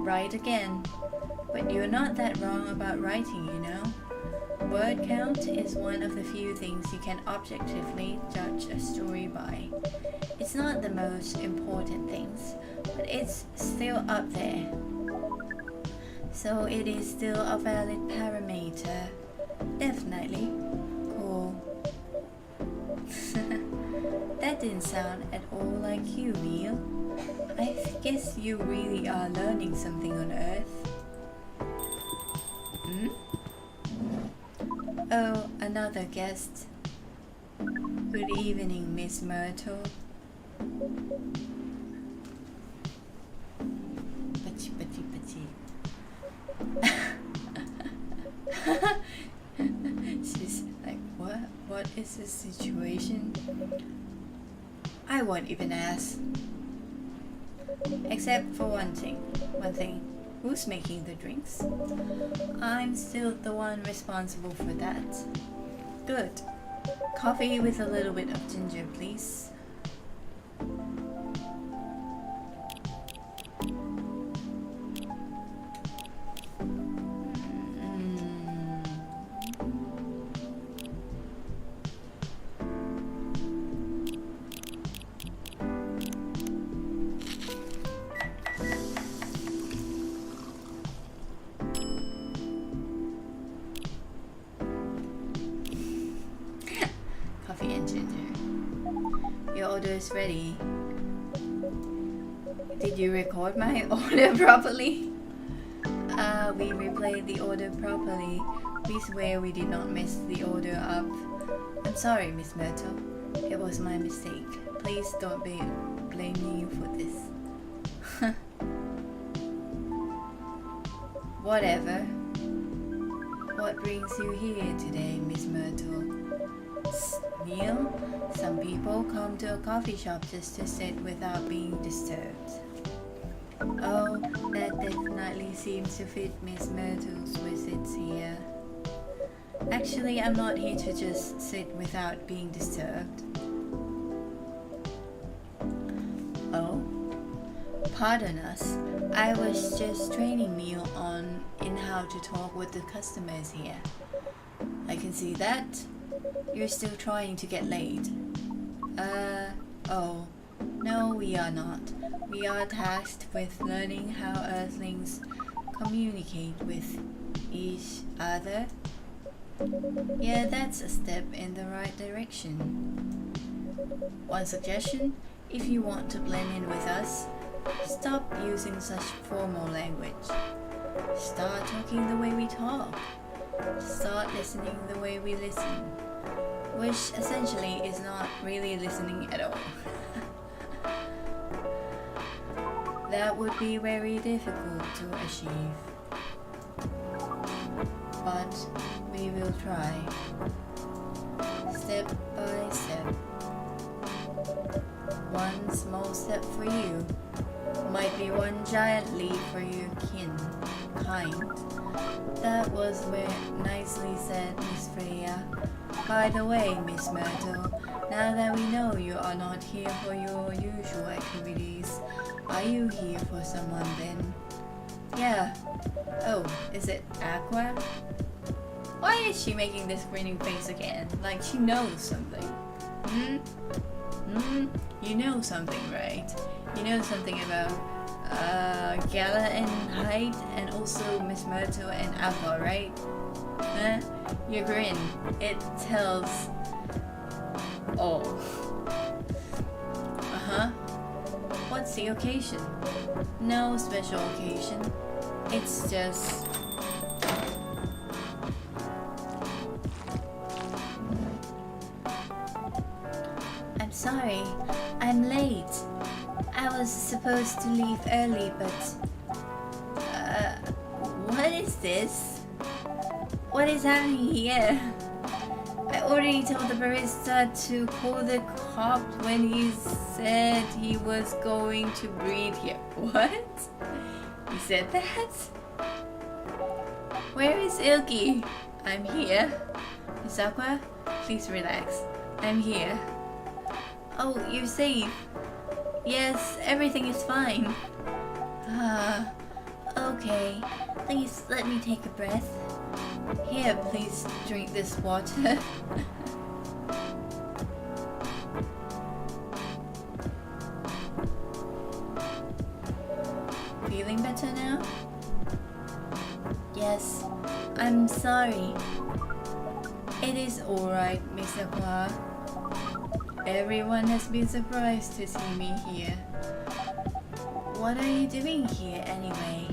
Right again, but you're not that wrong about writing, you know. Word count is one of the few things you can objectively judge a story by. It's not the most important things, but it's still up there. So it is still a valid parameter. Definitely. Cool. That didn't sound at all like you, Neil. I guess you really are learning something on Earth. Hmm? Oh, another guest. Good evening, Miss Myrtle. Pachi, pachi, pachi. is the situation? I won't even ask. Except for one thing. Who's making the drinks? I'm still the one responsible for that. Good. Coffee with a little bit of ginger, please. Coffee and ginger. Your order is ready. Did you record my order properly? We replayed the order properly. We swear we did not mess the order up. I'm sorry, Miss Myrtle. It was my mistake. Please don't blame me for this. Whatever. What brings you here today, Miss Myrtle? Neil, some people come to a coffee shop just to sit without being disturbed. Oh, that definitely seems to fit Miss Myrtle's visits here. Actually, I'm not here to just sit without being disturbed. Oh, pardon us. I was just training Neil in how to talk with the customers here. I can see that. You're still trying to get laid. Oh. No, we are not. We are tasked with learning how Earthlings communicate with each other. Yeah, that's a step in the right direction. One suggestion, if you want to blend in with us, stop using such formal language. Start talking the way we talk. Start listening the way we listen. Which essentially is not really listening at all. That would be very difficult to achieve. But we will try. Step by step. One small step for you might be one giant leap for your kind. That was nicely said, Miss Freya. By the way, Miss Myrtle, now that we know you are not here for your usual activities, are you here for someone then? Yeah. Oh, is it Aqua? Why is she making this grinning face again? Like she knows something. You know something, right? You know something about Gala and Hyde and also Miss Myrtle and Aqua, right? Huh? Your grin, it tells all. What's the occasion? No special occasion. It's just... I'm sorry, I'm late. I was supposed to leave early, but... what is this? What is happening here? I already told the barista to call the cop when he said he was going to breathe here. What? He said that? Where is iLki? I'm here. Miss Aqua, please relax. I'm here. Oh, you're safe. Yes, everything is fine. Okay. Please let me take a breath. Here, please drink this water. Feeling better now? Yes, I'm sorry. It is alright, Miss Aqua. Everyone has been surprised to see me here. What are you doing here anyway?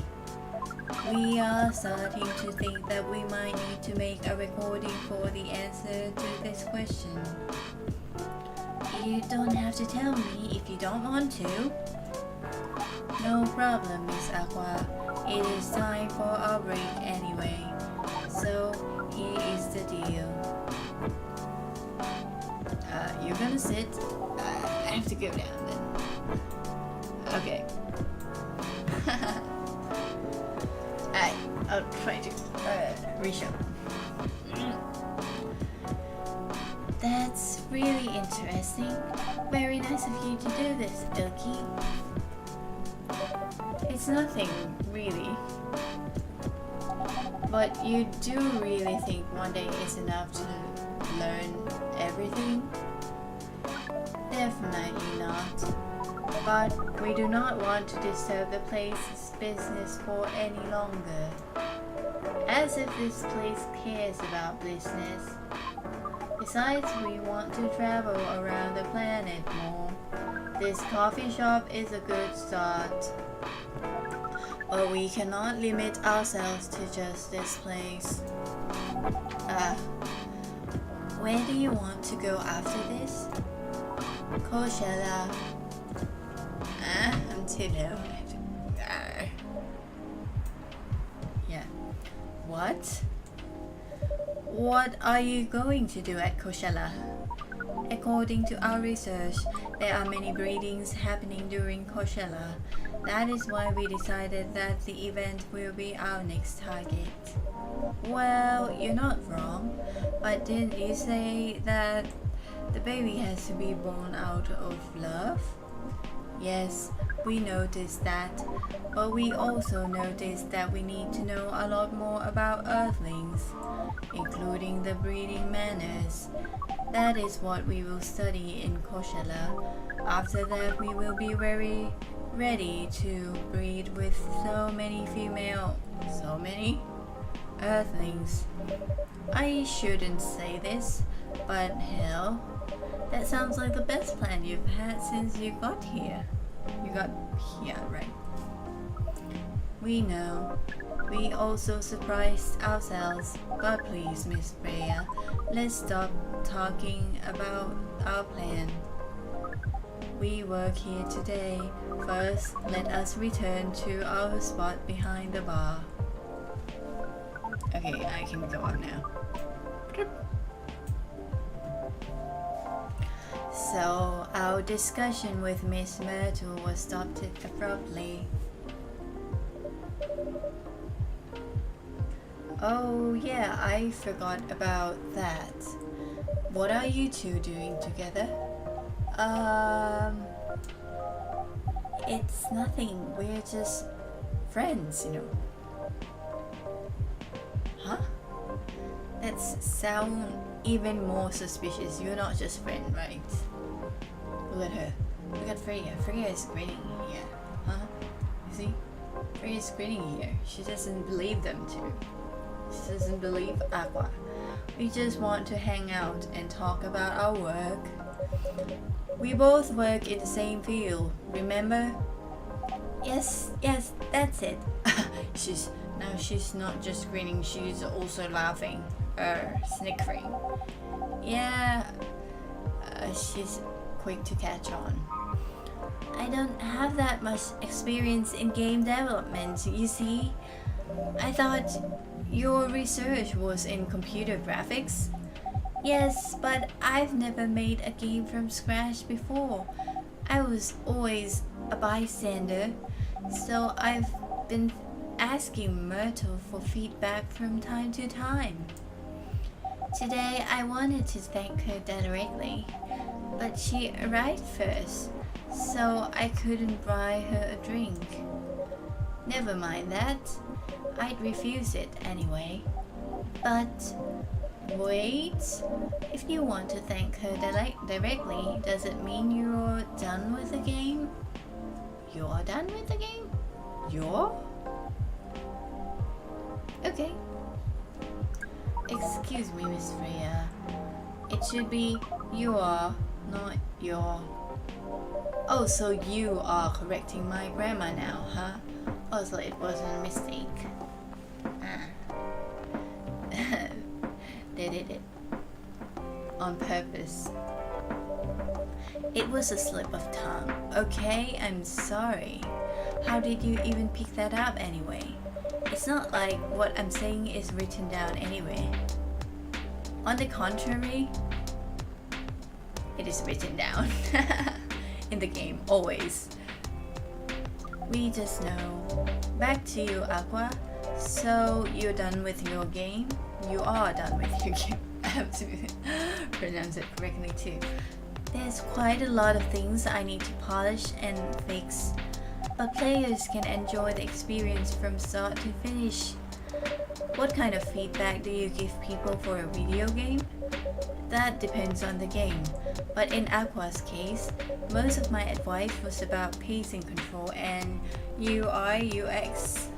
We are starting to think that we might need to make a recording for the answer to this question. You don't have to tell me if you don't want to. No problem, Miss Aqua. It is time for our break anyway. So, here is the deal. You're gonna sit. I have to go down then. Okay. I'll try to reach up. That's really interesting. Very nice of you to do this, iLki. It's nothing, really. But you do really think one day is enough to learn everything? Definitely not. But we do not want to disturb the place's business for any longer. As if this place cares about business. Besides, we want to travel around the planet more. This coffee shop is a good start. But we cannot limit ourselves to just this place. Where do you want to go after this? Coachella. I'm too low. Yeah. What? What are you going to do at Coachella? According to our research, there are many breedings happening during Coachella. That is why we decided that the event will be our next target. Well, you're not wrong, but didn't you say that the baby has to be born out of love? Yes, we noticed that, but we also noticed that we need to know a lot more about Earthlings, including the breeding manners. That is what we will study in Coachella. After that, we will be very ready to breed with so many Earthlings. I shouldn't say this, but hell, that sounds like the best plan you've had since you got here. You got here, right? We know. We also surprised ourselves, but please, Miss Freya, let's stop talking about our plan. We work here today. First, let us return to our spot behind the bar. Okay, I can go up now. So, our discussion with Miss Myrtle was stopped abruptly. Oh yeah, I forgot about that. What are you two doing together? It's nothing. We're just friends, you know. Huh? That sounds even more suspicious. You're not just friend, right? Look at her. Look at Freya. Freya is grinning here. Huh? You see? Freya is grinning here. She doesn't believe them too. She doesn't believe Aqua. We just want to hang out and talk about our work. We both work in the same field, remember? Yes, that's it. She's not just grinning, she's also laughing, snickering. Yeah, she's quick to catch on. I don't have that much experience in game development, you see. I thought your research was in computer graphics. Yes, but I've never made a game from scratch before. I was always a bystander, so I've been asking Myrtle for feedback from time to time. Today I wanted to thank her directly, but she arrived first, so I couldn't buy her a drink. Never mind that. I'd refuse it anyway. But wait, if you want to thank her directly, does it mean you're done with the game? You're done with the game? You're? Okay. Excuse me, Miss Freya. It should be you are, not your. Oh, so you are correcting my grammar now, huh? Oh, so it wasn't a mistake. They did it on purpose. It was a slip of tongue. Okay, I'm sorry. How did you even pick that up anyway? It's not like what I'm saying is written down anyway. On the contrary, It is written down in the game, always. We just know. Back to you, Aqua. So you're done with your game? You are done with your game. I have to pronounce it correctly too. There's quite a lot of things I need to polish and fix, but players can enjoy the experience from start to finish. What kind of feedback do you give people for a video game? That depends on the game, but in Aqua's case, most of my advice was about pacing control and UI UX.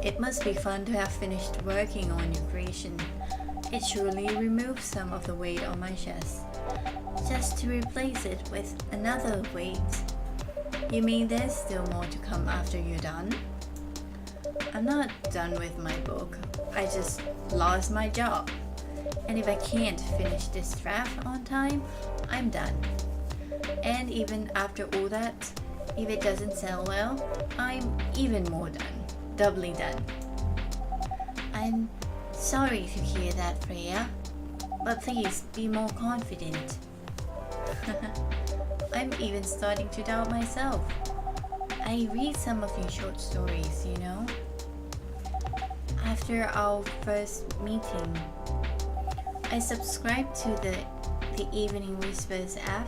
It must be fun to have finished working on your creation. It surely removes some of the weight on my chest, just to replace it with another weight. You mean there's still more to come after you're done? I'm not done with my book. I just lost my job. And if I can't finish this draft on time, I'm done. And even after all that, if it doesn't sell well, I'm even more done. Doubly done. I'm sorry if you hear that, Freya, but please be more confident. I'm even starting to doubt myself. I read some of your short stories, you know. After our first meeting, I subscribed to the Evening Whispers app,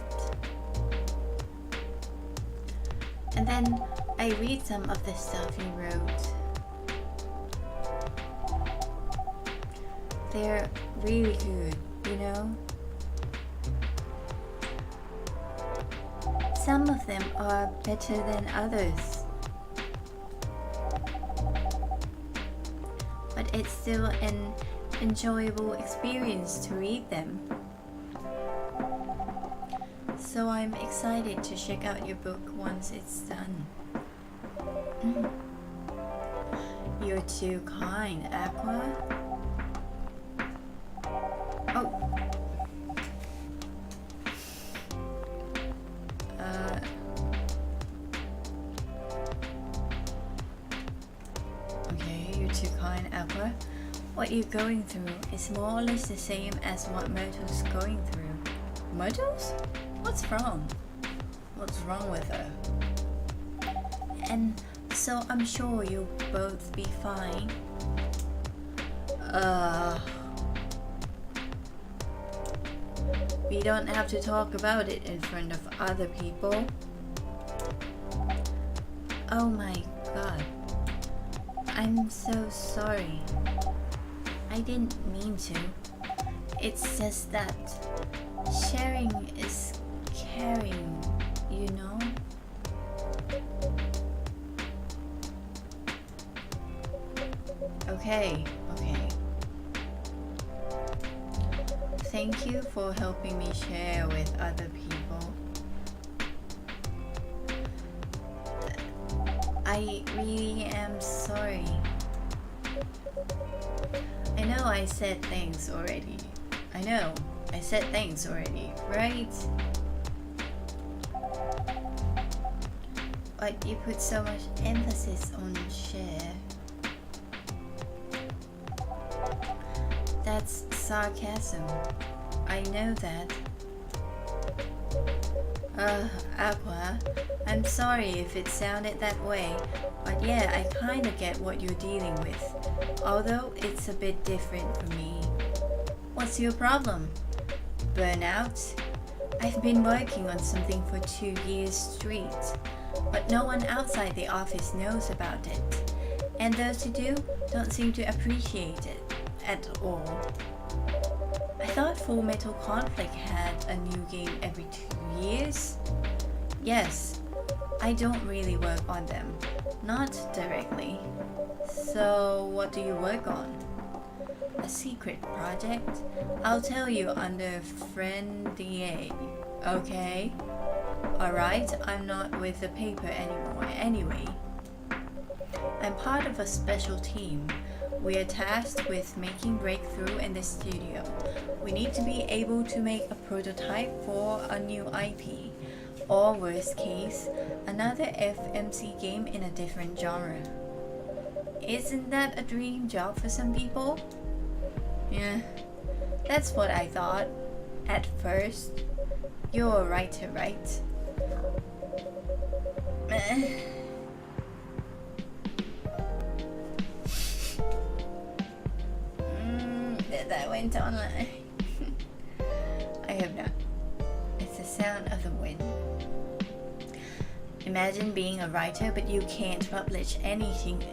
and then I read some of the stuff you wrote. They're really good, you know? Some of them are better than others. But it's still an enjoyable experience to read them. So I'm excited to check out your book once it's done. You're too kind, Aqua. Oh. Okay, you're too kind, Aqua. What you're going through is more or less the same as what Myrtle's going through. Myrtle's? What's wrong? What's wrong with her? And so I'm sure you'll both be fine. We don't have to talk about it in front of other people. Oh my god. I'm so sorry. I didn't mean to. It's just that sharing is caring, you know? Okay. Thank you for helping me share with other people. I really am sorry. I know I said thanks already. Right? But you put so much emphasis on share. That's sarcasm. I know that. Aqua, I'm sorry if it sounded that way, but yeah, I kinda get what you're dealing with, although it's a bit different for me. What's your problem? Burnout? I've been working on something for 2 years straight, but no one outside the office knows about it, and those who do don't seem to appreciate it at all. I thought Full Metal Conflict had a new game every 2 years. Yes, I don't really work on them, not directly. So what do you work on? A secret project? I'll tell you under friendly, okay? Alright, I'm not with the paper anymore anyway. I'm part of a special team. We are tasked with making breakthrough in the studio. We need to be able to make a prototype for a new IP, or worst case, another FMC game in a different genre. Isn't that a dream job for some people? Yeah, That's what I thought at first. You're a writer, right? That went online. I hope not. It's the sound of the wind. Imagine being a writer, but you can't publish anything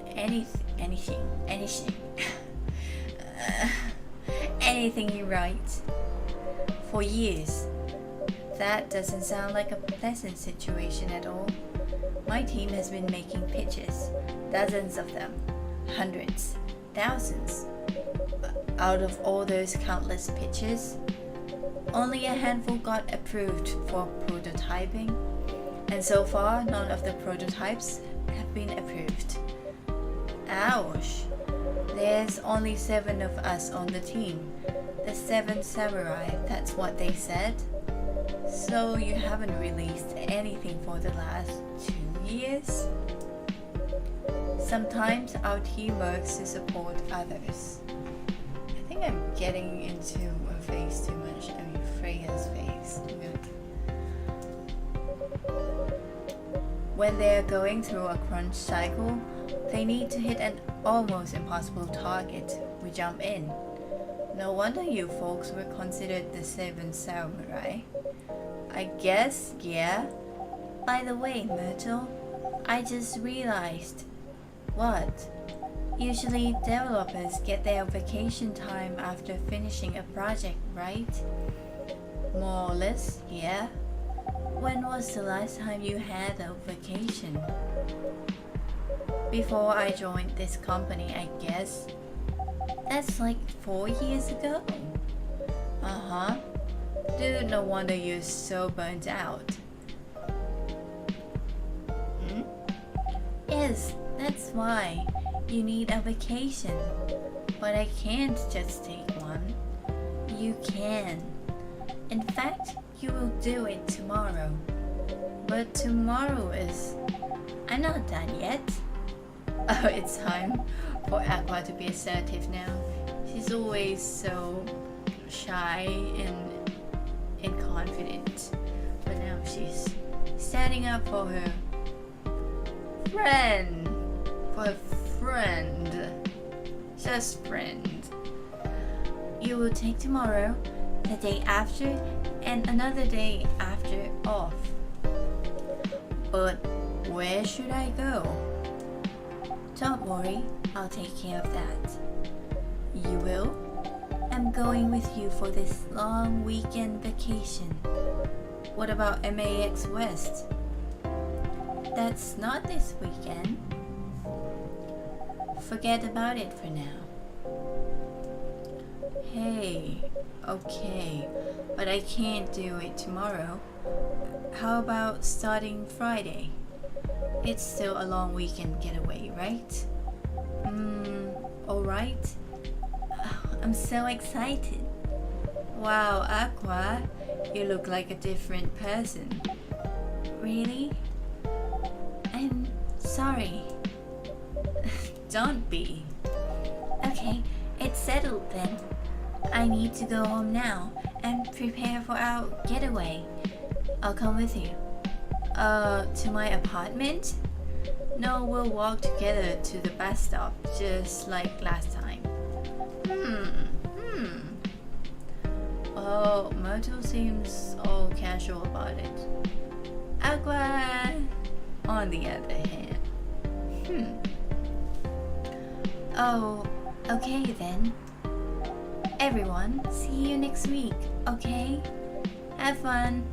you write for years. That doesn't sound like a pleasant situation at all. My team has been making pitches, dozens of them, hundreds, thousands. Out of all those countless pitches, only a handful got approved for prototyping, and so far none of the prototypes have been approved. Ouch! There's only 7 of us on the team. The 7 samurai, that's what they said. So you haven't released anything for the last 2 years? Sometimes our team works to support others. I think I'm getting into a phase too much. I mean, Freya's phase. When they're going through a crunch cycle, they need to hit an almost impossible target. We jump in. No wonder you folks were considered the 7 samurai. I guess, yeah. By the way, Myrtle, I just realized. What? Usually developers get their vacation time after finishing a project, right? More or less, yeah. When was the last time you had a vacation? Before I joined this company, I guess. That's like 4 years ago. Uh-huh. Dude, no wonder you're so burnt out. Yes, that's why. You need a vacation. But I can't just take one. You can. In fact, you will do it tomorrow. But tomorrow is... I'm not done yet. Oh, it's time for Aqua to be assertive now. She's always so shy and inconfident. But now she's standing up for her friend. For her friend. Just friend. You will take tomorrow, the day after, and another day after off. But where should I go? Don't worry, I'll take care of that. You will? I'm going with you for this long weekend vacation. What about MAX West? That's not this weekend. Forget about it for now. Hey, okay, but I can't do it tomorrow. How about starting Friday? It's still a long weekend getaway, right? Alright. I'm so excited. Wow, Aqua, you look like a different person. Really? I'm sorry. Don't be. Okay, it's settled then. I need to go home now and prepare for our getaway. I'll come with you. To my apartment? No, we'll walk together to the bus stop, just like last time. Oh, Myrtle seems all casual about it. Aqua, on the other hand. Oh, okay then. Everyone, see you next week, okay? Have fun.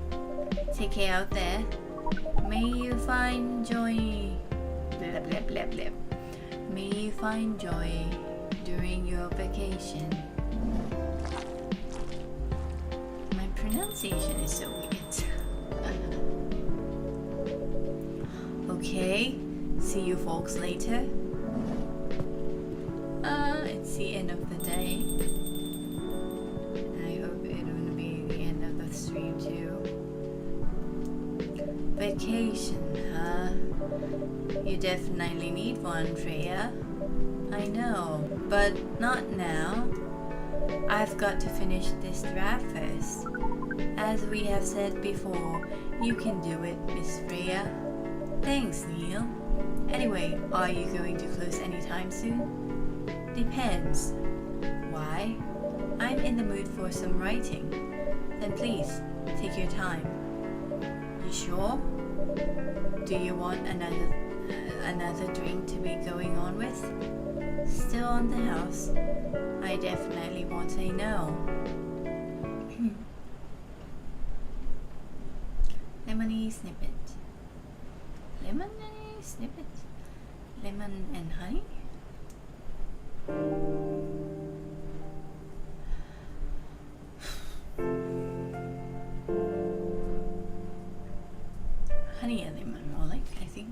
Take care out there. May you find joy. Blah, blah, blah, blah. May you find joy during your vacation. My pronunciation is so weird. Okay, see you folks later. It's the end of the day. I hope it will be the end of the stream too. Vacation, huh? You definitely need one, Freya. I know, but not now. I've got to finish this draft first. As we have said before, you can do it, Miss Freya. Thanks, Neil. Anyway, are you going to close anytime soon? Depends. Why? I'm in the mood for some writing. Then please, take your time. You sure? Do you want another drink to be going on with? Still on the house? I definitely won't say no. Lemony snippet. Lemony snippet. Lemon and honey? Honey and lemon, more like, I think.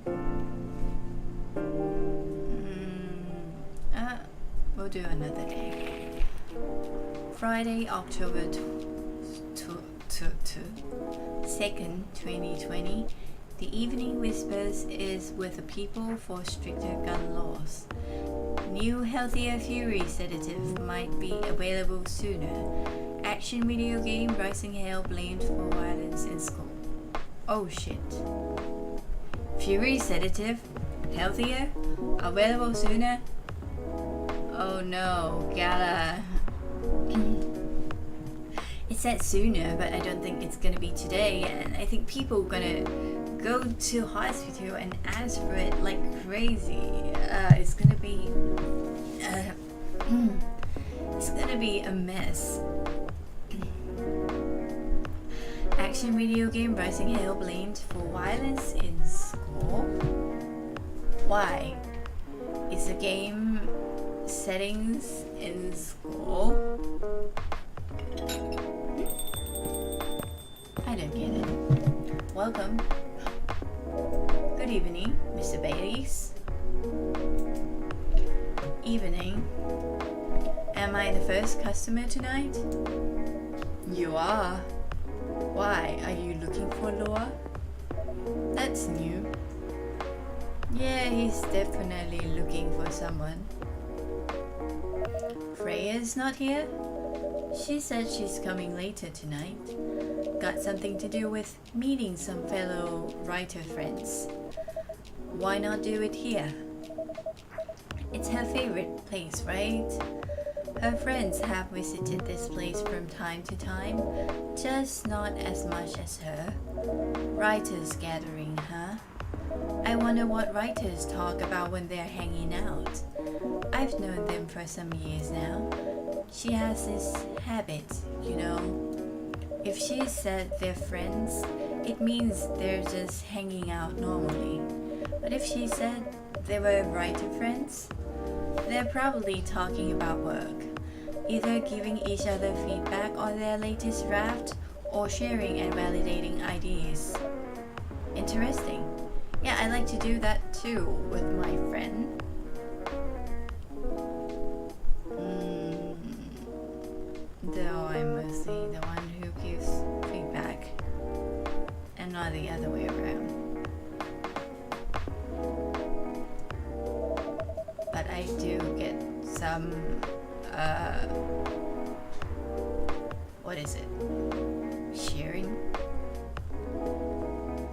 We'll do another day. Friday, October 2nd, 2020. The Evening Whispers is with the People for Stricter Gun Laws. New healthier fury sedative might be available sooner. Action video game rising hell blamed for violence in school. Oh shit. Fury sedative? Healthier? Available sooner? Oh no, gotta. It said sooner, but I don't think it's gonna be today, and I think people are gonna go to hospital and ask for it like crazy. It's gonna be a mess. Action video game rising hell blamed for violence in school. Why? Is the game settings in school? I don't get it. Welcome. Good evening, Mr. Baileys. Evening. Am I the first customer tonight? You are. Why, are you looking for Laura? That's new. Yeah, he's definitely looking for someone. Freya's not here? She said she's coming later tonight. Got something to do with meeting some fellow writer friends. Why not do it here? It's her favorite place, right? Her friends have visited this place from time to time, just not as much as her. Writers gathering, huh? I wonder what writers talk about when they're hanging out. I've known them for some years now. She has this habit, you know. If she said they're friends, it means they're just hanging out normally. But if she said they were writer friends, they're probably talking about work, either giving each other feedback on their latest draft or sharing and validating ideas. Interesting. Yeah, I like to do that too with my friend. Though I'm mostly the one who gives feedback and not the other way around. But I do get some, what is it? Sharing?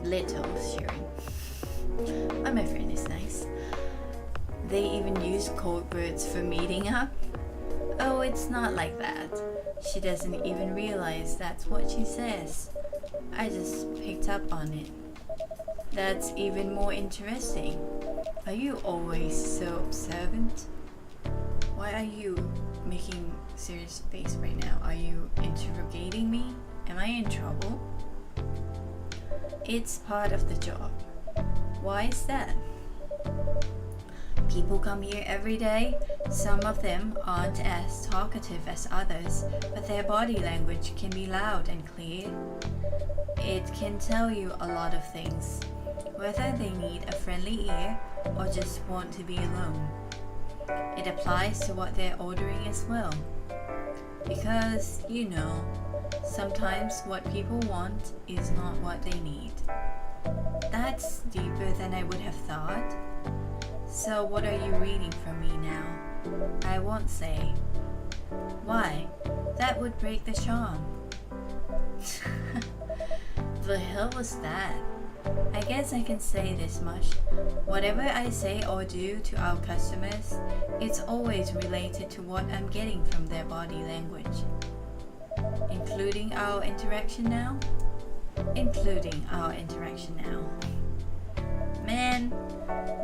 Little sharing. But my friend is nice. They even use code words for meeting up. Oh, it's not like that. She doesn't even realize that's what she says. I just picked up on it. That's even more interesting. Are you always so observant? Why are you making serious face right now? Are you interrogating me? Am I in trouble? It's part of the job. Why is that? People come here every day. Some of them aren't as talkative as others, but their body language can be loud and clear. It can tell you a lot of things, whether they need a friendly ear or just want to be alone. It applies to what they're ordering as well. Because, you know, sometimes what people want is not what they need. That's deeper than I would have thought. So what are you reading from me now? I won't say. Why? That would break the charm. The hell was that? I guess I can say this much. Whatever I say or do to our customers, it's always related to what I'm getting from their body language. Including our interaction now? Including our interaction now. Man,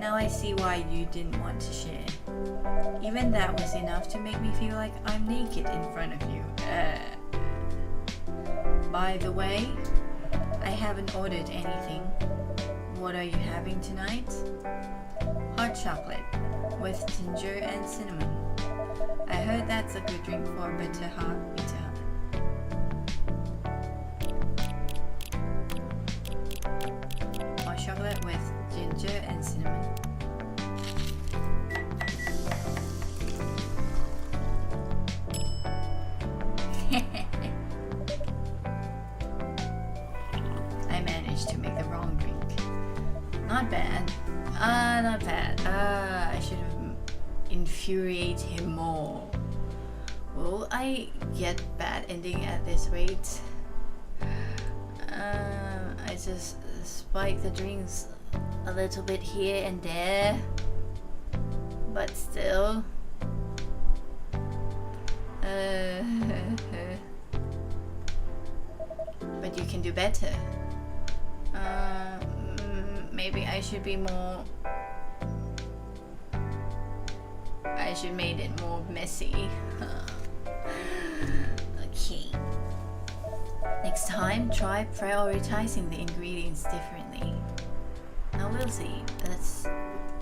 now I see why you didn't want to share. Even that was enough to make me feel like I'm naked in front of you. By the way, I haven't ordered anything. What are you having tonight? Hot chocolate with ginger and cinnamon. I heard that's a good drink for bitter heart. Hot chocolate with ginger and cinnamon. I managed to make the wrong drink. Not bad. Not bad. I should have infuriated him more. Will I get bad ending at this rate? I just spike the drinks a little bit here and there. But still. But you can do better. Maybe I should be more. I should made it more messy. Okay. Next time, try prioritizing the ingredients differently. Now we'll see. Let's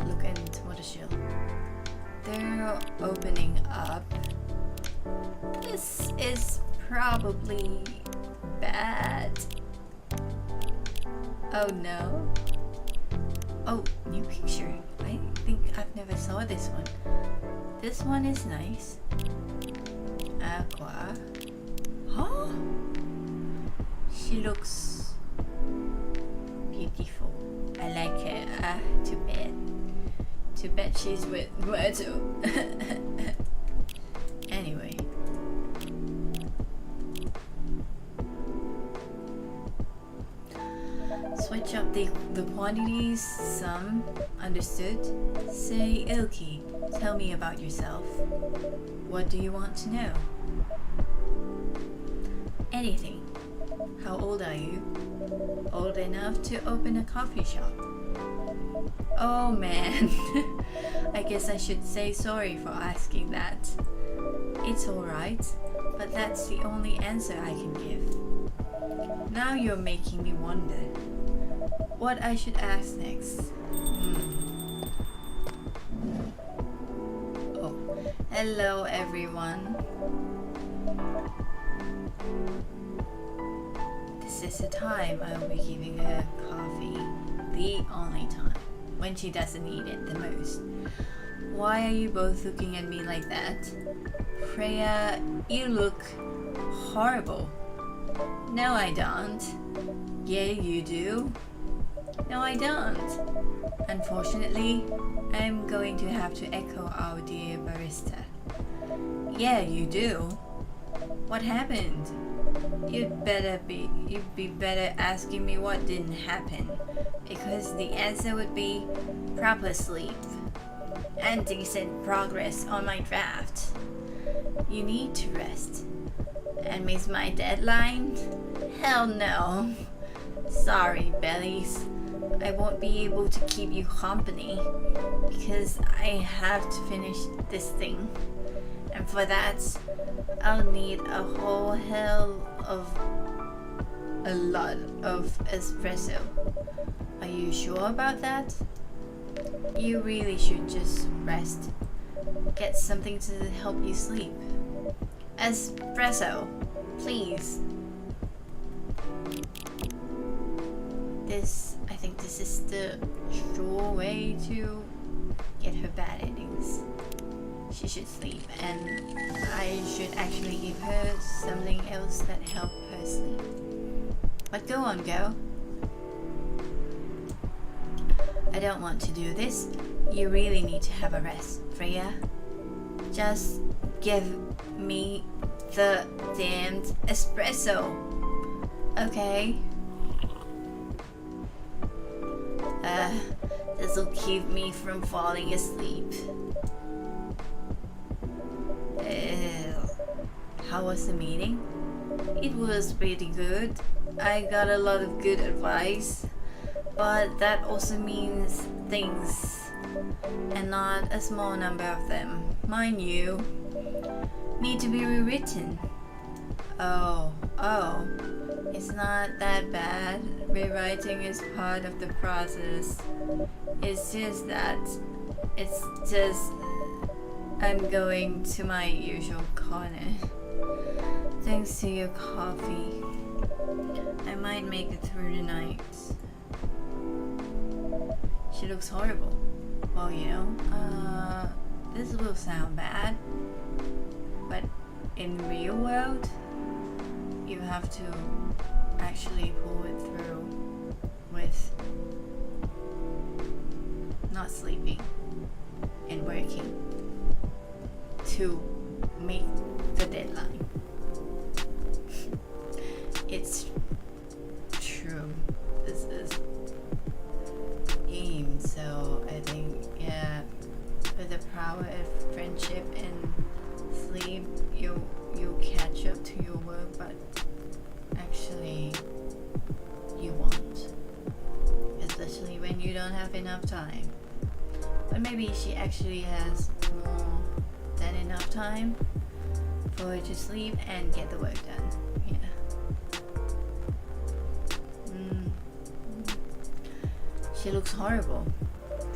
look into what a show. They're opening up. This is probably bad. Oh no. Oh, new picture. I think I've never saw this one. This one is nice. Aqua. Huh? She looks beautiful. I like her. Too bad. Too bad she's with Myrtle. Anyway. Switch up the quantities some. Understood? Say, iLki, tell me about yourself. What do you want to know? Anything. How old are you? Old enough to open a coffee shop. Oh man. I guess I should say sorry for asking that. It's alright, but that's the only answer I can give. Now you're making me wonder what I should ask next. Oh, hello everyone. This is the time I'll be giving her coffee. The only time. When she doesn't need it the most. Why are you both looking at me like that? Freya, you look horrible. No, I don't. Yeah, you do. No, I don't. Unfortunately, I'm going to have to echo our dear barista. Yeah, you do. What happened? You'd be better asking me what didn't happen, because the answer would be proper sleep and decent progress on my draft. You need to rest. And miss my deadline? Hell no. Sorry, bellies. I won't be able to keep you company because I have to finish this thing. And for that, I'll need a whole hell of a lot of espresso. Are you sure about that? You really should just rest. Get something to help you sleep. Espresso, please. I think this is the sure way to get her bad endings. She should sleep, and I should actually give her something else that helps her sleep. But go on, girl. I don't want to do this. You really need to have a rest, Freya. Just give me the damned espresso. Okay? This'll keep me from falling asleep. How was the meeting? It was pretty good. I got a lot of good advice, but that also means things, and not a small number of them, mind you, need to be rewritten. Oh, it's not that bad. Rewriting is part of the process. It's just I'm going to my usual corner. Thanks to your coffee, I might make it through the night. She looks horrible. Well, this will sound bad, but in real world, you have to actually pull it through with not sleeping and working to make the deadline. It's true. This is game, so I think, with the power of friendship and sleep, you catch up to your work, but actually you won't, especially when you don't have enough time. But maybe she actually has more than enough time for her to sleep and get the work done. She looks horrible.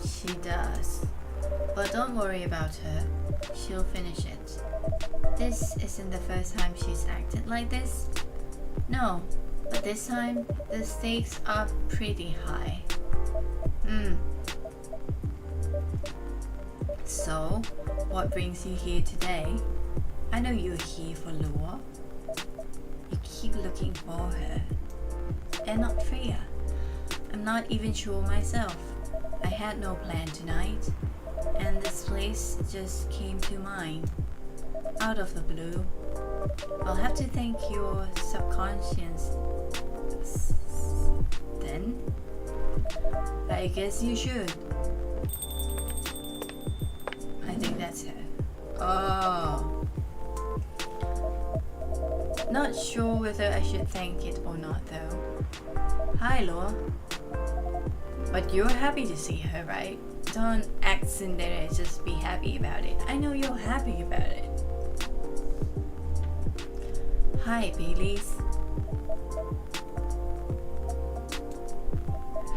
She does. But don't worry about her. She'll finish it. This isn't the first time she's acted like this. No, but this time the stakes are pretty high. So, what brings you here today? I know you're here for Lua. You keep looking for her. And not Freya. I'm not even sure myself. I had no plan tonight, and this place just came to mind, out of the blue. I'll have to thank your subconscious then. I guess you should. I think that's her. Oh. Not sure whether I should thank it or not though. Hi, Laura. But you're happy to see her, right? Don't act Cinderella, just be happy about it. I know you're happy about it. Hi, Baileys.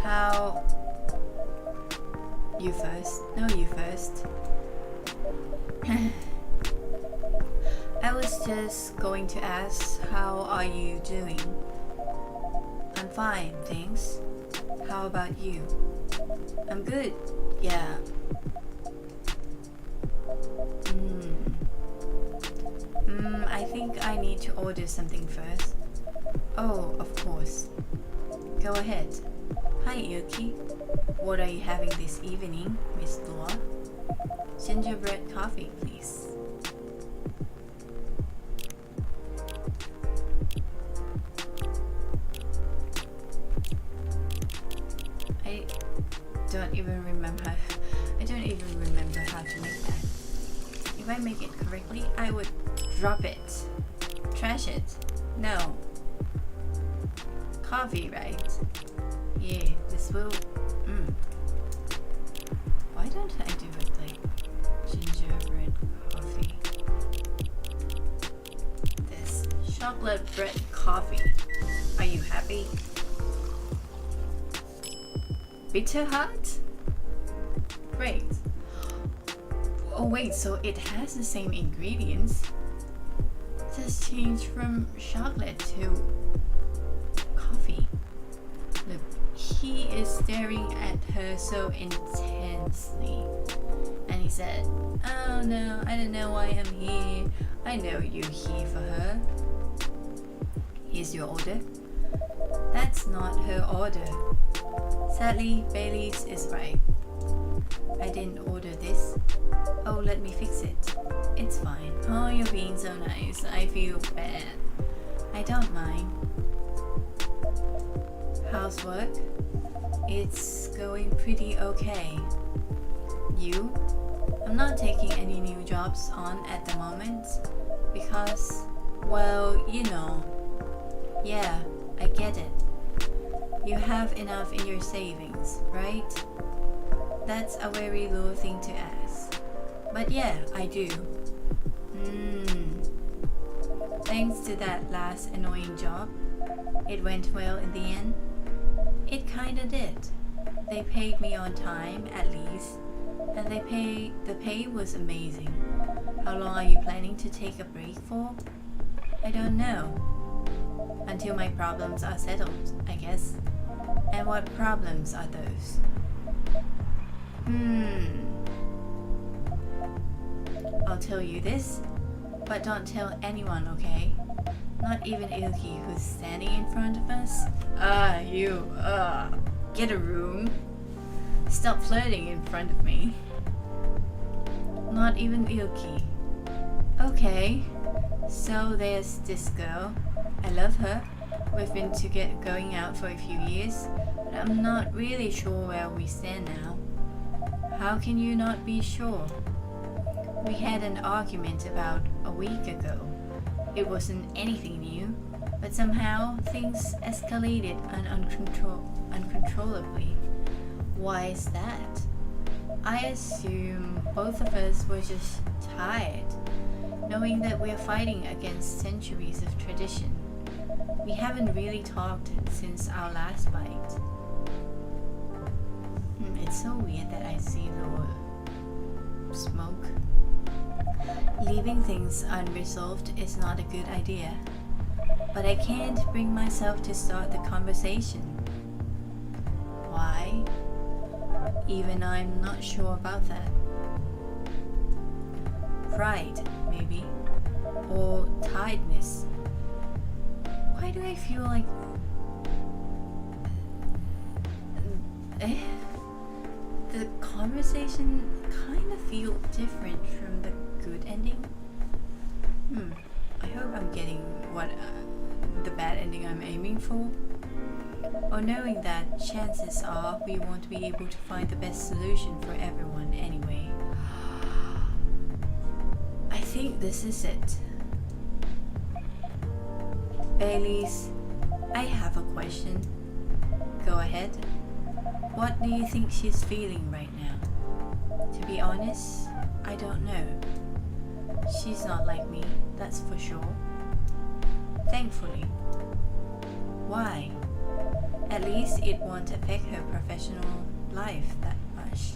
How... You first? No, you first. I was just going to ask, how are you doing? I'm fine, thanks. How about you? I'm good. Yeah. I think I need to order something first. Oh, of course. Go ahead. Hi, iLki. What are you having this evening, Miss Laura? Gingerbread coffee, please. I don't even remember how to make that. If I make it correctly, I would drop it. Trash it. No. Coffee, right? Yeah, this will... Why don't I do it like gingerbread coffee? This chocolate bread coffee. Are you happy? Bitter hot? Great. Oh wait, so it has the same ingredients. Just change from chocolate to coffee. Look, he is staring at her so intensely. And he said, oh no, I don't know why I'm here. I know you're here for her. Here's your order. That's not her order. Sadly, Bailey's is right. I didn't order this. Oh, let me fix it. It's fine. Oh, you're being so nice. I feel bad. I don't mind. Housework? It's going pretty okay. You? I'm not taking any new jobs on at the moment because, well, you know. Yeah, I get it. You have enough in your savings, right? That's a very low thing to ask. But yeah, I do. Thanks to that last annoying job, it went well in the end. It kinda did. They paid me on time at least, and the pay was amazing. How long are you planning to take a break for? I don't know. Until my problems are settled, I guess. And what problems are those? I'll tell you this, but don't tell anyone, okay? Not even iLki, who's standing in front of us. Get a room. Stop flirting in front of me. Not even iLki. Okay, so there's this girl. I love her. We've been going out for a few years, but I'm not really sure where we stand now. How can you not be sure? We had an argument about a week ago. It wasn't anything new, but somehow things escalated uncontrollably. Why is that? I assume both of us were just tired, knowing that we're fighting against centuries of tradition. We haven't really talked since our last fight. It's so weird that I see the smoke. Leaving things unresolved is not a good idea, but I can't bring myself to start the conversation. Why? Even I'm not sure about that. Pride, maybe, or tiredness. Why do I feel like the conversation kind of feel different from the good ending? I hope I'm getting the bad ending I'm aiming for. Or knowing that chances are we won't be able to find the best solution for everyone anyway. I think this is it. Baileys, I have a question. Go ahead. What do you think she's feeling right now? To be honest, I don't know. She's not like me, that's for sure. Thankfully. Why? At least it won't affect her professional life that much.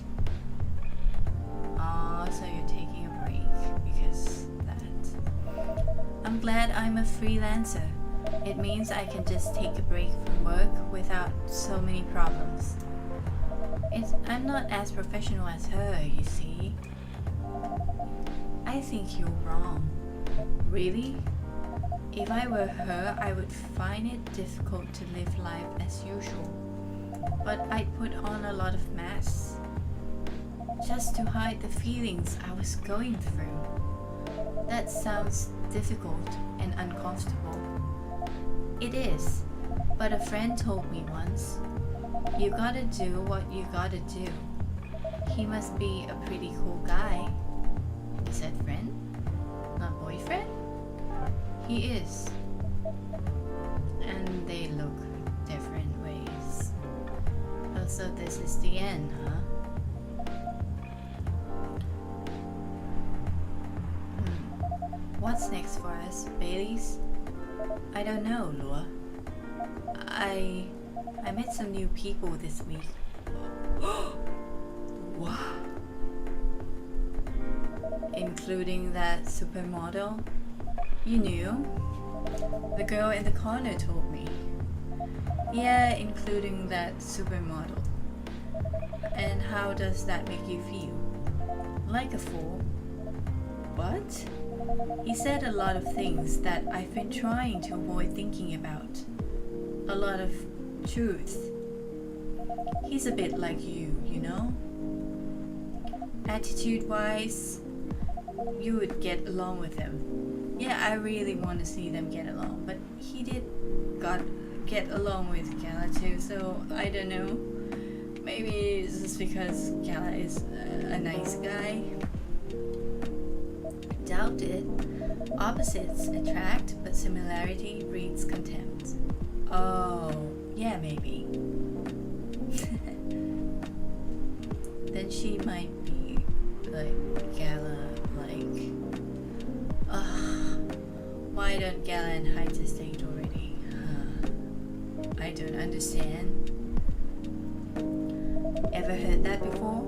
So you're taking a break because that. I'm glad I'm a freelancer. It means I can just take a break from work without so many problems. I'm not as professional as her, you see. I think you're wrong. Really? If I were her, I would find it difficult to live life as usual. But I'd put on a lot of masks just to hide the feelings I was going through. That sounds difficult and uncomfortable. It is, but a friend told me once, you gotta do what you gotta do. He must be a pretty cool guy. Is that friend? Not boyfriend? He is. And they look different ways. Oh, so this is the end, huh? What's next for us, Baileys? I don't know, Lua. I met some new people this week. What? Including that supermodel? You knew? The girl in the corner told me. Yeah, including that supermodel. And how does that make you feel? Like a fool. What? He said a lot of things that I've been trying to avoid thinking about. A lot of truths. He's a bit like you know? attitude-wise, you would get along with him. Yeah, I really want to see them get along, but he did get along with Gala too, so I don't know. Maybe it's just because Gala is a nice guy. Doubt it. Opposites attract, but similarity breeds contempt. Oh, yeah, maybe. Then she might be like Gala, like, why don't Gala and Heights estate already? I don't understand. Ever heard that before?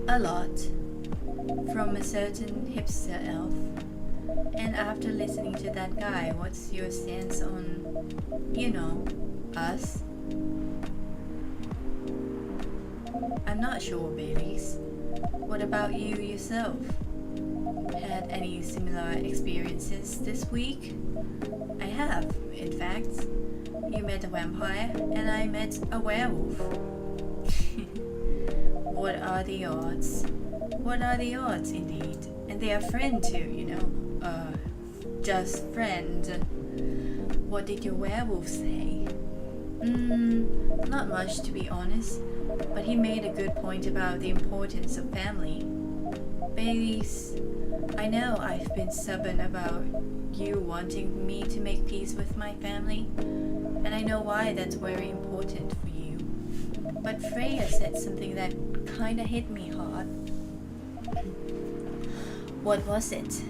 A lot. From a certain hipster elf. And after listening to that guy, what's your stance on, us? I'm not sure, Baileys. What about you yourself? Had any similar experiences this week? I have, in fact. You met a vampire, and I met a werewolf. What are the odds? What are the odds, indeed? And they are friend too, just friend. What did your werewolf say? Not much, to be honest, but he made a good point about the importance of family. Baileys, I know I've been stubborn about you wanting me to make peace with my family, and I know why that's very important for you. But Freya said something that kinda hit me hard. What was it?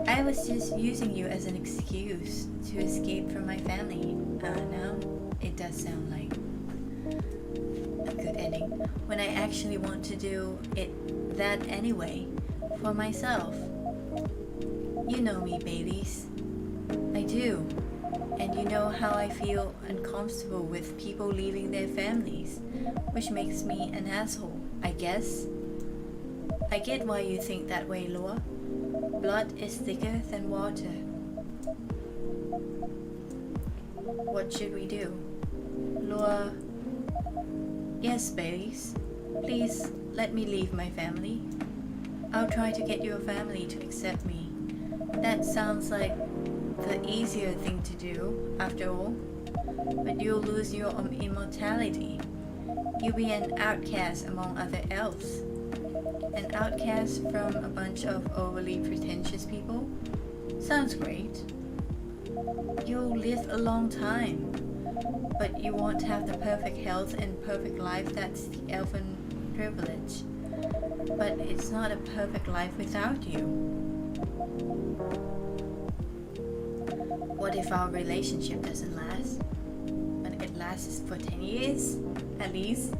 I was just using you as an excuse to escape from my family. Now it does sound like a good ending. When I actually want to do that anyway, for myself. You know me, Baileys. I do. And you know how I feel uncomfortable with people leaving their families, which makes me an asshole, I guess. I get why you think that way, Laura. Blood is thicker than water. What should we do? Laura... Yes, Baileys. Please let me leave my family. I'll try to get your family to accept me. That sounds like the easier thing to do, after all. But you'll lose your immortality. You'll be an outcast among other elves. An outcast from a bunch of overly pretentious people? Sounds great. You'll live a long time, but you won't have the perfect health and perfect life. That's the elven privilege. But it's not a perfect life without you. What if our relationship doesn't last? But it lasts for 10 years, at least.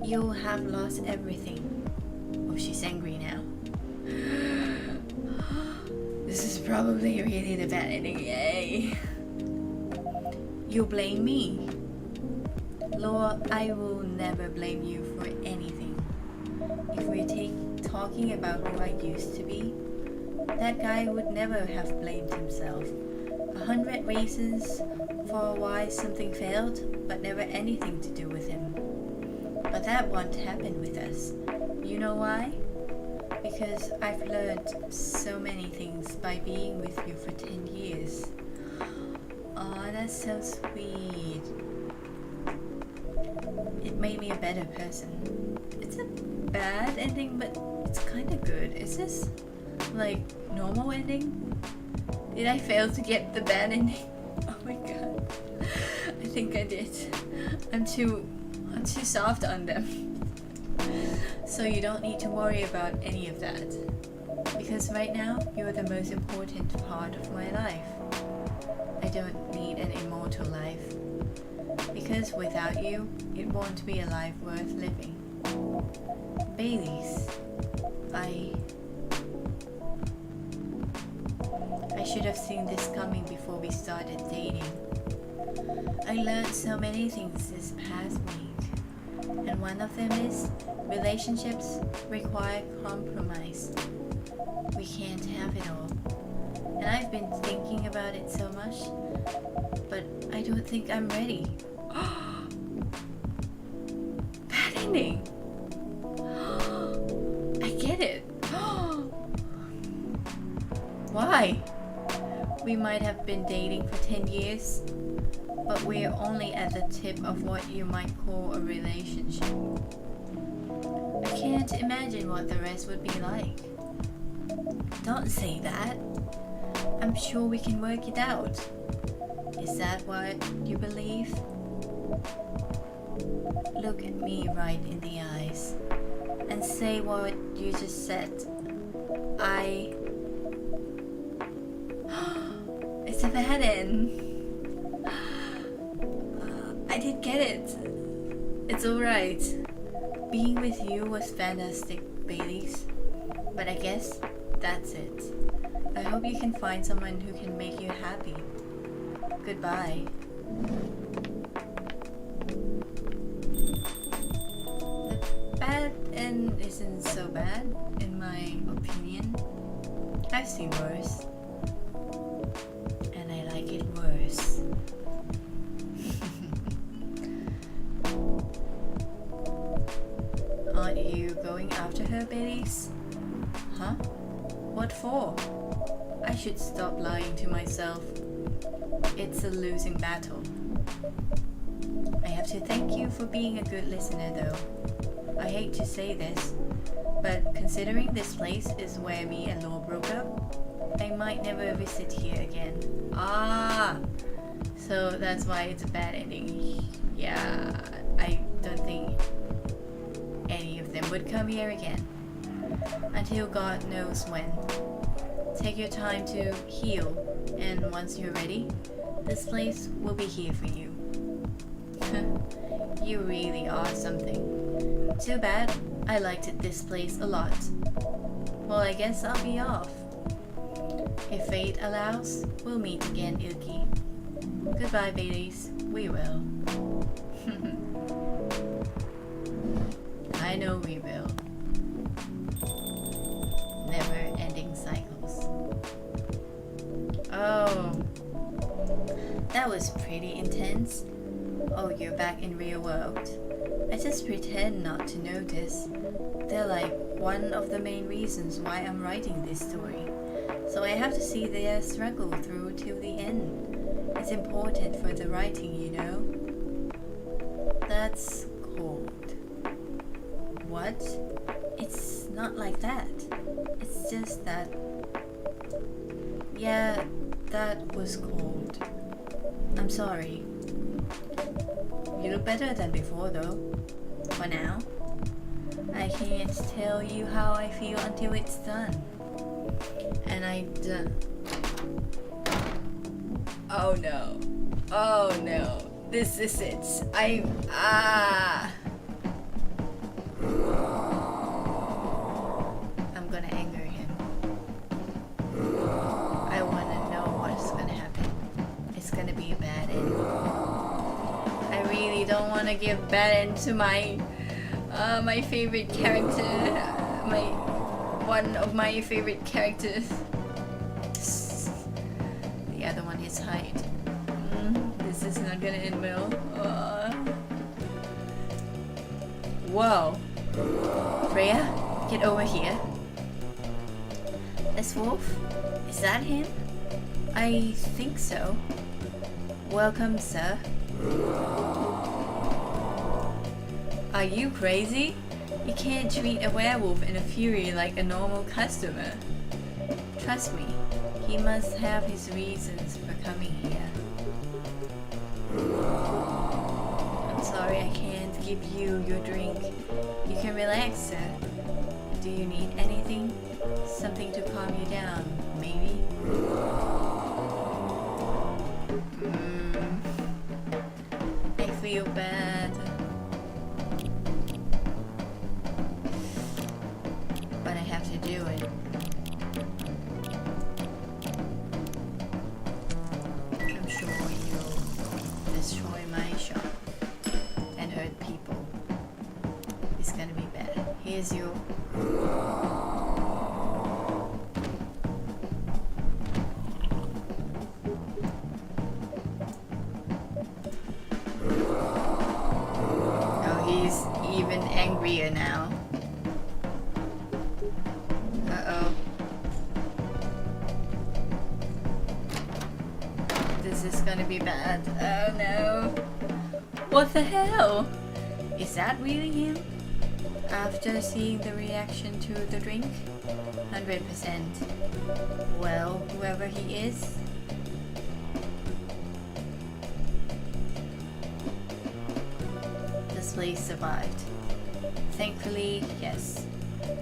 You'll have lost everything. Oh, she's angry now. This is probably really the bad ending, yay. You blame me. Laura, I will never blame you for anything. If we're talking about who I used to be, that guy would never have blamed himself. 100 reasons for why something failed, but never anything to do with him. But that won't happen with us. You know why? Because I've learned so many things by being with you for 10 years. Oh, that's so sweet. It made me a better person. It's a bad ending, but it's kind of good. Is this like normal ending? Did I fail to get the bad ending? Oh my god. I think I did. I'm too soft on them. So you don't need to worry about any of that. Because right now, you're the most important part of my life. I don't need an immortal life. Because without you, it won't be a life worth living. Baileys, I should have seen this coming before we started dating. I learned so many things this past week, and one of them is relationships require compromise. We can't have it all. And I've been thinking about it so much, but I don't think I'm ready. Bad ending! Why? We might have been dating for 10 years, but we're only at the tip of what you might call a relationship. I can't imagine what the rest would be like. Don't say that. I'm sure we can work it out. Is that what you believe? Look at me right in the eyes and say what you just said. It's a bad end. I did get it. It's alright. Being with you was fantastic, Baileys. But I guess that's it. I hope you can find someone who can make you happy. Goodbye. The bad end isn't so bad, in my opinion. I've seen worse. And I like it worse. Aren't you going after her, Baileys? Huh? What for? I should stop lying to myself. It's a losing battle. I have to thank you for being a good listener though. I hate to say this, but considering this place is where me and Law broke up, I might never visit here again. Ah! So that's why it's a bad ending. Yeah, I don't think any of them would come here again. Until God knows when. Take your time to heal, and once you're ready, this place will be here for you. You really are something. Too bad, I liked this place a lot. Well, I guess I'll be off. If fate allows, we'll meet again, iLki. Goodbye, Baileys. We will. I know we will. Never-ending cycles. Oh, that was pretty intense. Oh, you're back in real world. I just pretend not to notice. They're like one of the main reasons why I'm writing this story. So I have to see their struggle through till the end. It's important for the writing, you know. That's cold. What? It's not like that. It's just that... Yeah, that was cold. I'm sorry. You look better than before though. For now. I can't tell you how I feel until it's done. And oh no. Oh no. This is it. I'm gonna anger him. I wanna know what's gonna happen. It's gonna be a bad end. I really don't wanna give bad end to my favorite character. One of my favorite characters. The other one is Hyde. This is not gonna end well. Whoa. Freya, get over here. That's Wolf? Is that him? I think so. Welcome, sir. Are you crazy? You can't treat a werewolf in a fury like a normal customer. Trust me, he must have his reasons for coming here. I'm sorry I can't give you your drink. You can relax, sir. Do you need anything? Something to calm you down, maybe? I feel bad. But I have to do it. I'm sure you'll destroy my shop and hurt people. It's gonna be bad. Here's your... Oh, he's even angrier now. is gonna be bad. Oh no. What the hell? Is that really him? After seeing the reaction to the drink? 100%. Well, whoever he is, this place survived. Thankfully, yes.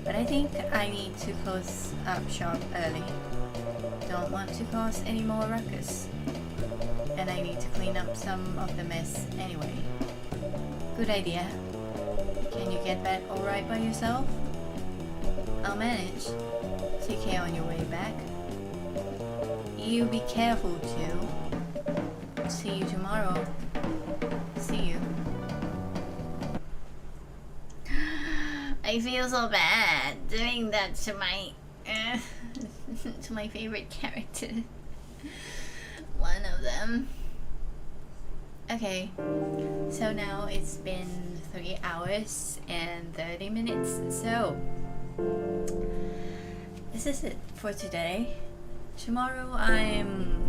But I think I need to close up shop early. Don't want to cause any more ruckus. And I need to clean up some of the mess anyway. Good idea. Can you get back alright by yourself? I'll manage. Take care on your way back. You be careful too. See you tomorrow. See you. I feel so bad doing that to my to my favorite character. One of them. Okay, so now it's been 3 hours and 30 minutes, so this is it for today. Tomorrow I'm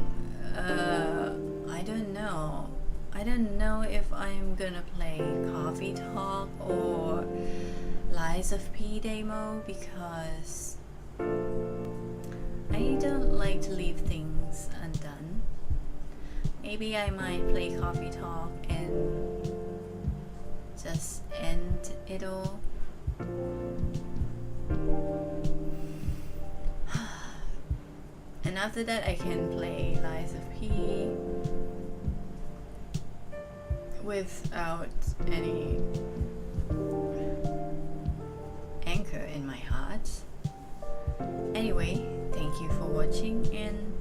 I don't know if I'm gonna play Coffee Talk or Lies of P demo, because I don't like to leave things undone. Maybe I might play Coffee Talk and just end it all. And after that I can play Lies of P without any anchor in my heart. Anyway, thank you for watching and